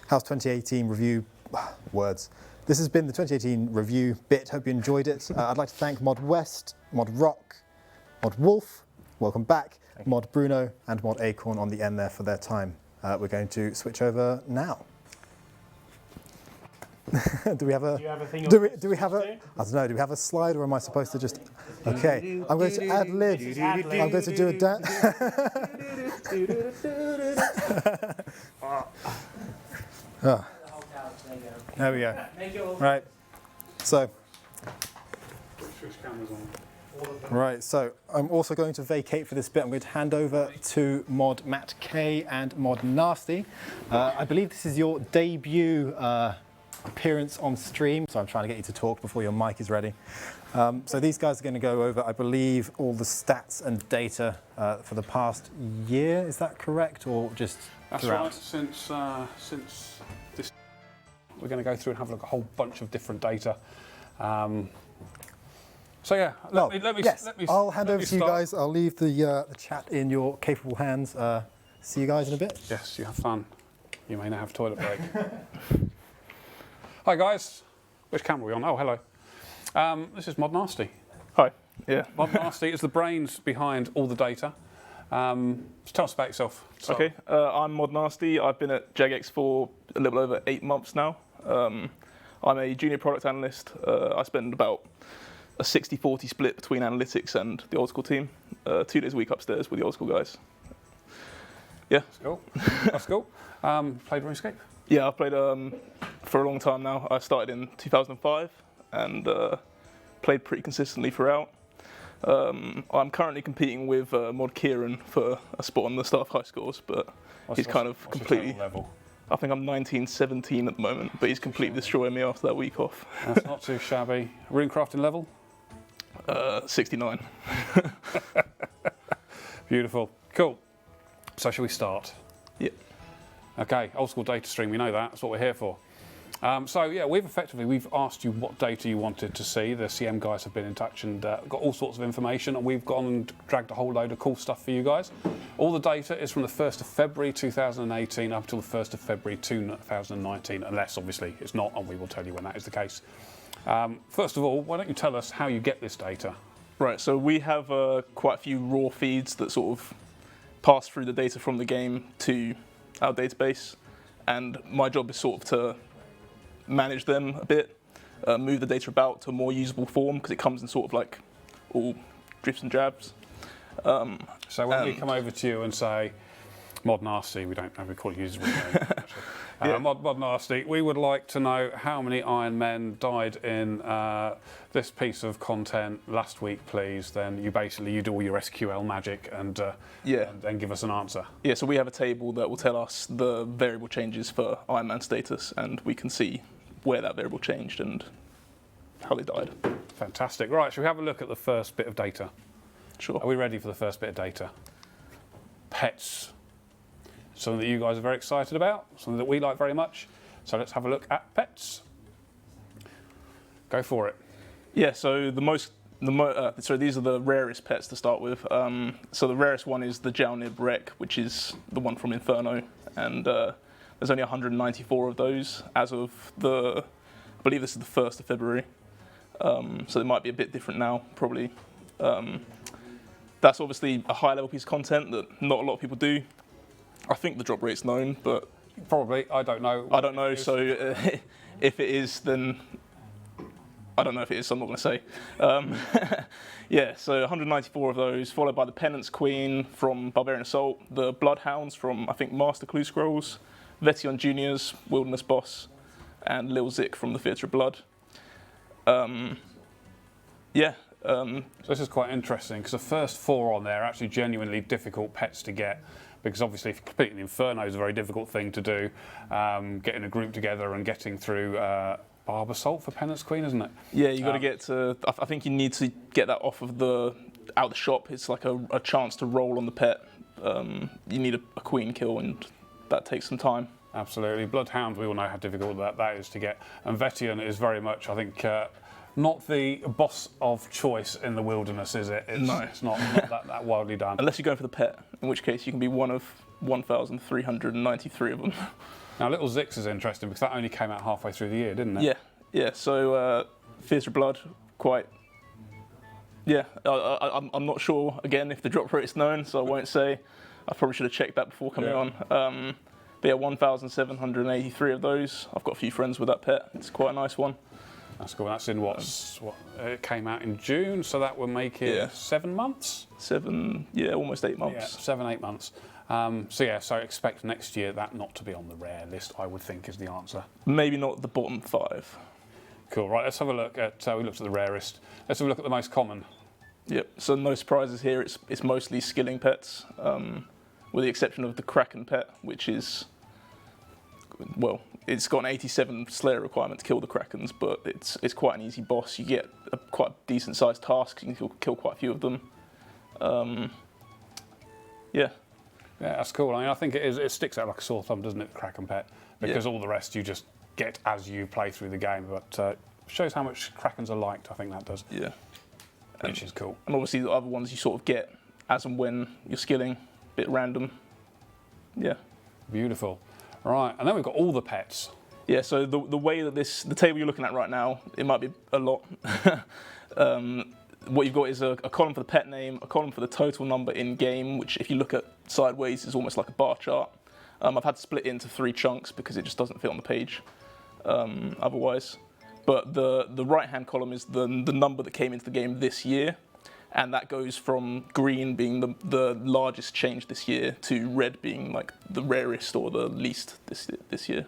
S1: House 2018 review words. This has been the 2018 review bit. Hope you enjoyed it. I'd like to thank Mod West, Mod Rock, Mod Wolf, welcome back, Mod Bruno, and Mod Acorn on the end there for their time. We're going to switch over now. Do we have a?
S6: Do you have a thing?
S1: Do we have a? I don't know. Do we have a slide, or am I supposed to just? Okay, I'm going to ad lib. I'm going to do a dance. There we go. Right. So. Right, so I'm also going to vacate for this bit. I'm going to hand over to Mod Matt K and Mod Nasty. I believe this is your debut appearance on stream, so I'm trying to get you to talk before your mic is ready. So these guys are going to go over, I believe, all the stats and data for the past year. Is that correct, or just
S4: That's
S1: throughout?
S4: right. Since this, we're going to go through and have a look at a whole bunch of different data. So yeah, let me.
S1: I'll hand over to you
S4: start.
S1: guys. I'll leave the chat in your capable hands. See you guys in a bit.
S4: Yes, you have fun. You may now have toilet break. Hi guys. Which camera are we on? Oh, hello. This is Mod Nasty.
S10: Hi. Yeah.
S4: Mod Nasty is the brains behind all the data. So tell us about yourself. So,
S10: Okay. I'm Mod Nasty. I've been at Jagex for a little over 8 months now. I'm a junior product analyst. I spend about a 60-40 split between analytics and the Old School team. 2 days a week upstairs with the Old School guys. Yeah.
S4: That's cool. That's cool. Played RuneScape?
S10: Yeah, I've played for a long time now. I started in 2005 and played pretty consistently throughout. I'm currently competing with Mod Kieran for a spot on the staff high scores, but he's kind of
S4: what's your
S10: completely...
S4: total level?
S10: I think I'm 19-17 at the moment, but he's completely destroying me after that week off.
S4: That's not too shabby. Runecrafting level?
S10: 69.
S4: Beautiful. Cool. So shall we start?
S10: Yeah.
S4: Okay, Old School data stream, we know that. That's what we're here for. So yeah, we've asked you what data you wanted to see. The CM guys have been in touch and got all sorts of information, and we've gone and dragged a whole load of cool stuff for you guys. All the data is from the 1st of February 2018 up till the 1st of February 2019, unless obviously it's not, and we will tell you when that is the case. First of all, why don't you tell us how you get this data?
S10: Right, so we have quite a few raw feeds that sort of pass through the data from the game to our database, and my job is sort of to manage them a bit, move the data about to a more usable form, because it comes in sort of like all drifts and jabs.
S4: So when we come over to you and say, Mod Nasty, we don't have to call you his real name, actually. Mod Nasty, we would like to know how many Iron Men died in this piece of content last week, please. Then you do all your SQL magic and then give us an answer.
S10: Yeah, so we have a table that will tell us the variable changes for Iron Man status, and we can see where that variable changed and how they died.
S4: Fantastic. Right, shall we have a look at the first bit of data?
S10: Sure.
S4: Are we ready for the first bit of data? Pets. Something that you guys are very excited about, something that we like very much. So let's have a look at pets. Go for it.
S10: Yeah, so these are the rarest pets to start with. So the rarest one is the Jalnib Wreck, which is the one from Inferno, and there's only 194 of those as of I believe this is the 1st of February. So it might be a bit different now, probably. That's obviously a high level piece of content that not a lot of people do. I think the drop rate's known, but
S4: probably, I don't know.
S10: I don't know, so if it is, then I don't know if it is, so I'm not going to say. Yeah, so 194 of those, followed by the Penance Queen from Barbarian Assault, the Bloodhounds from, I think, Master Clue Scrolls, Vetion Juniors, Wilderness Boss, and Lil Zik from the Theatre of Blood. So
S4: this is quite interesting, because the first 4 on there are actually genuinely difficult pets to get. Because obviously completing the Inferno is a very difficult thing to do. Getting a group together and getting through Barb Assault for Penance Queen, isn't it?
S10: Yeah, you got to get to. I think you need to get that off of out the shop. It's like a chance to roll on the pet. You need a queen kill, and that takes some time.
S4: Absolutely. Bloodhound, we all know how difficult that is to get. And Vetion is very much, I think, not the boss of choice in the wilderness, is it?
S10: No.
S4: It's not that wildly done.
S10: Unless you're going for the pet, in which case you can be one of 1,393 of them.
S4: Now, Little Zix is interesting because that only came out halfway through the year, didn't it?
S10: Yeah. So Theatre of Blood, quite. Yeah, I'm not sure again if the drop rate is known, so I won't say. I probably should have checked that before coming on. But yeah, 1,783 of those. I've got a few friends with that pet. It's quite a nice one.
S4: That's cool. That's in it came out in June, so that would make it 7 months?
S10: Almost 8 months.
S4: Yeah, 7, 8 months. So expect next year that not to be on the rare list, I would think, is the answer.
S10: Maybe not the bottom 5.
S4: Cool, right, let's have a look at, we looked at the rarest. Let's have a look at the most common.
S10: Yep, so no surprises here. It's mostly skilling pets, with the exception of the Kraken pet, which is, well, it's got an 87 Slayer requirement to kill the Krakens, but it's quite an easy boss. You get a quite decent sized task. You can kill quite a few of them. Yeah,
S4: that's cool. I mean, I think it sticks out like a sore thumb, doesn't it, the Kraken pet? Because all the rest you just get as you play through the game, but shows how much Krakens are liked, I think that does.
S10: Yeah.
S4: Which is cool.
S10: And obviously the other ones you sort of get as and when you're skilling, a bit random. Yeah.
S4: Beautiful. Right, and then we've got all the pets.
S10: Yeah, so the way that the table you're looking at right now, it might be a lot. What you've got is a column for the pet name, a column for the total number in game, which if you look at sideways is almost like a bar chart. I've had to split it into 3 chunks because it just doesn't fit on the page otherwise. But the right-hand column is the number that came into the game this year, and that goes from green being the largest change this year to red being like the rarest or the least this year.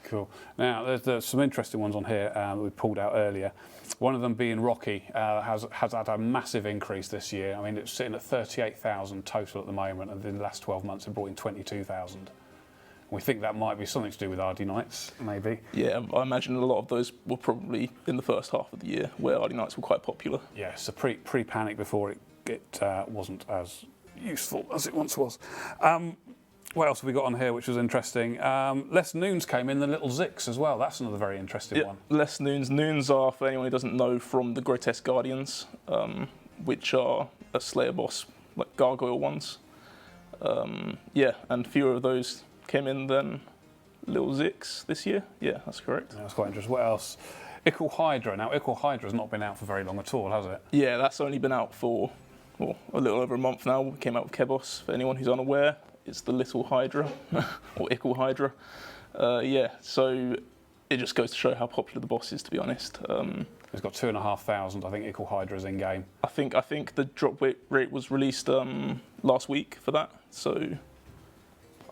S4: Cool. Now, there's some interesting ones on here that we pulled out earlier. One of them being Rocky has had a massive increase this year. I mean, it's sitting at 38,000 total at the moment, and in the last 12 months it brought in 22,000. We think that might be something to do with RD Knights, maybe.
S10: Yeah, I imagine a lot of those were probably in the first half of the year where RD Knights were quite popular.
S4: Yeah, so pre-panic before it wasn't as useful as it once was. What else have we got on here which was interesting? Less Noons came in, the Little Zix as well. That's another very interesting one.
S10: Less Noons. Noons are, for anyone who doesn't know, from the Grotesque Guardians, which are a Slayer boss, like gargoyle ones. Yeah, and fewer of those came in than Little Zix this year. Yeah, that's correct.
S4: Yeah, that's quite interesting. What else? Ickle Hydra. Now, Ickle Hydra's not been out for very long at all, has it?
S10: Yeah, that's only been out for a little over a month now. We came out with Kebos, for anyone who's unaware. It's the Little Hydra, or Ickle Hydra. Yeah, so it just goes to show how popular the boss is, to be honest.
S4: It's got 2,500, I think, Ickle Hydras in game.
S10: I think the drop rate was released last week for that, so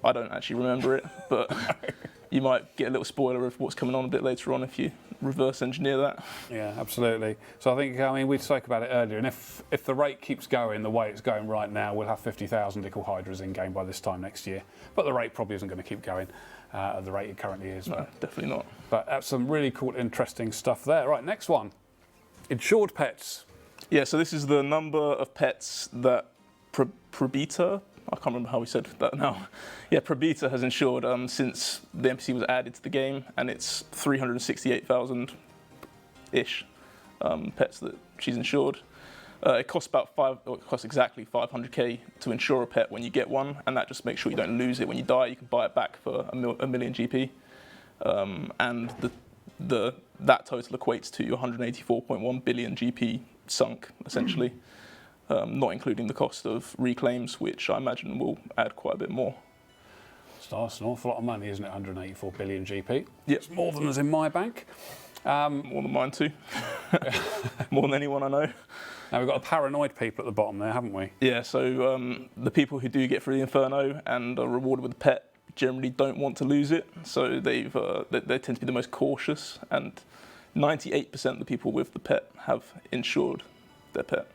S10: I don't actually remember it, but you might get a little spoiler of what's coming on a bit later on if you reverse engineer that.
S4: Yeah, absolutely. So I think, I mean, we spoke about it earlier, and if the rate keeps going the way it's going right now, we'll have 50,000 Ickle Hydras in game by this time next year. But the rate probably isn't going to keep going at the rate it currently is.
S10: No, definitely not.
S4: But that's some really cool, interesting stuff there. Right, next one. Insured pets.
S10: Yeah, so this is the number of pets that Probita, I can't remember how we said that now. Yeah, Probita has insured since the NPC was added to the game, and it's 368,000-ish pets that she's insured. It costs exactly 500k to insure a pet when you get one, and that just makes sure you don't lose it when you die. You can buy it back for a million GP, and that total equates to 184.1 billion GP sunk, essentially, not including the cost of reclaims, which I imagine will add quite a bit more.
S4: That's an awful lot of money, isn't it? 184 billion GP.
S10: Yep.
S4: It's more than is in my bank.
S10: More than mine too. More than anyone I know.
S4: Now we've got a paranoid people at the bottom there, haven't we?
S10: Yeah, so the people who do get through the Inferno and are rewarded with a pet generally don't want to lose it, so they tend to be the most cautious, and 98% of the people with the pet have insured their pet.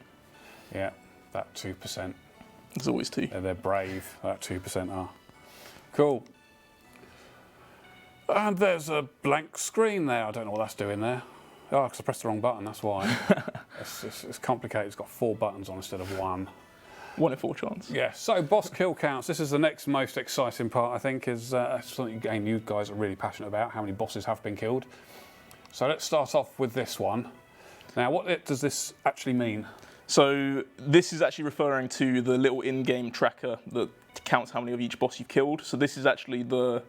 S4: Yeah, that 2%.
S10: There's always 2.
S4: They're brave, that 2% are. Cool. And there's a blank screen there. I don't know what that's doing there. Oh, because I pressed the wrong button, that's why. It's complicated. It's got 4 buttons on instead of 1.
S10: 1 in 4 chance.
S4: Yeah, so boss kill counts. This is the next most exciting part, I think, is something again you guys are really passionate about, how many bosses have been killed. So let's start off with this one. Now, what does this actually mean?
S10: So this is actually referring to the little in-game tracker that counts how many of each boss you've killed. So this is actually the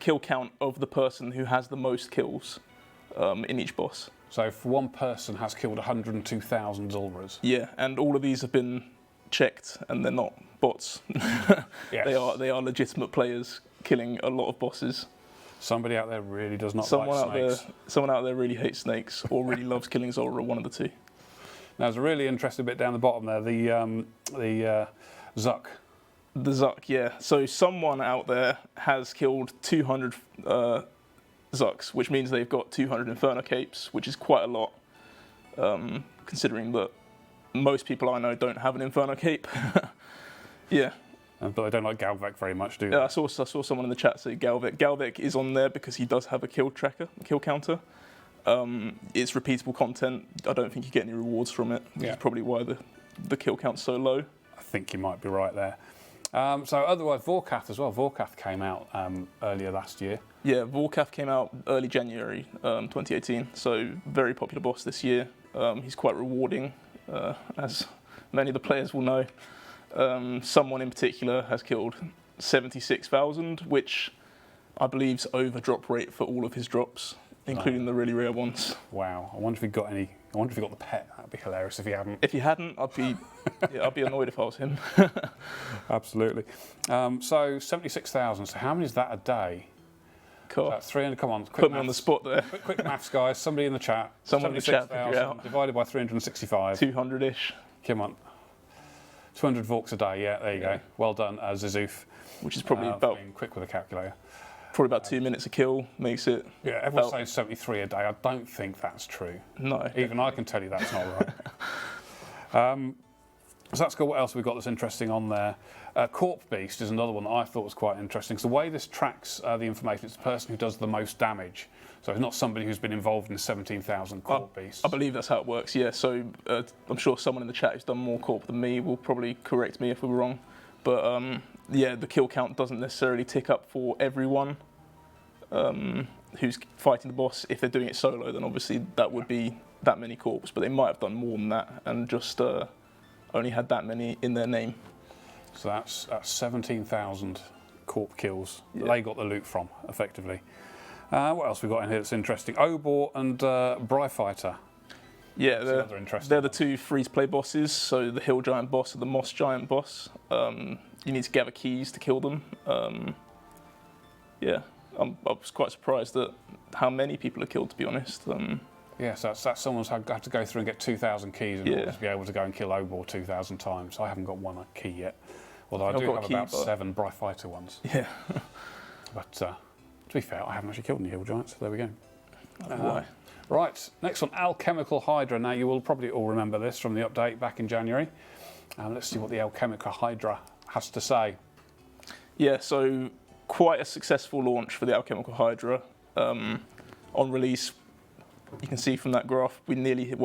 S10: kill count of the person who has the most kills in each boss.
S4: So if one person has killed 102,000 Zulras.
S10: Yeah, and all of these have been checked, and they're not bots.
S4: Yes.
S10: They are legitimate players killing a lot of bosses.
S4: Somebody out there really does not like snakes.
S10: Someone out there really hates snakes or really loves killing Zulra, one of the two.
S4: Now, there's a really interesting bit down the bottom there, the Zuck.
S10: The Zuck, yeah. So someone out there has killed 200 Zucks, which means they've got 200 Inferno Capes, which is quite a lot, considering that most people I know don't have an Inferno Cape. Yeah.
S4: But they don't like Galvek very much, do they?
S10: Yeah, I saw someone in the chat say Galvek. Galvek is on there because he does have a kill counter. It's repeatable content. I don't think you get any rewards from it, which is probably why the kill count's so low.
S4: I think you might be right there. So otherwise, Vorkath as well. Vorkath came out earlier last year.
S10: Yeah, Vorkath came out early January 2018, so very popular boss this year. He's quite rewarding, as many of the players will know. Someone in particular has killed 76,000, which I believe is over drop rate for all of his drops, including the really rare ones.
S4: Wow, I wonder if he got any. I wonder if he got the pet. That'd be hilarious if he hadn't.
S10: If he hadn't, I'd be annoyed if I was him.
S4: Absolutely. So 76,000. So how many is that a day?
S10: Cool.
S4: That's 300. Come on, quick
S10: Put me
S4: maths.
S10: on the spot there.
S4: Quick maths, guys. Somebody in the chat.
S10: Someone in the chat, figure it out.
S4: Divided by 365.
S10: 200-ish.
S4: Come on. 200 Vorks a day. Yeah, there you go. Well done, Zizoof.
S10: Which is probably
S4: being quick with a calculator.
S10: Probably about 2 minutes a kill makes it.
S4: Yeah, everyone's saying 73 a day. I don't think that's true.
S10: No.
S4: Even I can tell you that's not right. So that's good. What else have we got that's interesting on there? Corp Beast is another one that I thought was quite interesting. So the way this tracks the information, it's the person who does the most damage. So it's not somebody who's been involved in 17,000 Corp Beasts.
S10: I believe that's how it works, yeah. So I'm sure someone in the chat who's done more Corp than me will probably correct me if we're wrong. But yeah, the kill count doesn't necessarily tick up for everyone who's fighting the boss. If they're doing it solo, then obviously that would be that many Corps. But they might have done more than that and just only had that many in their name.
S4: So that's 17,000 Corp kills that they got the loot from, effectively. What else we got in here that's interesting? Obor and Bryfighter.
S10: Yeah, they're the two free-to-play bosses. So the Hill Giant boss and the Moss Giant boss. You need to gather keys to kill them. Yeah, I was quite surprised at how many people are killed, to be honest.
S4: Yeah, so that's someone's had to go through and get 2,000 keys in order to be able to go and kill Obor 2,000 times. I haven't got one key yet, although I do have about 7 Bri Fighter ones.
S10: Yeah.
S4: But to be fair, I haven't actually killed any Hill Giants, so there we go.
S10: Why?
S4: Right, next one, Alchemical Hydra. Now, you will probably all remember this from the update back in January. Let's see what the Alchemical Hydra has to say.
S10: Yeah, so quite a successful launch for the Alchemical Hydra. On release, you can see from that graph, we nearly hit,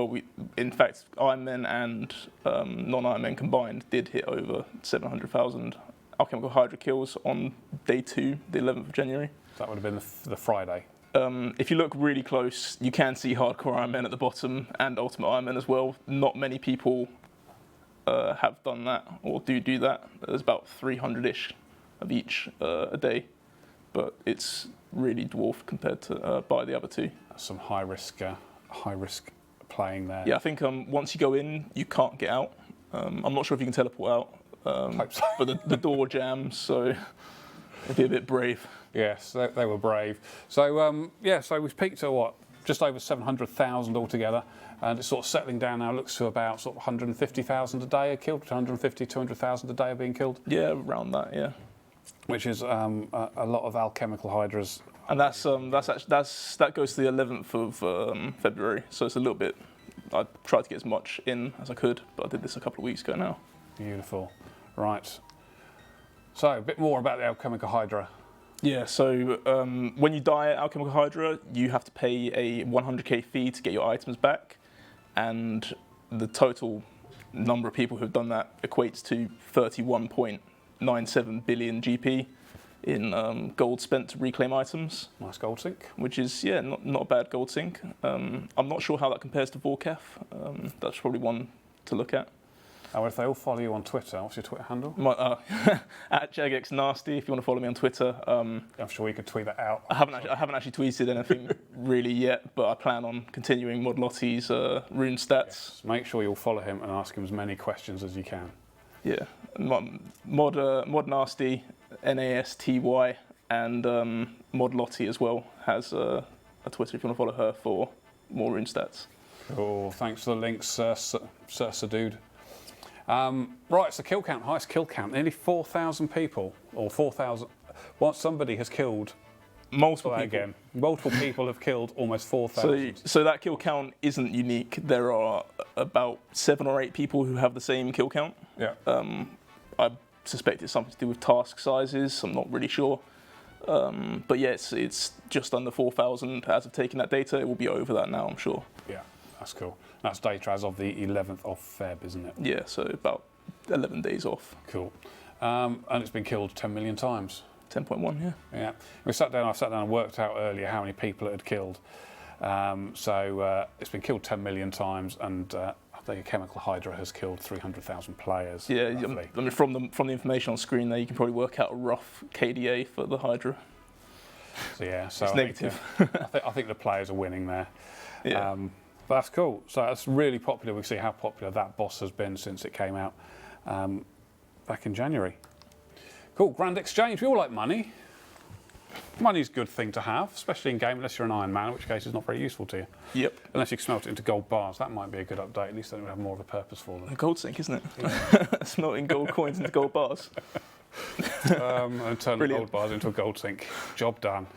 S10: in fact, Iron Men and non-Iron Men combined did hit over 700,000 Alchemical Hydra kills on day 2, the 11th of January.
S4: That would have been the Friday.
S10: If you look really close, you can see Hardcore Iron Men at the bottom and Ultimate Iron Men as well. Not many people have done that or do that. There's about 300-ish of each a day, but it's really dwarfed compared to by the other two.
S4: That's some high risk playing there.
S10: Yeah, I think once you go in, you can't get out. I'm not sure if you can teleport out,
S4: Hope so.
S10: but the door jams, so it'd be a bit brave.
S4: Yes, they were brave. So so we've peaked at what, just over 700,000 altogether, and it's sort of settling down now. Looks to about sort of 150,000 a day are killed, 150, 200,000 a day are being killed.
S10: Yeah, around that. Yeah,
S4: which is a lot of Alchemical Hydras.
S10: And that goes to the 11th of February, so it's a little bit. I tried to get as much in as I could, but I did this a couple of weeks ago now.
S4: Beautiful, right. So a bit more about the Alchemical Hydra.
S10: Yeah, so when you die at Alchemical Hydra, you have to pay a 100k fee to get your items back, and the total number of people who have done that equates to 31.97 billion GP in gold spent to reclaim items.
S4: Nice gold sink.
S10: Which is, yeah, not a bad gold sink. I'm not sure how that compares to Vorkef. That's probably one to look at.
S4: Oh, if they all follow you on Twitter, what's your Twitter handle?
S10: At JagXNasty, if you want to follow me on Twitter.
S4: I'm sure you could tweet that out.
S10: I haven't actually tweeted anything really yet, but I plan on continuing Modlotti's rune stats.
S4: Yes. Make sure you'll follow him and ask him as many questions as you can.
S10: Yeah, Mod Nasty, NASTY, and Modlotti as well has a Twitter if you want to follow her for more rune stats.
S4: Cool, thanks for the links, Sir Dude. Right, so kill count, highest kill count, nearly 4,000 people, or 4,000. What somebody has killed.
S10: Multiple people.
S4: Again, multiple people have killed almost 4,000.
S10: So that kill count isn't unique. There are about 7 or 8 people who have the same kill count.
S4: Yeah.
S10: I suspect it's something to do with task sizes. I'm not really sure. But yeah, it's just under 4,000 as of taking that data. It will be over that now, I'm sure.
S4: Yeah, that's cool. That's data as of the 11th of Feb, isn't it?
S10: Yeah, so about 11 days off.
S4: Cool. And it's been killed 10 million times.
S10: 10.1, yeah.
S4: Yeah. I sat down and worked out earlier how many people it had killed. It's been killed 10 million times, and the Chemical Hydra has killed 300,000 players.
S10: Yeah,
S4: roughly.
S10: I mean, from the information on screen there, you can probably work out a rough KDA for the Hydra.
S4: So yeah,
S10: it's negative.
S4: I think the players are winning there.
S10: Yeah.
S4: But that's cool. So that's really popular. We see how popular that boss has been since it came out back in January. Cool. Grand Exchange. We all like money. Money's a good thing to have, especially in game, unless you're an Iron Man, in which case it's not very useful to you.
S10: Yep.
S4: Unless you can smelt it into gold bars. That might be a good update. At least then it would have more of a purpose for them.
S10: A gold sink, isn't it? Yeah. Smelting gold coins into gold bars.
S4: And turn the gold bars into a gold sink. Job done.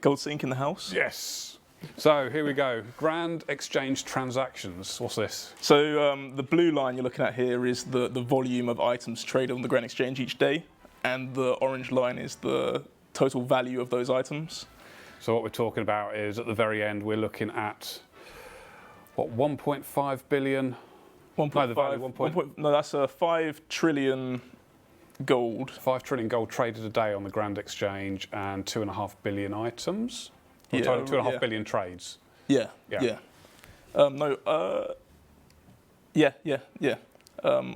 S10: Gold sink in the house?
S4: Yes. So here we go. Grand Exchange transactions. What's this?
S10: So the blue line you're looking at here is the volume of items traded on the Grand Exchange each day, and the orange line is the total value of those items.
S4: So what we're talking about is at the very end we're looking at what, 1.5 billion?
S10: 1.5. No, that's 5 trillion gold.
S4: 5 trillion gold traded a day on the Grand Exchange, and 2.5 billion items.
S10: Yeah,
S4: 2.5 billion trades.
S10: Yeah.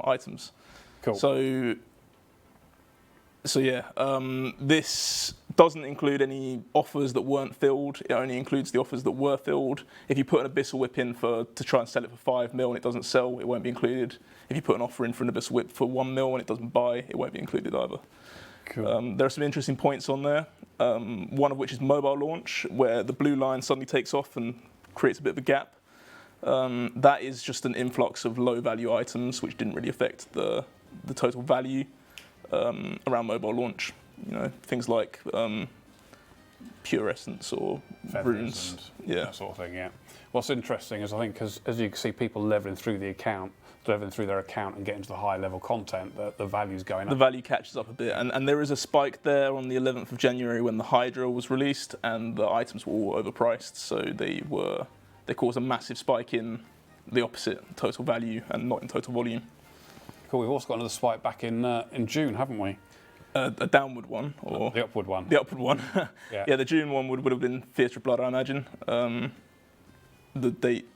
S10: Items.
S4: Cool.
S10: So yeah, this doesn't include any offers that weren't filled. It only includes the offers that were filled. If you put an Abyssal Whip in to try and sell it for 5 mil and it doesn't sell, it won't be included. If you put an offer in for an Abyssal Whip for 1 mil and it doesn't buy, it won't be included either.
S4: Cool.
S10: There are some interesting points on there. one of which is mobile launch, where the blue line suddenly takes off and creates a bit of a gap. That is just an influx of low-value items, which didn't really affect the total value around mobile launch. You know, things like pure essence or
S4: Feathers
S10: runes,
S4: and that sort of thing. Yeah. What's interesting is I think as you can see people leveling through their account and getting to the high level content, the value's going up.
S10: The value catches up a bit, and there is a spike there on the 11th of January when the Hydra was released, and the items were all overpriced, so they caused a massive spike in the opposite total value and not in total volume.
S4: Cool. We've also got another spike back in June, haven't we?
S10: A downward one, or
S4: the upward one.
S10: The upward one.
S4: Yeah.
S10: Yeah, the June one would have been Theatre of Blood, I imagine. The date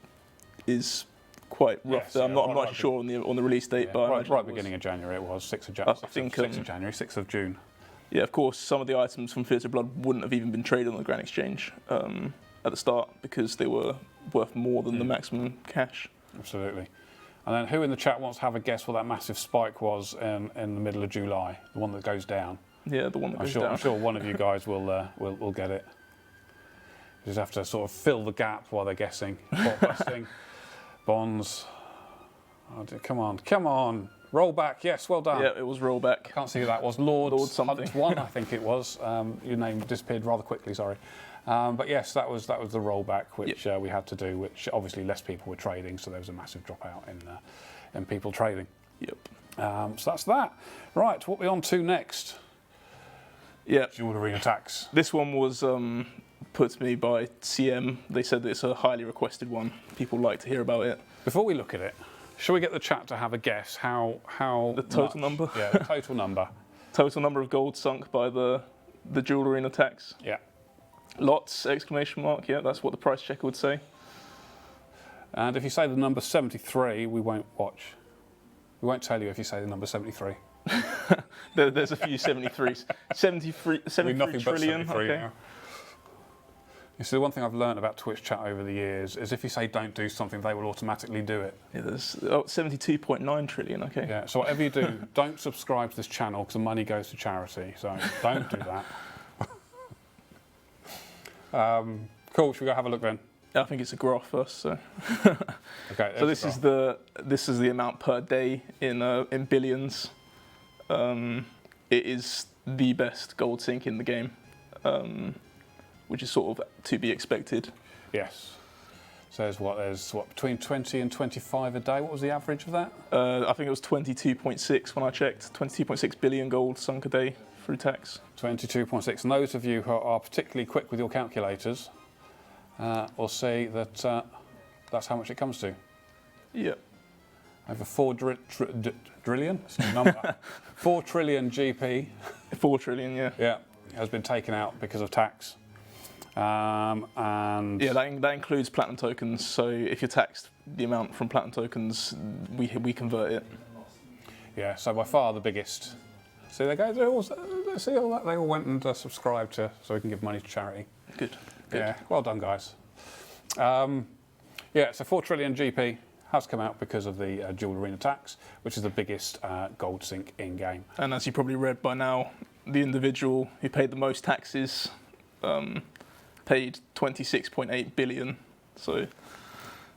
S10: is quite rough.
S4: Yes,
S10: so I'm
S4: yeah,
S10: not
S4: right
S10: actually sure on the release date,
S4: Yeah,
S10: but I
S4: right
S10: imagine it was.
S4: beginning of January it was 6th of January. 6th of June.
S10: Yeah, of course, some of the items from Theatre of Blood wouldn't have even been traded on the Grand Exchange at the start because they were worth more than the maximum cash.
S4: Absolutely. And then who in the chat wants to have a guess what that massive spike was in the middle of July, the one that goes down?
S10: Yeah, the one that goes down.
S4: I'm sure one of you guys will get it. You just have to sort of fill the gap while they're guessing. Bot busting, bonds. Oh, come on. Roll back, yes, well done.
S10: Yeah, it was rollback.
S4: I can't see who that was. Lord
S10: something.
S4: Hunt 1, I think it was. Your name disappeared rather quickly, sorry. But yes, that was the rollback which we had to do, which obviously less people were trading, so there was a massive dropout in people trading.
S10: Yep.
S4: So that's that. Right, what are we on to next?
S10: Yeah.
S4: Dual Arena Tax.
S10: This one was put to me by CM. They said that it's a highly requested one. People like to hear about it.
S4: Before we look at it, shall we get the chat to have a guess how
S10: the total
S4: much?
S10: number?
S4: Yeah, the total number.
S10: Total number of gold sunk by the Dual Arena Tax.
S4: Yeah.
S10: Lots! Exclamation mark. Yeah, that's what the price checker would say.
S4: And if you say the number 73, we won't watch. We won't tell you if you say the number 73.
S10: There's a few 73s. 73
S4: nothing
S10: trillion.
S4: But 73
S10: okay.
S4: now. You see, the one thing I've learned about Twitch chat over the years is if you say don't do something, they will automatically do it.
S10: Yeah, there's 72.9 trillion. Okay.
S4: Yeah. So whatever you do, don't subscribe to this channel because the money goes to charity. So don't do that. Cool. Should we go have a look then?
S10: I think it's a graph first. So.
S4: Okay.
S10: So this is the amount per day in billions. It is the best gold sink in the game, which is sort of to be expected.
S4: Yes. So there's what between 20 and 25 a day. What was the average of that?
S10: I think it was 22.6 when I checked. 22.6 billion gold sunk a day through tax.
S4: 22.6. And those of you who are particularly quick with your calculators will see that that's how much it comes to.
S10: Yeah.
S4: Over 4 trillion. That's a number. 4 trillion GP.
S10: 4 trillion. Yeah.
S4: Yeah, has been taken out because of tax. And
S10: yeah, that includes platinum tokens. So if you're taxed the amount from platinum tokens, we convert it.
S4: Yeah. So by far the biggest. See, they go. See all that. They all went and subscribed to, so we can give money to charity.
S10: Good.
S4: Yeah. Well done, guys. Yeah. So 4 trillion GP has come out because of the Dual Arena Tax, which is the biggest gold sink in game.
S10: And as you probably read by now, the individual who paid the most taxes paid 26.8 billion. So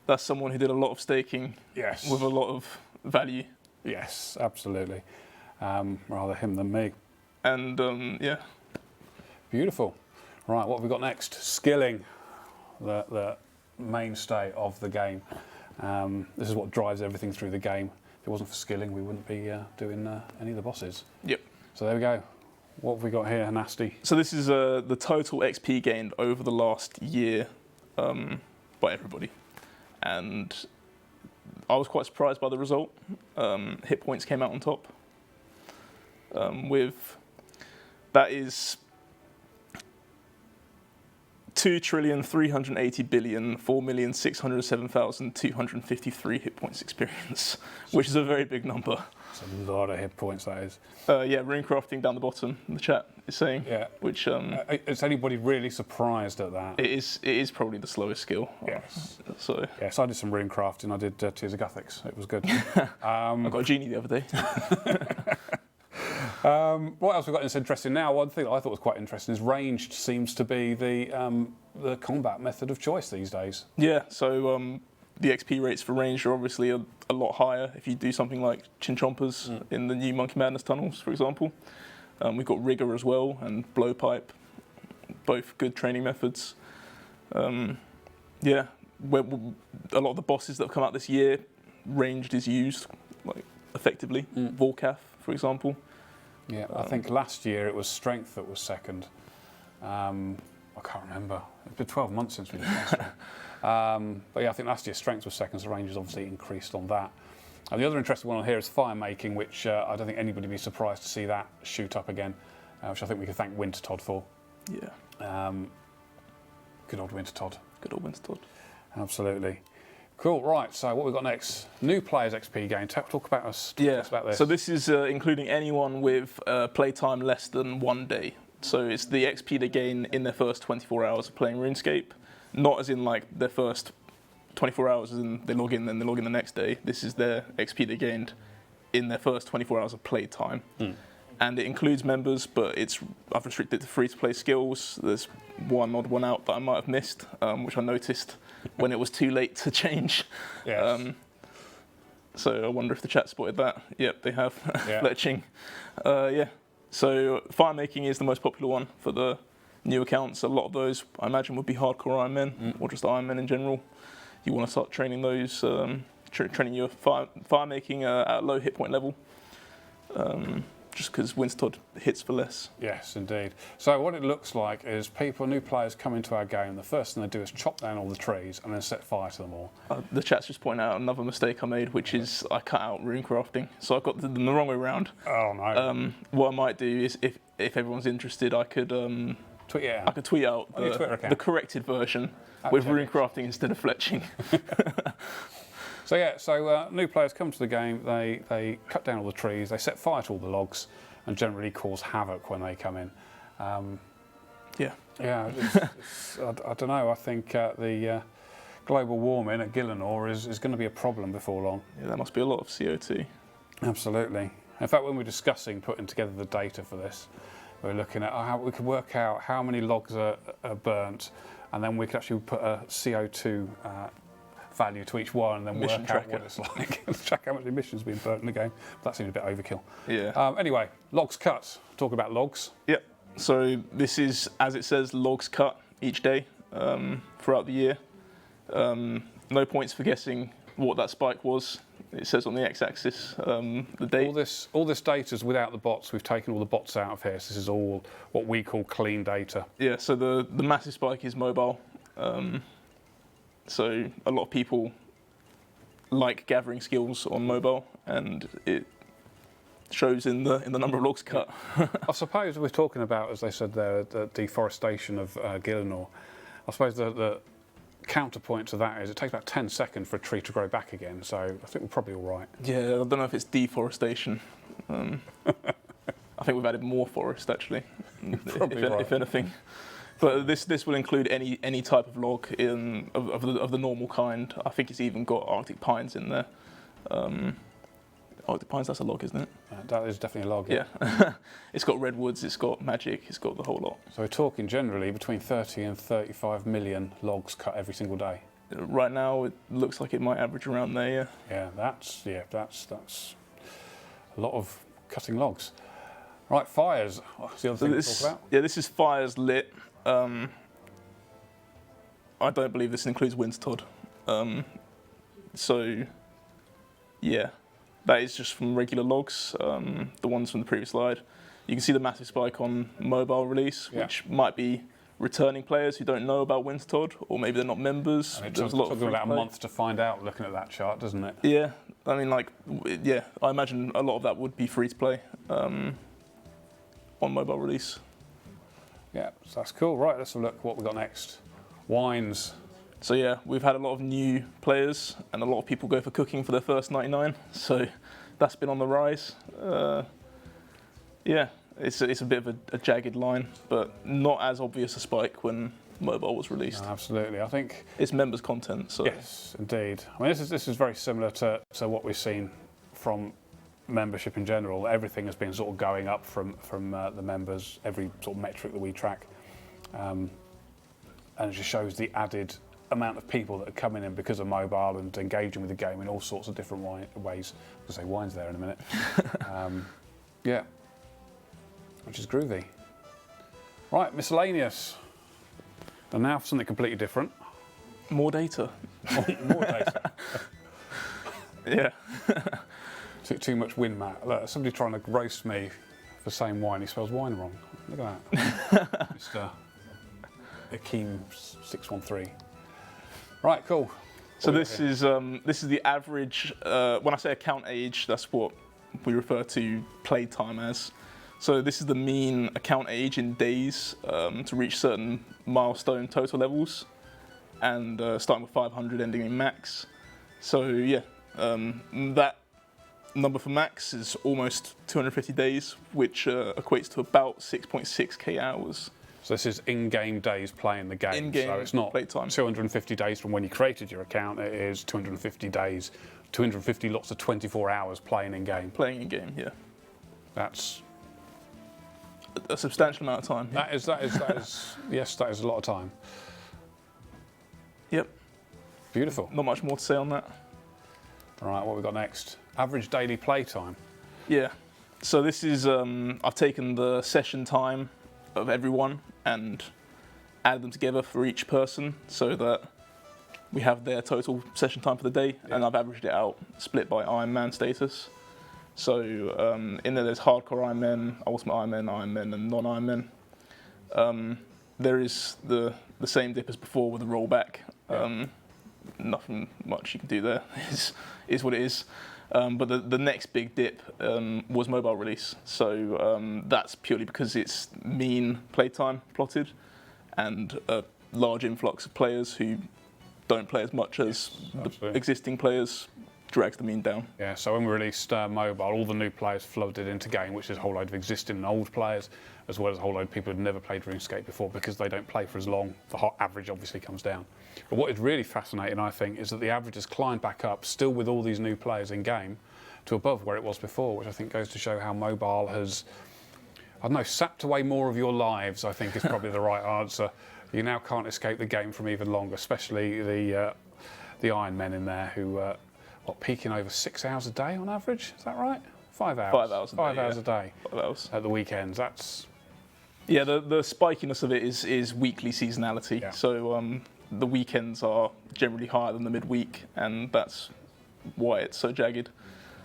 S10: that's someone who did a lot of staking.
S4: Yes.
S10: With a lot of value.
S4: Yes, absolutely. Rather him than me.
S10: And yeah.
S4: Beautiful. Right, what have we got next? Skilling, the mainstay of the game. This is what drives everything through the game. If it wasn't for skilling, we wouldn't be doing any of the bosses.
S10: Yep.
S4: So there we go. What have we got here, Nasty?
S10: So this is the total XP gained over the last year by everybody. And I was quite surprised by the result. Hit points came out on top. That is 2,380,4,607,253 hit points experience, which is a very big number.
S4: It's a lot of hit points, that is.
S10: Yeah, runecrafting down the bottom in the chat is saying.
S4: Yeah.
S10: Which
S4: is anybody really surprised at that?
S10: It is probably the slowest skill.
S4: Yes.
S10: So.
S4: Yes, I did some runecrafting. I did Tears of Gothics. It was good.
S10: I got a genie the other day.
S4: What else we've got that's interesting now? One thing that I thought was quite interesting is ranged seems to be the combat method of choice these days.
S10: Yeah, so the XP rates for ranged are obviously a lot higher if you do something like Chinchompers in the new Monkey Madness tunnels, for example. We've got Rigger as well and Blowpipe, both good training methods. Yeah, a lot of the bosses that have come out this year, ranged is used like effectively. Volcath, for example.
S4: Yeah, I think last year it was strength that was second. I can't remember. It's been 12 months since we did last year. But yeah, I think last year strength was second, so range has obviously increased on that. And the other interesting one on here is fire making, which I don't think anybody would be surprised to see that shoot up again, which I think we can thank Winter Todd for.
S10: Yeah.
S4: Good old Winter Todd.
S10: Good old Winter Todd.
S4: Absolutely. Cool, right, so what we've got next? New players XP game. Talk about us. Talk to us about this.
S10: So this is including anyone with playtime less than 1 day. So it's the XP they gain in their first 24 hours of playing RuneScape. Not as in like their first 24 hours as in they log in, then they log in the next day. This is their XP they gained in their first 24 hours of playtime. And it includes members, but I've restricted to free-to-play skills. There's one odd one out that I might have missed, which I noticed when it was too late to change.
S4: Yes.
S10: So I wonder if the chat spotted that. Yep, they have.
S4: Yeah.
S10: Fletching. Yeah. So fire making is the most popular one for the new accounts. A lot of those, I imagine, would be hardcore Iron Men or just Iron Men in general. You want to start training those, training your fire making at a low hit point level. Just because Winter Todd hits for less.
S4: Yes, indeed. So what it looks like is new players come into our game, the first thing they do is chop down all the trees and then set fire to them all.
S10: The chat's just pointing out another mistake I made, which is I cut out rune crafting. So I got them the wrong way around.
S4: Oh no.
S10: What I might do is, if everyone's interested, I could
S4: tweet it out.
S10: I could tweet out the corrected version with rune crafting instead of fletching.
S4: So yeah, new players come to the game, they cut down all the trees, they set fire to all the logs, and generally cause havoc when they come in.
S10: Yeah.
S4: Yeah, I don't know, I think the global warming at Gillinor is going to be a problem before long.
S10: Yeah, there must be a lot of CO2.
S4: Absolutely. In fact, when we're discussing putting together the data for this, we're looking at how we could work out how many logs are burnt, and then we could actually put a CO2 value to each one and then
S10: Mission
S4: work
S10: tracker.
S4: out what it's like. Track how much emissions being burnt in the game. That seems a bit overkill.
S10: Yeah.
S4: Anyway, logs cut. Talk about logs.
S10: Yep. So this is, as it says, logs cut each day throughout the year. No points for guessing what that spike was. It says on the x-axis the date.
S4: All this data is without the bots. We've taken all the bots out of here. So this is all what we call clean data.
S10: Yeah. So the massive spike is mobile. So a lot of people like gathering skills on mobile, and it shows in the number of logs cut.
S4: I suppose we're talking about, as they said there, the deforestation of Gillinor. I suppose the counterpoint to that is it takes about 10 seconds for a tree to grow back again, so I think we're probably all right.
S10: Yeah, I don't know if it's deforestation. I think we've added more forest, actually, if anything. But this will include any type of log of the normal kind. I think it's even got Arctic pines in there. Arctic pines, that's a log, isn't it?
S4: That is definitely a log.
S10: Yeah. It's got redwoods, it's got magic, it's got the whole lot.
S4: So we're talking generally between 30 and 35 million logs cut every single day.
S10: Right now, it looks like it might average around there.
S4: Yeah, that's a lot of cutting logs. Right, fires. What's the other thing to talk about?
S10: Yeah, this is fires lit. I don't believe this includes Winter Todd. So, yeah, that is just from regular logs, the ones from the previous slide. You can see the massive spike on mobile release, which might be returning players who don't know about Winter Todd, or maybe they're not members.
S4: And it took about a month to find out looking at that chart, doesn't it?
S10: Yeah, I mean, I imagine a lot of that would be free to play on mobile release.
S4: Yeah, so that's cool. Right, let's have a look what we've got next. Wines.
S10: So yeah, we've had a lot of new players, and a lot of people go for cooking for their first 99. So that's been on the rise. Yeah, it's a bit of a jagged line, but not as obvious a spike when mobile was released.
S4: No, absolutely, I think
S10: it's members' content. So
S4: yes, indeed. I mean, this is very similar to what we've seen from membership in general, everything has been sort of going up from the members, every sort of metric that we track. And it just shows the added amount of people that are coming in because of mobile and engaging with the game in all sorts of different ways. I'll say wine's there in a minute. Yeah, which is groovy. Right, miscellaneous. And now for something completely different.
S10: More data.
S4: More data.
S10: Yeah.
S4: Too much win, Matt. Look, somebody trying to roast me for saying wine. He spells wine wrong. Look at that. Mr. Akeem 613. Right, cool.
S10: So this is the average. When I say account age, that's what we refer to play time as. So this is the mean account age in days to reach certain milestone total levels, and starting with 500, ending in max. So yeah, that number for max is almost 250 days, which equates to about 6.6k hours.
S4: So this is in-game days playing the game.
S10: In-game
S4: so it's not
S10: playtime.
S4: 250 days from when you created your account. It is 250 days, 250 lots of 24 hours playing in-game.
S10: Playing in game, yeah.
S4: That's
S10: a substantial amount of time. Yeah.
S4: That is yes, that is a lot of time.
S10: Yep.
S4: Beautiful.
S10: Not much more to say on that.
S4: All right, what have we got next? Average daily play time.
S10: Yeah. So this is I've taken the session time of everyone and added them together for each person so that we have their total session time for the day, and I've averaged it out, split by Iron Man status. So in there's hardcore Iron Men, ultimate Iron Men, and non-Iron Men. There is the same dip as before with the rollback. Nothing much you can do there. is what it is. But the next big dip was mobile release. So that's purely because it's mean playtime plotted and a large influx of players who don't play as much as the existing players drags the mean down.
S4: Yeah, so when we released mobile, all the new players flooded into game, which is a whole load of existing and old players, as well as a whole load of people who'd never played RuneScape before because they don't play for as long. The hot average obviously comes down. But what is really fascinating, I think, is that the average has climbed back up, still with all these new players in game, to above where it was before, which I think goes to show how mobile has, I don't know, sapped away more of your lives, I think is probably the right answer. You now can't escape the game from even longer, especially the Iron Men in there who, peaking over 6 hours a day on average? Is that right? 5 hours?
S10: 5 hours a day.
S4: 5 hours a day.
S10: 5 hours.
S4: At the weekends, that's...
S10: Yeah, the spikiness of it is weekly seasonality.
S4: Yeah.
S10: So the weekends are generally higher than the midweek, and that's why it's so jagged.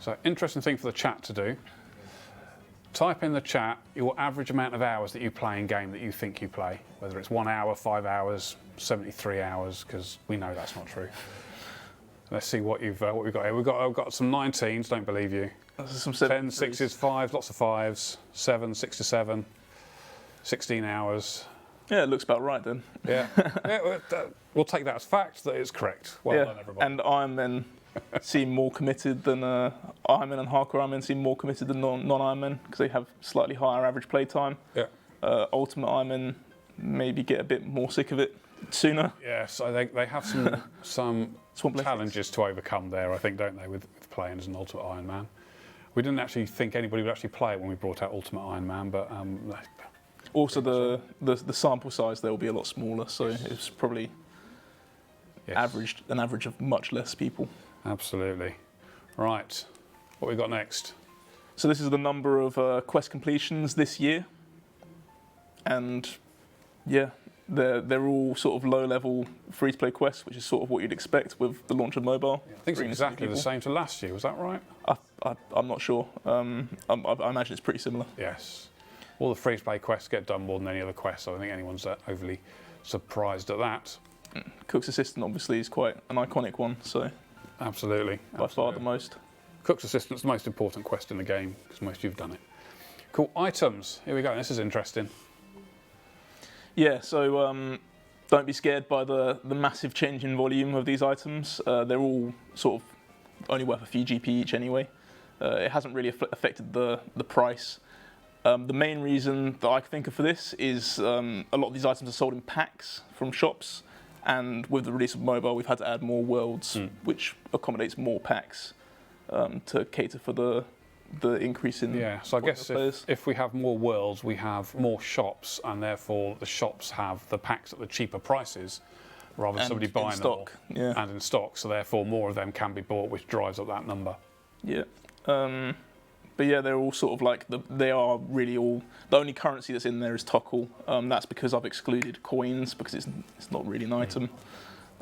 S4: So interesting thing for the chat to do. Type in the chat your average amount of hours that you play in game that you think you play, whether it's 1 hour, 5 hours, 73 hours, because we know that's not true. Let's see what we've got here. I've got some 19s. Don't believe you.
S10: Some
S4: 10, 6s, 5s, lots of 5s. 7, 6 to 7, 16 hours.
S10: Yeah, it looks about right then.
S4: Yeah, we'll take that as fact that it's correct. Well done, everybody.
S10: And Iron Men seem more committed than Iron Men, and hardcore Iron Men seem more committed than non-Iron Men because they have slightly higher average play time.
S4: Yeah.
S10: Ultimate Iron Men maybe get a bit more sick of it sooner.
S4: Yeah, so they have some challenges to overcome there, I think, don't they, with playing as an Ultimate Iron Man. We didn't actually think anybody would actually play it when we brought out Ultimate Iron Man, but
S10: also the sample size there will be a lot smaller, so it's probably an average of much less people.
S4: Absolutely. Right, what we got next?
S10: So this is the number of quest completions this year, and yeah, they're all sort of low-level free-to-play quests, which is sort of what you'd expect with the launch of mobile.
S4: I think it's exactly the same to last year, was that right?
S10: I'm not sure. I imagine it's pretty similar.
S4: Yes. All the free-to-play quests get done more than any other quests, so I don't think anyone's overly surprised at that.
S10: Cook's Assistant obviously is quite an iconic one, so...
S4: Absolutely.
S10: By far the most.
S4: Cook's Assistant's the most important quest in the game, because most of you have done it. Cool, items. Here we go, this is interesting.
S10: Yeah, so don't be scared by the massive change in volume of these items. They're all sort of only worth a few GP each anyway. It hasn't really affected the price. The main reason that I can think of for this is a lot of these items are sold in packs from shops, and with the release of mobile we've had to add more worlds, which accommodates more packs to cater for the the increase in
S4: Yeah, so I guess
S10: players.
S4: if we have more worlds, we have more shops, and therefore the shops have the packs at the cheaper prices, rather than
S10: And
S4: somebody
S10: in
S4: buying
S10: stock,
S4: them all,
S10: yeah.
S4: and in stock. So therefore, more of them can be bought, which drives up that number.
S10: Yeah. But yeah, they're all sort of like, they are really all, the only currency that's in there is Tokkul. That's because I've excluded coins, because it's not really an item.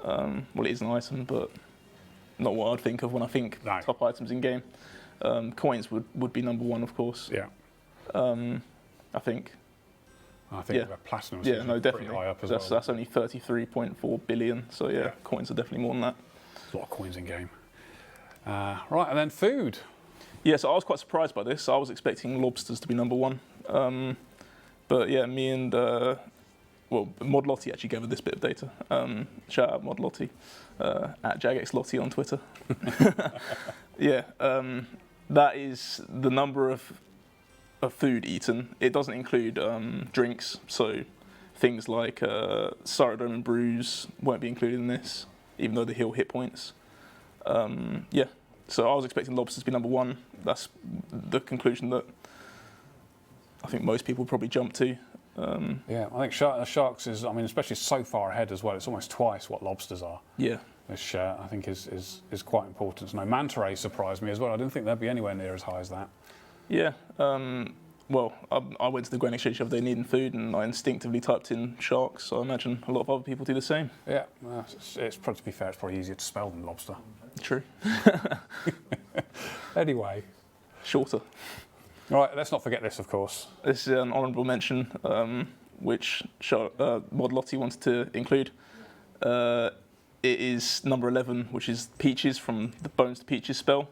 S10: Well, it is an item, but not what I'd think of when I think top items in game. Coins would be number one, of course.
S4: Yeah.
S10: I think.
S4: I think
S10: Yeah.
S4: the platinum is
S10: Yeah, no,
S4: pretty
S10: definitely.
S4: high up as
S10: That's
S4: well.
S10: only 33.4 billion, so yeah, coins are definitely more than that.
S4: There's a lot of coins in game. Right, and then food.
S10: Yeah, so I was quite surprised by this. I was expecting lobsters to be number one. But yeah, me and, Mod Lottie actually gave us this bit of data. Shout out Mod Lottie, at JagXLottie on Twitter. Yeah, that is the number of food eaten. It doesn't include drinks, so things like Saradome and brews won't be included in this, even though they heal hit points. Yeah, so I was expecting lobsters to be number one. That's the conclusion that I think most people probably jump to.
S4: Yeah, I think sharks is, I mean, especially so far ahead as well. It's almost twice what lobsters are.
S10: Yeah.
S4: Which I think is quite important to know. Manta rays surprised me as well. I didn't think they'd be anywhere near as high as that.
S10: Yeah. Well, I went to the Grain Exchange the other day needing food, and I instinctively typed in sharks. So I imagine a lot of other people do the same.
S4: Yeah, well, it's probably, to be fair, it's probably easier to spell than lobster.
S10: True.
S4: Anyway.
S10: Shorter.
S4: All right, let's not forget this, of course.
S10: This is an honourable mention, which Mod Lottie wanted to include. It is number 11, which is Peaches from the Bones to Peaches spell,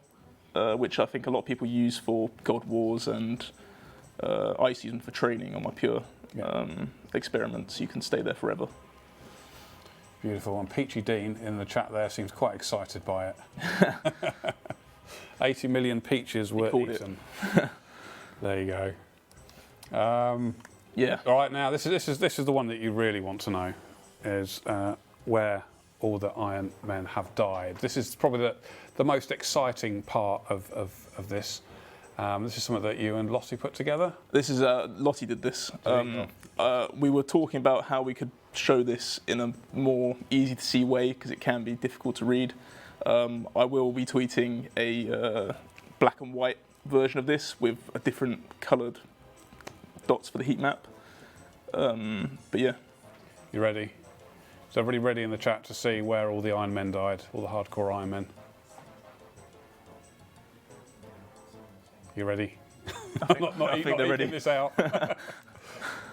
S10: which I think a lot of people use for God Wars, and I used to use them for training on my pure experiments. You can stay there forever.
S4: Beautiful. And Peachy Dean in the chat there seems quite excited by it. 80 million peaches were eaten. There you go.
S10: Yeah.
S4: All right, now this is the one that you really want to know, is where all the Iron Men have died. This is probably the most exciting part of this. This is something that you and Lottie put together.
S10: This is Lottie did this. We were talking about how we could show this in a more easy to see way, because it can be difficult to read. I will be tweeting a black and white version of this with a different coloured dots for the heat map. But yeah.
S4: You ready? Is everybody ready in the chat to see where all the Iron Men died, all the hardcore Iron Men? You ready?
S10: I think they're ready.
S4: This out.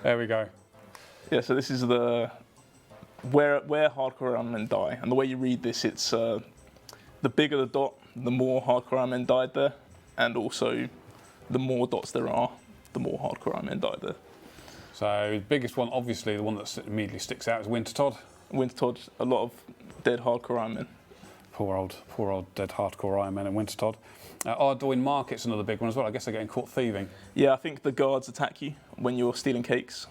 S4: There we go.
S10: Yeah, so this is the where hardcore Iron Men die, and the way you read this, it's the bigger the dot, the more hardcore Iron Men died there, and also the more dots there are, the more hardcore Iron Men died there.
S4: So the biggest one, obviously, the one that immediately sticks out is Winter Todd.
S10: Winter Todd, a lot of dead hardcore Iron Men.
S4: Poor old dead hardcore Iron Men and Winter Todd. Ardoin Market's another big one as well. I guess they're getting caught thieving.
S10: Yeah, I think the guards attack you when you're stealing cakes.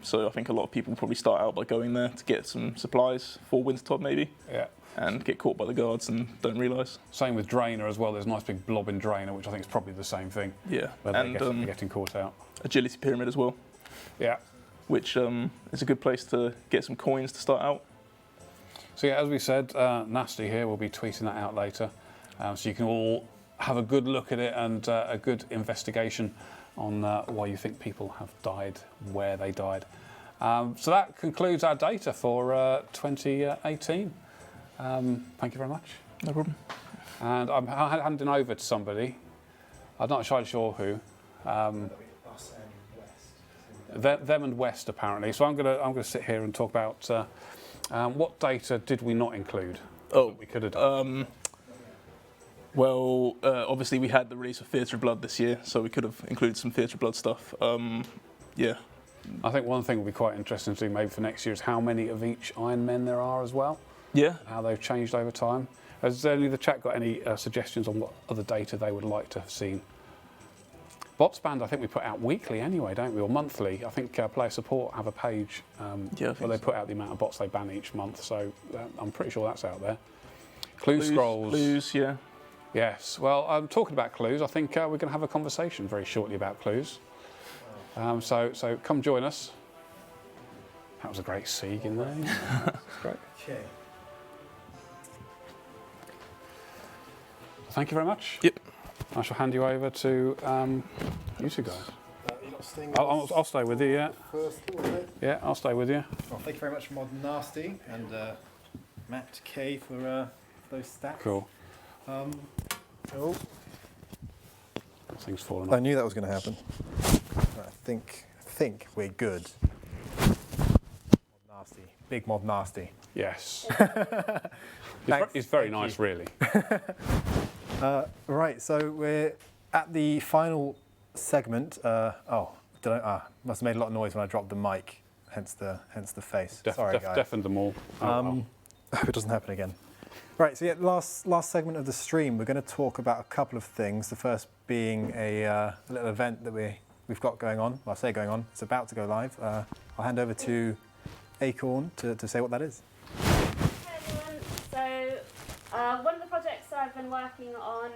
S10: So I think a lot of people probably start out by going there to get some supplies for Winter Todd maybe.
S4: Yeah.
S10: And get caught by the guards and don't realise.
S4: Same with Drainer as well. There's a nice big blob in Drainer, which I think is probably the same thing.
S10: Yeah.
S4: And they're getting caught out.
S10: Agility Pyramid as well.
S4: Yeah.
S10: Which is a good place to get some coins to start out.
S4: So yeah, as we said, Nasty here will be tweeting that out later. So you can all have a good look at it and a good investigation on why you think people have died, where they died. So that concludes our data for 2018. Thank you very much.
S10: No problem.
S4: And I'm handing over to somebody. I'm not entirely sure who. Them and West apparently. So I'm gonna sit here and talk about what data did we not include.
S10: Oh,
S4: we could have done.
S10: Well, obviously we had the release of Theatre of Blood this year, so we could have included some Theatre of Blood stuff. Yeah.
S4: I think one thing will be quite interesting to see maybe for next year is how many of each Iron Men there are as well.
S10: Yeah.
S4: How they've changed over time. Has any of the chat got any suggestions on what other data they would like to have seen? Bots Band, I think we put out weekly anyway, don't we, or monthly? I think Player Support have a page where they put out the amount of bots they ban each month, so I'm pretty sure that's out there. Clue Scrolls.
S10: Clues, yeah.
S4: Yes. Well, talking about clues, I think we're going to have a conversation very shortly about clues. So come join us. That was a great sieg in there. That's great.
S1: Okay.
S4: Thank you very much.
S10: Yep.
S4: I shall hand you over to you two guys. I'll stay with you, yeah.
S1: First, was it?
S4: Yeah, I'll stay with you.
S1: Well, thank you very much, Mod Nasty, and Matt K for those stats.
S4: Cool.
S1: Oh,
S4: Things falling
S1: I
S4: off.
S1: knew that was going to happen. I think we're good. Mod Nasty, big Mod Nasty.
S4: Yes.
S1: Thanks.
S4: It's very
S1: Thank
S4: nice,
S1: you.
S4: really.
S1: Right, so we're at the final segment. Must have made a lot of noise when I dropped the mic, hence the face. Sorry, guys.
S4: Deafened them all.
S1: I hope it doesn't happen again. Right, so yeah, last segment of the stream, we're going to talk about a couple of things. The first being a little event that we've got going on. Well, I say going on, it's about to go live. I'll hand over to Acorn to say what that is.
S8: Hey everyone. So one of the projects that I've been working on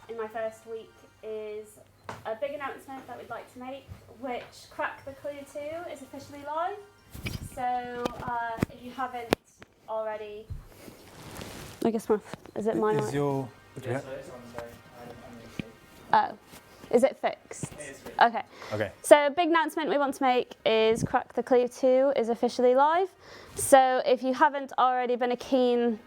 S8: in my first week is a big announcement that we'd like to make, which Crack the Clue 2 is officially live. So if you haven't already, I guess is it mine?
S1: Is your
S8: Oh, is it fixed?
S9: It is fixed.
S8: Okay.
S1: okay?
S8: So a big announcement we want to make is Crack the Clue 2 is officially live. So if you haven't already been a keen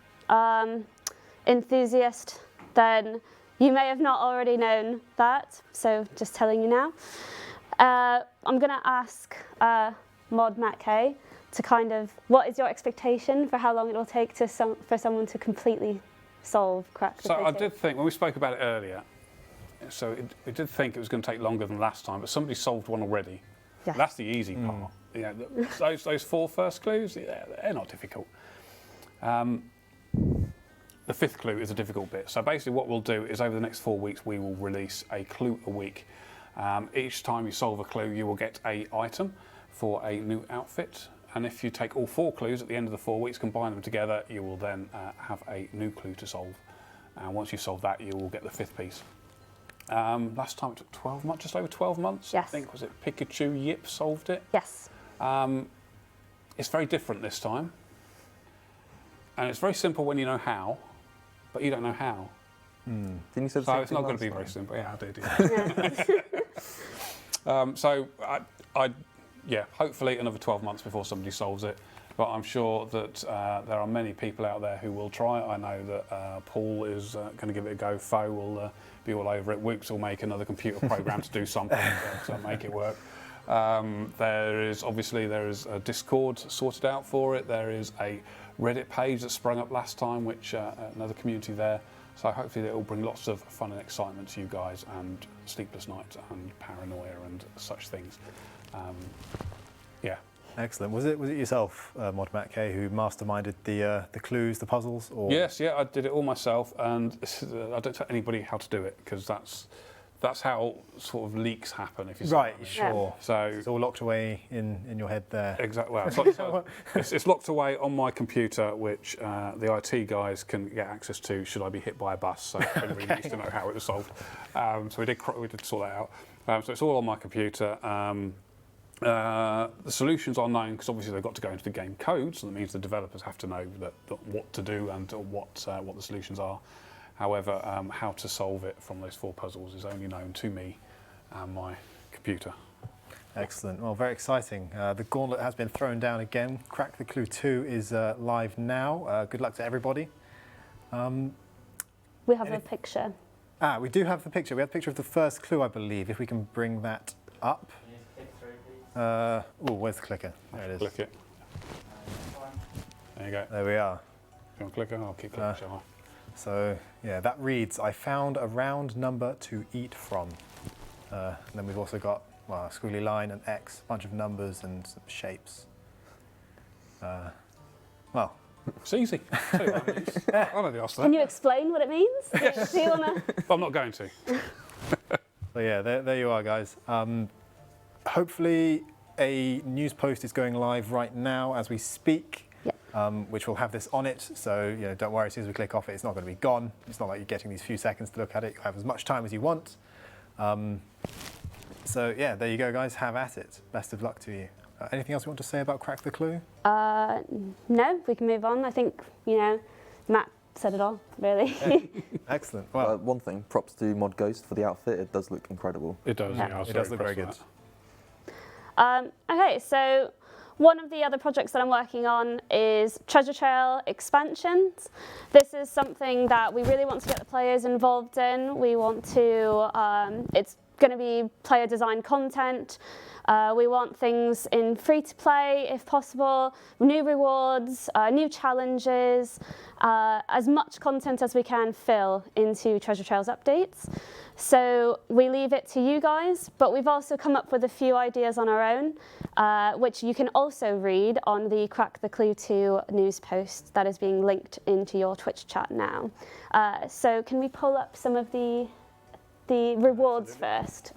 S8: enthusiast, then you may have not already known that. So just telling you now. I'm going to ask Mod Matt K to kind of, what is your expectation for how long it will take for someone to completely solve Crack the Clue 2?
S4: So I did think, when we spoke about it earlier, we did think it was going to take longer than last time, but somebody solved one already.
S8: Yes.
S4: That's the easy part. Yeah, those 4 first clues, yeah, they're not difficult. The 5th clue is a difficult bit. So basically what we'll do is over the next 4 weeks, we will release a clue a week. Each time you solve a clue, you will get an item for a new outfit. And if you take all 4 clues at the end of the 4 weeks, combine them together, you will then have a new clue to solve. And once you've solved that, you will get the 5th piece. Last time it took 12 months, just over 12 months.
S8: Yes.
S4: I think, was it Pikachu Yip solved it?
S8: Yes.
S4: It's very different this time. And it's very simple when you know how, but you don't know how.
S7: Didn't you say the
S4: So
S7: same
S4: it's
S7: thing
S4: not going to
S7: last
S4: be
S7: time?
S4: very simple. Yeah, I did.
S8: Yeah.
S4: So hopefully another 12 months before somebody solves it. But I'm sure that there are many people out there who will try. I know that Paul is going to give it a go. Fo will be all over it. Wooks will make another computer program to do something to make it work. There is a Discord sorted out for it. There is a Reddit page that sprung up last time, which another community there. So hopefully it will bring lots of fun and excitement to you guys, and sleepless nights and paranoia and such things. Yeah.
S1: Excellent. Was it yourself, Mod Matt K, who masterminded the clues, the puzzles? Or?
S4: Yes, yeah, I did it all myself, and I don't tell anybody how to do it, because that's how sort of leaks happen, if you see
S1: Right,
S4: what I mean.
S1: sure.
S4: So
S1: It's all locked away in your head there.
S4: exactly. Well, it's locked away on my computer, which the IT guys can get access to should I be hit by a bus. So everybody needs to know how it was solved. So we did sort that out. So it's all on my computer. The solutions are known because obviously they've got to go into the game code, so that means the developers have to know what to do and what the solutions are. However, how to solve it from those 4 puzzles is only known to me and my computer.
S1: Excellent. Well, very exciting. The gauntlet has been thrown down again. Crack the Clue 2 is live now. Good luck to everybody.
S8: We have a picture.
S1: We do have the picture. We have a picture of the first clue, I believe, if we can bring that up. Where's the clicker? There it is.
S4: Click it. There you go.
S1: There we are.
S4: You want to click it? I'll keep clicking, shall I?
S1: So, yeah, that reads, I found a round number to eat from. And then we've also got, well, a squiggly line, an X, a bunch of numbers and some shapes. Well,
S4: it's easy. I know the answer to
S8: Can
S4: that.
S8: you explain what it means?
S4: Yes.
S8: Do you wanna?
S4: But I'm not going to.
S1: so yeah, there you are, guys. Hopefully a news post is going live right now as we speak.
S8: Yeah.
S1: which will have this on it. So don't worry, as soon as we click off it, it's not going to be gone. It's not like you're getting these few seconds to look at it. You have as much time as you want. So yeah, there you go, guys. Have at it. Best of luck to you. Anything else you want to say about Crack the Clue?
S8: No, we can move on. I think, Matt said it all, really.
S1: Yeah. Excellent. Well,
S7: One thing, props to Mod Ghost for the outfit. It does look incredible.
S4: It does, yeah.
S1: it does look very good.
S8: Okay, so one of the other projects that I'm working on is Treasure Trail expansions. This is something that we really want to get the players involved in. We want to, it's going to be player design content. We want things in free to play if possible, new rewards, new challenges, as much content as we can fill into Treasure Trails updates. So we leave it to you guys, but we've also come up with a few ideas on our own, which you can also read on the Crack the Clue 2 news post that is being linked into your Twitch chat now. So can we pull up some of the rewards first?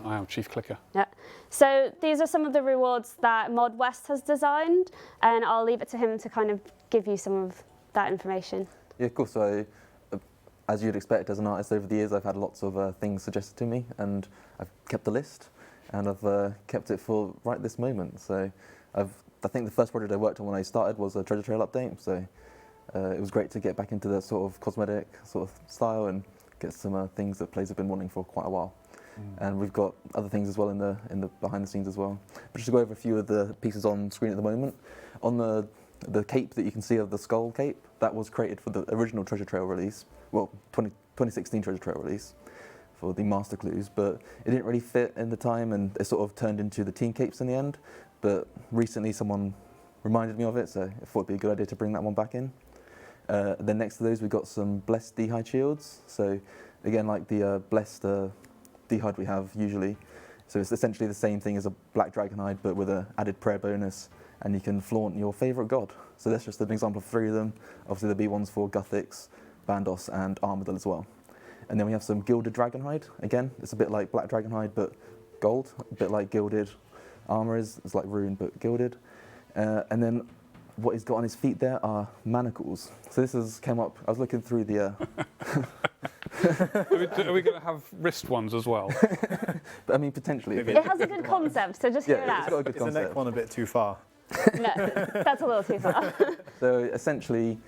S4: I am Chief Clicker.
S8: Yeah. So these are some of the rewards that Mod West has designed, and I'll leave it to him to kind of give you some of that information.
S7: Yeah, cool. So, as you'd expect as an artist, over the years I've had lots of things suggested to me, and I've kept a list, and I've kept it for right this moment. So, I think the first project I worked on when I started was a Treasure Trail update. So, it was great to get back into that sort of cosmetic sort of style and get some things that players have been wanting for quite a while. And we've got other things as well in the behind the scenes as well. But just to go over a few of the pieces on screen at the moment, on the cape that you can see of the skull cape, that was created for the original Treasure Trail release, well, 2016 Treasure Trail release for the Master Clues, but it didn't really fit in the time, and it sort of turned into the team capes in the end. But recently someone reminded me of it, so I thought it'd be a good idea to bring that one back in. Then next to those we've got some Blessed D-Hide shields. So again, like the Blessed D-Hide we have usually. So it's essentially the same thing as a Black Dragon Hide, but with an added prayer bonus, and you can flaunt your favourite god. So that's just an example of 3 of them. Obviously there'll be ones for Guthix, Bandos and Armadillo as well. And then we have some Gilded Dragon Hide. Again, it's a bit like Black Dragon Hide, but gold, a bit like Gilded armour is. It's like Rune, but gilded. And then what he's got on his feet there are manacles. So this came up, I was looking through the...
S4: Are we going to have wrist ones as well?
S7: But I mean, potentially.
S8: It has a good concept, so just hear it
S7: it's got a
S8: out.
S7: good
S1: is the
S7: concept.
S1: neck one a bit too far?
S8: No, that's a little too far.
S7: So essentially,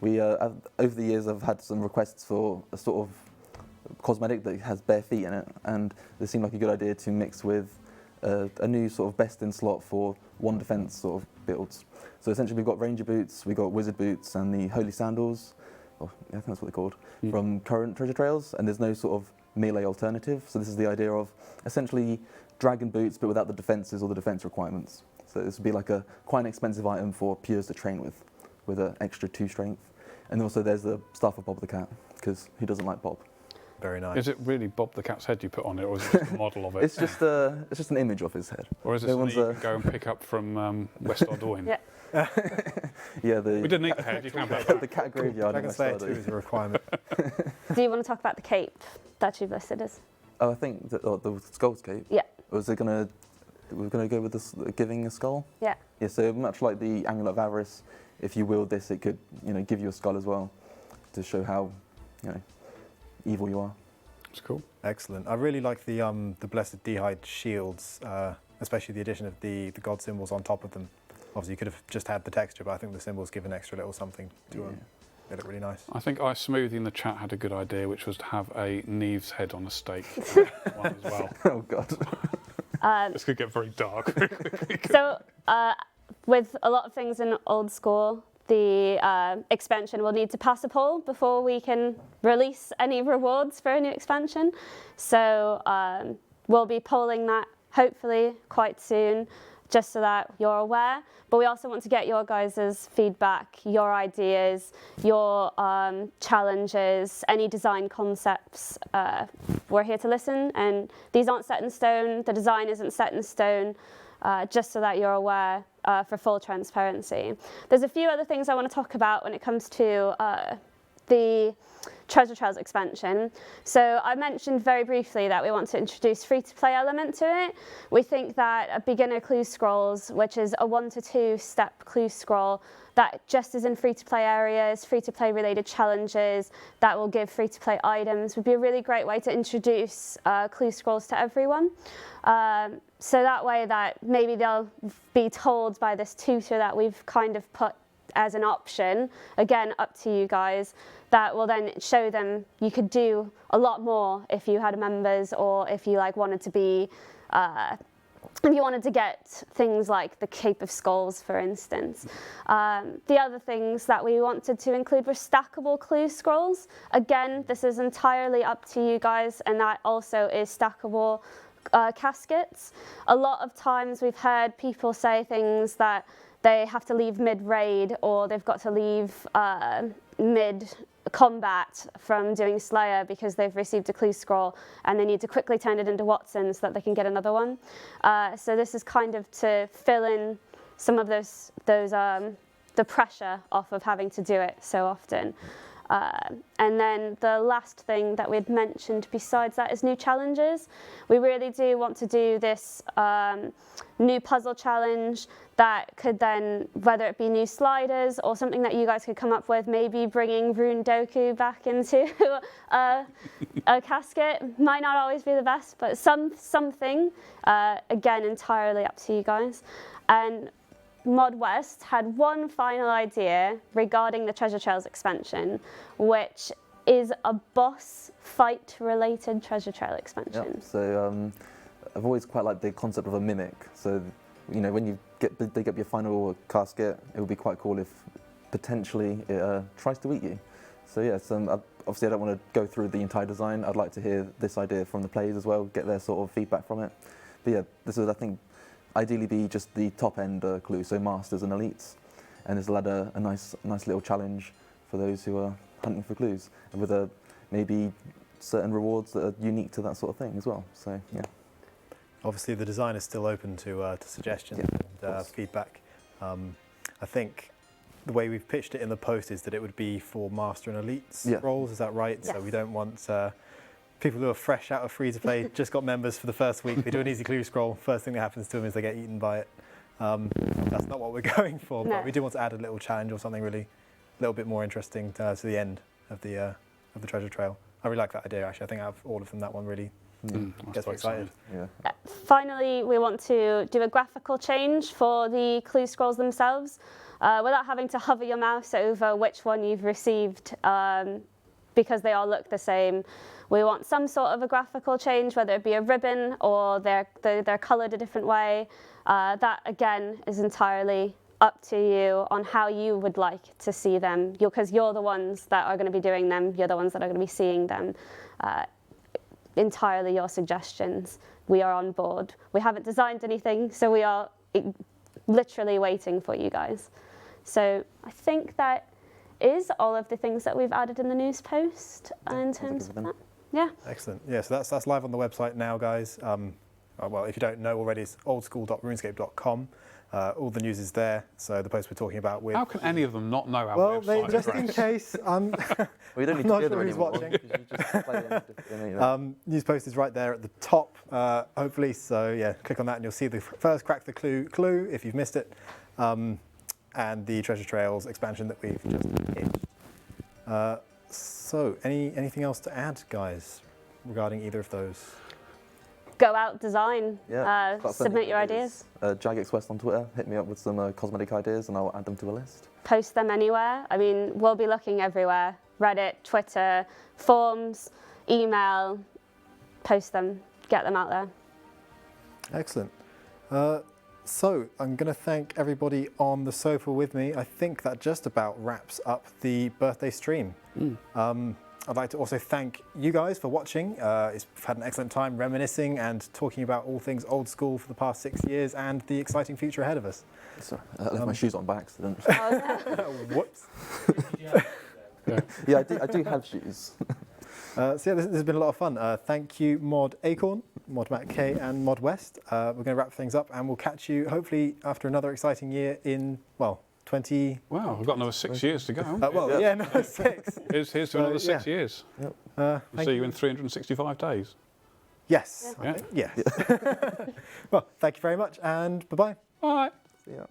S7: we over the years I've had some requests for a sort of cosmetic that has bare feet in it, and it seemed like a good idea to mix with a new sort of best in slot for one defense sort of builds. So essentially we've got Ranger boots, we've got Wizard boots and the Holy Sandals, or I think that's what they're called, from current Treasure Trails, and there's no sort of melee alternative. So this is the idea of essentially dragon boots but without the defenses or the defense requirements. So this would be like a quite an expensive item for Pures to train with an extra 2 strength. And also there's the Staff of Bob the Cat, because who doesn't like Bob?
S1: Very nice.
S4: Is it really Bob the Cat's head you put on it, or is it just a model of it?
S7: It's just an image of his head.
S4: Or is it something you can go and pick up from West Ardoin?
S8: Yeah.
S7: Yeah,
S4: We didn't eat the head, you can have that back.
S7: the cat graveyard.
S1: Dragon Slayer 2 is a requirement.
S8: Do you want to talk about the cape that you've listed as?
S7: Oh, I think the skull's cape.
S8: Yeah.
S7: Was it gonna? We're gonna go with this giving a skull.
S8: Yeah.
S7: Yeah. So much like the Amulet of Avarice, if you wield this, it could give you a skull as well, to show how evil you are.
S4: It's cool.
S1: Excellent. I really like the Blessed D-Hide shields, especially the addition of the god symbols on top of them. Obviously, you could have just had the texture, but I think the symbols give an extra little something to them. They look really nice.
S4: I think Smoothie in the chat had a good idea, which was to have a Neve's head on a stake one as well.
S7: Oh God.
S4: This could get very dark.
S8: So, with a lot of things in Old School, the expansion will need to pass a poll before we can release any rewards for a new expansion. So we'll be polling that hopefully quite soon, just so that you're aware. But we also want to get your guys' feedback, your ideas, your challenges, any design concepts. We're here to listen, and these aren't set in stone. The design isn't set in stone, just so that you're aware for full transparency. There's a few other things I want to talk about when it comes to the Treasure Trails expansion. So I mentioned very briefly that we want to introduce free-to-play element to it. We think that a beginner clue scrolls, which is a 1 to 2 step clue scroll, that just is in free-to-play areas, free-to-play related challenges, that will give free-to-play items, would be a really great way to introduce clue scrolls to everyone. So that way that maybe they'll be told by this tutor that we've kind of put as an option, again up to you guys, that will then show them you could do a lot more if you had members, or if you like wanted to be if you wanted to get things like the Cape of Skulls, for instance. The other things that we wanted to include were stackable clue scrolls. Again, this is entirely up to you guys, and that also is stackable caskets. A lot of times we've heard people say things that they have to leave mid-raid, or they've got to leave mid-combat from doing Slayer because they've received a clue scroll and they need to quickly turn it into Watson so that they can get another one. So this is kind of to fill in some of the pressure off of having to do it so often. And then the last thing that we'd mentioned besides that is new challenges. We really do want to do this new puzzle challenge that could then, whether it be new sliders or something that you guys could come up with, maybe bringing Rune Doku back into a casket. Might not always be the best, but something, again, entirely up to you guys. And Mod West had one final idea regarding the Treasure Trails expansion, which is a boss fight related Treasure Trail expansion.
S7: Yep. So I've always quite liked the concept of a mimic. So, you know, when you dig up your final casket, it would be quite cool if potentially it tries to eat you. So yes, obviously I don't want to go through the entire design. I'd like to hear this idea from the players as well, get their sort of feedback from it. But yeah, this would, I think, ideally be just the top end clue, so masters and elites. And this will add a nice little challenge for those who are hunting for clues, and with maybe certain rewards that are unique to that sort of thing as well. So yeah.
S1: Obviously, the design is still open to suggestions and feedback. I think the way we've pitched it in the post is that it would be for master and elites roles. Is that right?
S8: Yes.
S1: So we don't want people who are fresh out of free-to-play, just got members for the first week. They do an easy clue scroll. First thing that happens to them is they get eaten by it. That's not what we're going for.
S8: No.
S1: But we do want to add a little challenge or something really, a little bit more interesting to the end of the treasure trail. I really like that idea. Actually, I think out of all of them, that one really gets me excited.
S7: Yeah.
S8: Finally, we want to do a graphical change for the clue scrolls themselves, without having to hover your mouse over which one you've received, because they all look the same. We want some sort of a graphical change, whether it be a ribbon or they're coloured a different way. That again is entirely up to you on how you would like to see them, because you're the ones that are going to be doing them. You're the ones that are going to be seeing them. Entirely your suggestions. We are on board. We haven't designed anything, so we are literally waiting for you guys. So I think that is all of the things that we've added in the news post in terms of that. Yeah.
S1: Excellent. Yeah, so that's live on the website now, guys. Well, if you don't know already, it's oldschool.runescape.com. All the news is there. So the post we're talking about with...
S4: How can any of them not know our
S1: well,
S4: website?
S1: just in case,
S7: We don't need
S1: I'm not
S7: to be
S1: sure who's
S7: anymore,
S1: watching.
S7: 'cause you just play
S1: news post is right there at the top, hopefully. So yeah, click on that and you'll see the first crack the clue if you've missed it, and the Treasure Trails expansion that we've just hit. So anything else to add, guys, regarding either of those?
S8: Go out, design,
S7: Start sending
S8: submit your ideas.
S7: Jagex West on Twitter, hit me up with some cosmetic ideas and I'll add them to a list.
S8: Post them anywhere. I mean, we'll be looking everywhere. Reddit, Twitter, forums, email, post them, get them out there.
S1: Excellent. So I'm going to thank everybody on the sofa with me. I think that just about wraps up the birthday stream. I'd like to also thank you guys for watching. We've had an excellent time reminiscing and talking about all things old school for the past 6 years and the exciting future ahead of us.
S7: Sorry, I left my shoes on by accident.
S1: Whoops.
S7: Yeah, I do have shoes.
S1: So yeah, this has been a lot of fun. Thank you, Mod Acorn, Mod Matt K, and Mod West. We're going to wrap things up, and we'll catch you hopefully after another exciting year in, well, 20.
S4: Wow, we've got another 6 years to go.
S1: Well, yeah, no, 6.
S4: Here's to another 6 years.
S7: Yep.
S4: We'll see you in 365 days.
S1: Yes.
S4: Yeah.
S1: Yes. Well, thank you very much, and bye-bye.
S4: All right.
S7: Yeah.